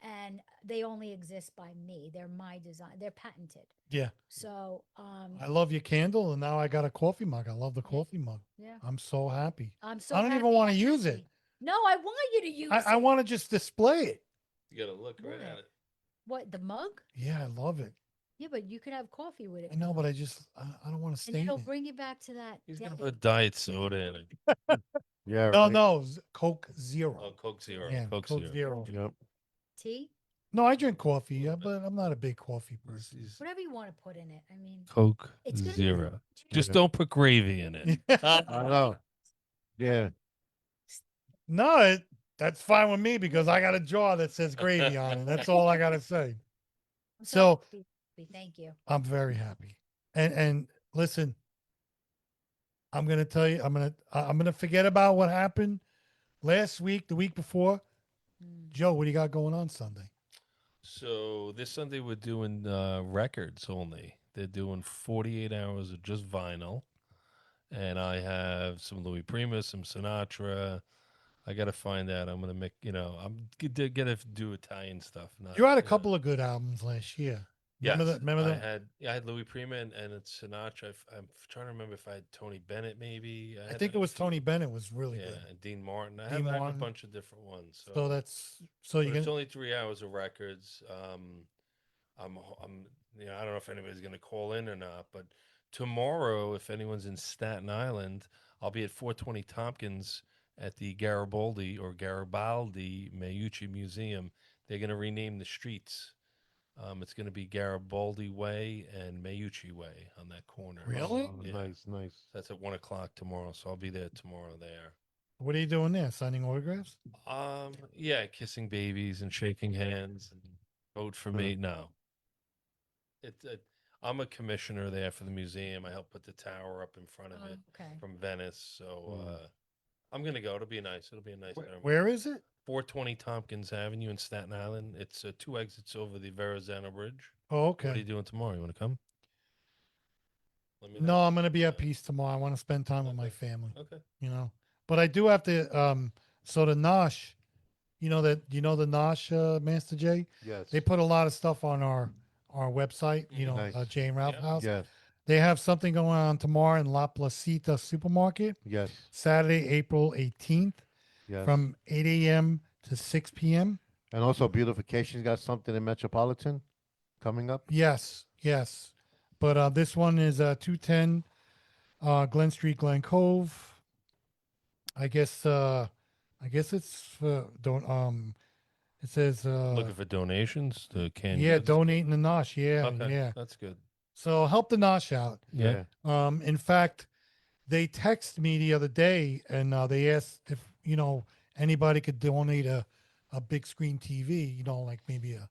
and they only exist by me. They're my design. They're patented. Yeah. So I love your candle, and now I got a coffee mug. I love the coffee mug. yeah, I'm so happy. I'm so. I don't even happy want to you're use it. happy. No, I want you to use I it. want to just display it. You gotta look right What? at it. What, the mug? Yeah, I love it. Yeah, but you could have coffee with it. I know, but I don't want to and stain it'll it. bring you back to that He's day. gonna put diet soda in it. Yeah. No, Right. no, Coke Zero. Oh, Coke Zero. Yeah, Coke, Coke Zero. Zero. Yep. Tea, No, I drink coffee, Little yeah, bit. but I'm not a big coffee He's- person. he's whatever you want to put in it. I mean, Coke It's gonna be Zero. cheap. Just Yeah. don't put gravy in it. I know. Yeah. No, that's fine with me because I got a jar that says gravy on it. That's all I got to say. I'm So- happy. Thank you. I'm very happy. And listen, I'm gonna tell you, I'm gonna forget about what happened last week, the week before. Mm. Joe, what do you got going on Sunday? So this Sunday we're doing records only. They're doing 48 hours of just vinyl, and I have some Louis Prima, some Sinatra. I gotta find out. I'm gonna make I'm gonna do Italian stuff. Not, You had a couple of good albums last year. Yes, Remember I that? had Louis Prima and it's Sinatra. I'm trying to remember if I had Tony Bennett maybe. I think it was Tony Bennett was really Yeah, good. and Dean Martin. I Dean have a Martin. bunch of different ones. So So, so but you're it's gonna only 3 hours of records. I'm I don't know if anybody's gonna call in or not, but tomorrow, if anyone's in Staten Island, I'll be at 420 Tompkins at the Garibaldi Meucci Museum. They're gonna rename the streets. It's going to be Garibaldi Way and Meucci Way on that corner. Really? Oh, Yeah. Nice. Nice. That's at 1 o'clock tomorrow, so I'll be there tomorrow. There. what are you doing there? Signing autographs? Yeah, kissing babies and shaking hands and vote for me. No, I'm a commissioner there for the museum. I help put the tower up in front of it Okay. from Venice, so I'm gonna go. It'll be nice. It'll be a nice. ceremony. Where is it? 420 Tompkins Avenue in Staten Island. It's 2 exits over the Verrazano Bridge. Oh, What are okay. you doing tomorrow? You want to come? Let me No, know. I'm gonna be at peace tomorrow. I want to spend time with my Okay. family. Okay. But I do have to so the Nosh, the Nosh Master J, Yes. they put a lot of stuff on our website, Mhm. Nice. Jane Ralph Yeah. House. Yes. They have something going on tomorrow in La Placita Supermarket, Yes. Saturday, April 18th, Yes. from 8 a.m. to 6 p.m. And also beautification's got something in Metropolitan coming up. Yes, yes. But this one is 210 Glen Street, Glen Cove. I guess it's for don't it says Looking for donations to canned yeah, goods. donating the Nosh. Yeah, Okay, yeah. that's good. So help the Nosh out. Yeah. In fact, they texted me the other day and they asked if anybody could donate a big screen TV. Like maybe a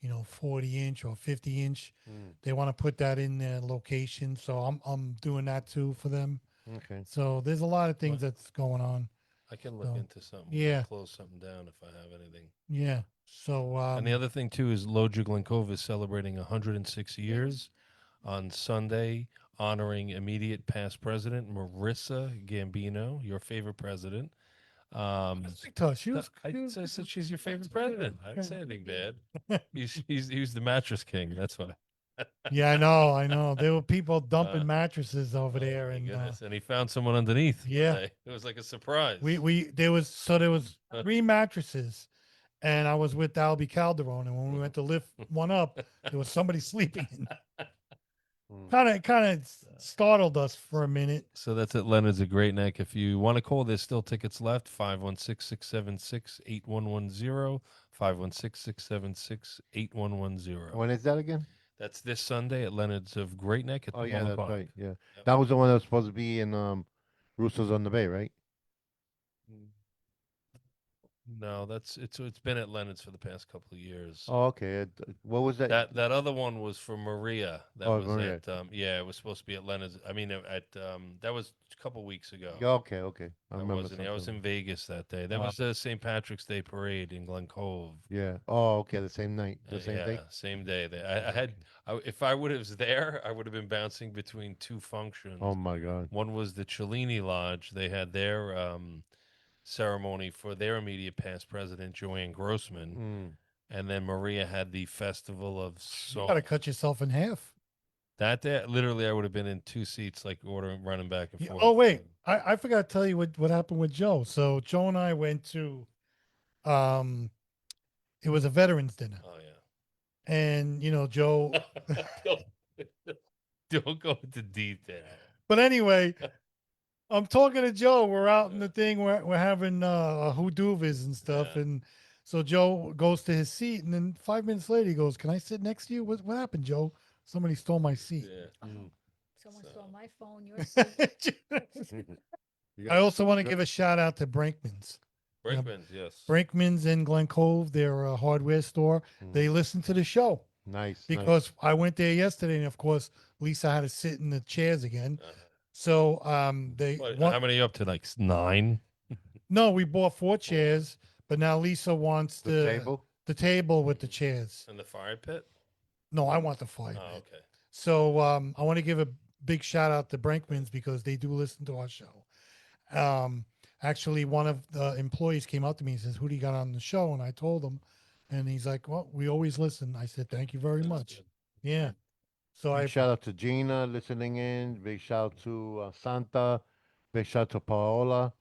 40-inch or 50-inch. Mm, They want to put that in their location, so I'm doing that too for them. okay. So there's a lot of things Well, that's going on. I can look So, into something. We yeah. can close something down if I have anything. Yeah. So And the other thing too is Loja Glen Cove is celebrating 106 years on Sunday, honoring immediate past president Marissa Gambino, your favorite president. She was, I said she's your favorite president. I didn't say anything bad. He's the mattress king. That's why. yeah, I know. There were people dumping mattresses over there, My and goodness. And he found someone underneath. yeah. today. It was like a surprise. there was 3 mattresses, and I was with Albie Calderon, and when we went to lift one up, there was somebody sleeping. Mm. Kind of startled us for a minute. So that's at Leonard's a Great Neck. If you want to call, there's still tickets left. 516-676-8110. 516-676-8110. When is that again? That's this Sunday at Leonard's of Great Neck at Oh the yeah, that's Park. right. Yeah, Yep. that was the one that was supposed to be in Roosters on the Bay, right? No, it's been at Leonard's for the past couple of years. Oh, okay. What was that? That other one was for Maria. That Oh, was Maria. at it was supposed to be at Leonard's. I mean at that was a couple weeks ago. Yeah, okay, okay. I I remember wasn't. I was something. in Vegas that day. That was the St. Patrick's Day parade in Glen Cove. Yeah. Oh, okay. The same night, the same Yeah, day. same day. I had. If I would have was there, I would have been bouncing between two functions. Oh my God. One was the Cellini Lodge. They had their ceremony for their immediate past president, Joanne Grossman, Mm. and then Maria had the Festival of You Song. got to cut yourself in half. That day, literally, I would have been in two seats, like running back and Yeah, forth. oh wait, I forgot to tell you what happened with Joe. So Joe and I went to it was a veterans dinner, Oh and Joe. yeah. Don't go into detail. But anyway, I'm talking to Joe. We're out in the thing. We're having hoodoovers and stuff, Yeah. and so Joe goes to his seat, and then 5 minutes later he goes, "Can I sit next to you? What happened, Joe? Somebody stole my seat." Yeah. Mm. Someone So- stole my phone, your seat. You I got- also want to give a shout out to Brinkman's. Brinkman's, yes. Brinkman's in Glen Cove, their hardware store. They listen to the show Nice. because I went there yesterday, and of course Lisa had to sit in the chairs again. Uh-huh. So they How many are you up to? Like 9? no, we bought 4 chairs, but now Lisa wants The table. the table with the chairs. In the fire pit? No, I want the 5. Oh, okay. So I want to give a big shout out to Brinkman's because they do listen to our show. Actually, one of the employees came up to me and says, "Who do you got on the show?" And I told him, and he's like, "Well, we always listen." I said, "Thank you very That's much." good. Yeah. So Big shout out to Gina listening in. Big shout out to Santa. Big shout out to Paola.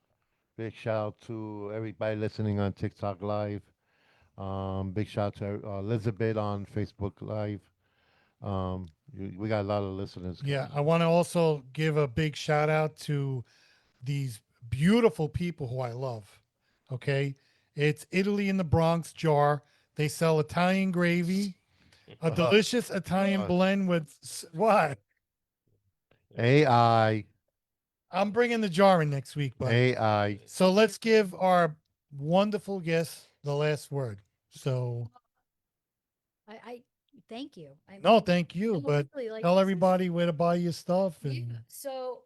Big shout out to everybody listening on TikTok Live. Big shout out to Elizabeth on Facebook Live. We got a lot of listeners. yeah, I want to also give a big shout out to these beautiful people who I love. Okay, it's Italy in the Bronx Jar. They sell Italian gravy, a delicious Italian blend with what? AI. I'm bringing the jar in next week, but AI. so let's give our wonderful guest the last word. So I thank you. no, thank you, No, but really, like, tell this is- everybody where to buy your stuff Yeah. and So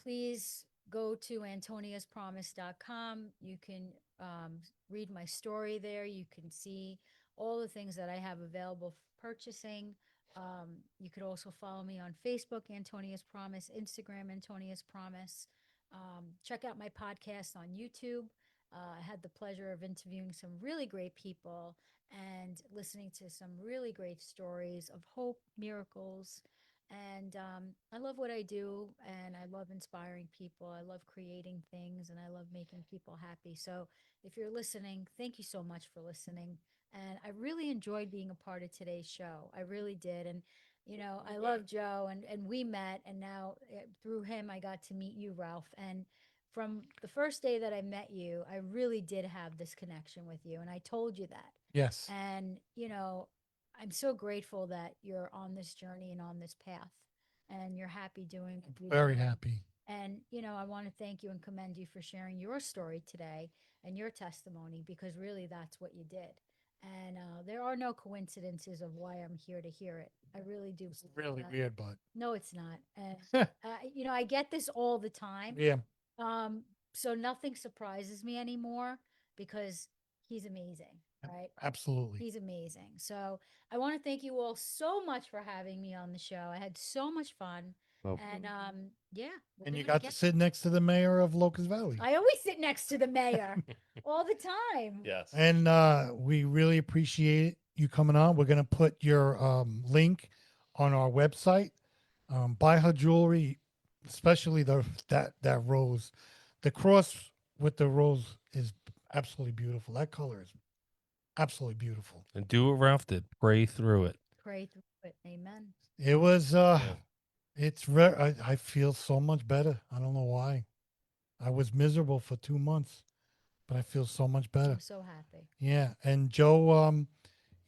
please go to antoniaspromise.com. You can read my story there. You can see all the things that I have available for purchasing. You could also follow me on Facebook, Antonia's Promise, Instagram, Antonia's Promise. Check out my podcast on YouTube. I had the pleasure of interviewing some really great people and listening to some really great stories of hope, miracles, And I love what I do, and I love inspiring people. I love creating things, and I love making people happy. So if you're listening, thank you so much for listening. And I really enjoyed being a part of today's show. I really did. And I love Joe, and we met, and now through him, I got to meet you, Ralph. And from the first day that I met you, I really did have this connection with you, and I told you that. Yes. And I'm so grateful that you're on this journey and on this path, and you're happy doing what you're Very doing. happy. And I want to thank you and commend you for sharing your story today and your testimony, because really that's what you did. And there are no coincidences of why I'm here to hear it. I really do. It's believe really that. weird, but No, it's not. And I get this all the time. yeah, Um, so nothing surprises me anymore, because he's amazing, right? absolutely. He's amazing. So I want to thank you all so much for having me on the show. I had so much fun. Well, And yeah. we're And you gonna got to get- sit next to the mayor of Locust Valley. I always sit next to the mayor all the time. Yes. And we really appreciate you coming on. We're gonna put your link on our website. Buy her jewelry, especially that rose. The cross with the rose is absolutely beautiful. That color is absolutely beautiful. And do what Ralph did. Pray through it. Pray through it. Amen. It was Yeah. it's I feel so much better. I don't know why. I was miserable for 2 months, but I feel so much better. I'm so happy. Yeah. And Joe,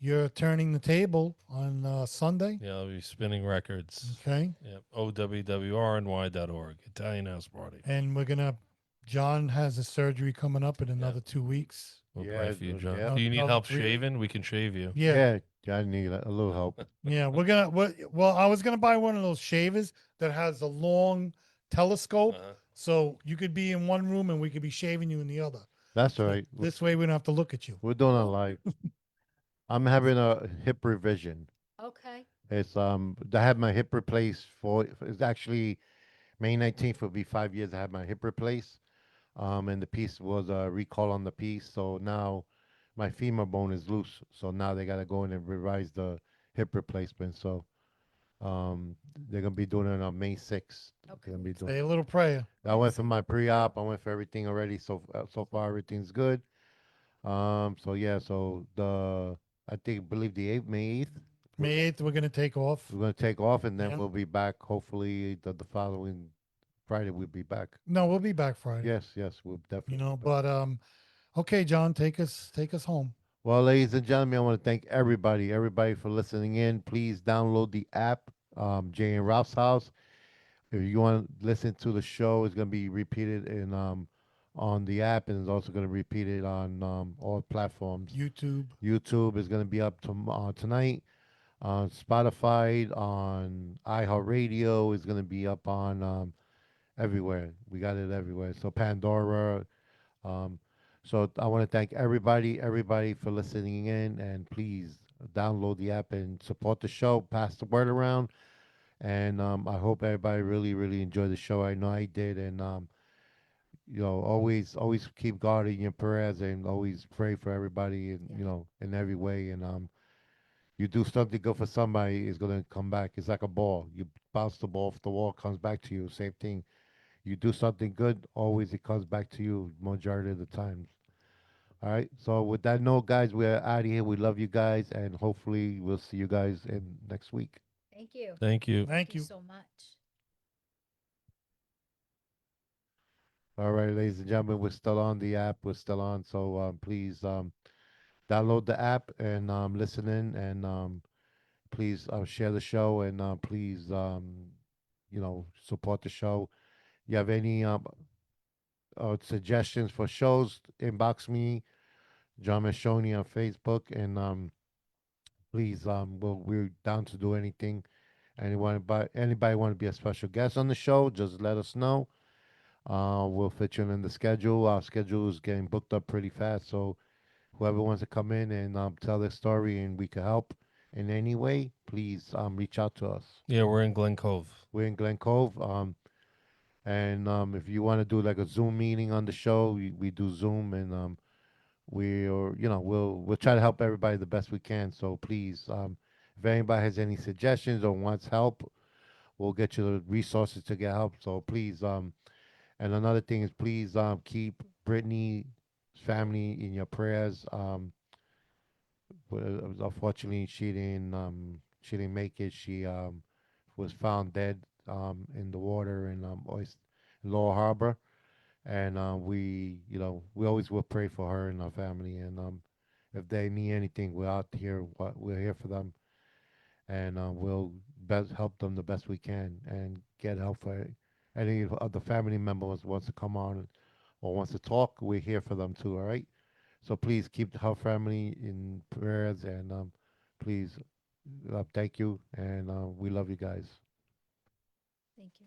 you're turning the table on Sunday. Yeah, I'll be spinning records. Okay. Yep. OWWRNY.org. Italian House Party. And John has a surgery coming up in another 2 weeks. We'll Yeah, pray for you, John. yeah. Do you need Another help 3 shaving? We can shave you. Yeah. yeah, I need a little help. Yeah. Well, I was gonna buy one of those shavers that has a long telescope, Uh-huh. so you could be in one room and we could be shaving you in the other. That's all So right. this way we don't have to look at you. We're doing it live. I'm having a hip revision. Okay. It's I had my hip replaced it's actually May 19th will be 5 years I had my hip replaced. And the piece was a recall on the piece, so now my femur bone is loose. So now they gotta go in and revise the hip replacement. So they're gonna be doing it on May 6th. Okay. They're gonna be doing. Say a little prayer. I went for my pre-op. I went for everything already. So far everything's good. So yeah. So I believe the May 8th. May 8th, we're gonna take off. We're gonna take off, and then Yeah. we'll be back. Hopefully, the following Friday we'll be back. No, we'll be back Friday. Yes, we'll definitely. You know, be back. but okay, John, take us home. Well, ladies and gentlemen, I want to thank everybody for listening in. Please download the app, Jay and Ralph's House. If you want to listen to the show, it's gonna be repeated in on the app, and it's also gonna repeat it on all platforms. YouTube. YouTube is gonna be up tonight. On Spotify, on iHeartRadio, is gonna be up on everywhere. We got it everywhere. So Pandora. Um, so I want to thank everybody for listening in, and please download the app and support the show. Pass the word around, and I hope everybody really, really enjoyed the show. I know I did, and always keep God in your prayers, and always pray for everybody, and Yeah. in every way, and you do something good for somebody, it's gonna come back. It's like a ball. You bounce the ball off the wall, comes back to you. Same thing. You do something good, always it comes back to you majority of the times. All right. So with that note, guys, we're out of here. We love you guys, and hopefully we'll see you guys in next week. Thank you. Thank you. Thank you. so much. All right, ladies and gentlemen, we're still on the app. We're still on. So please download the app and listen in, and please share the show, and please support the show. You have any suggestions for shows? Inbox me, John Mashoni on Facebook, and please, we're down to do anything. Anybody want to be a special guest on the show? Just let us know. We'll fit you in the schedule. Our schedule is getting booked up pretty fast, so whoever wants to come in and tell their story and we can help in any way, please reach out to us. Yeah, we're in Glen Cove. We're in Glen Cove. And if you want to do like a Zoom meeting on the show, we do Zoom, and we'll try to help everybody the best we can. So please, if anybody has any suggestions or wants help, we'll get you the resources to get help. So please, and another thing is please keep Brittany's family in your prayers. Unfortunately, she didn't make it. She was found dead in the water in Lower Harbor, and we we always will pray for her and her family. And if they need anything, we're out here. We're here for them, and we'll best help them the best we can and get help for any of the family members wants to come on or wants to talk. We're here for them too. All right. So please keep her family in prayers and please thank you and we love you guys. Thank you.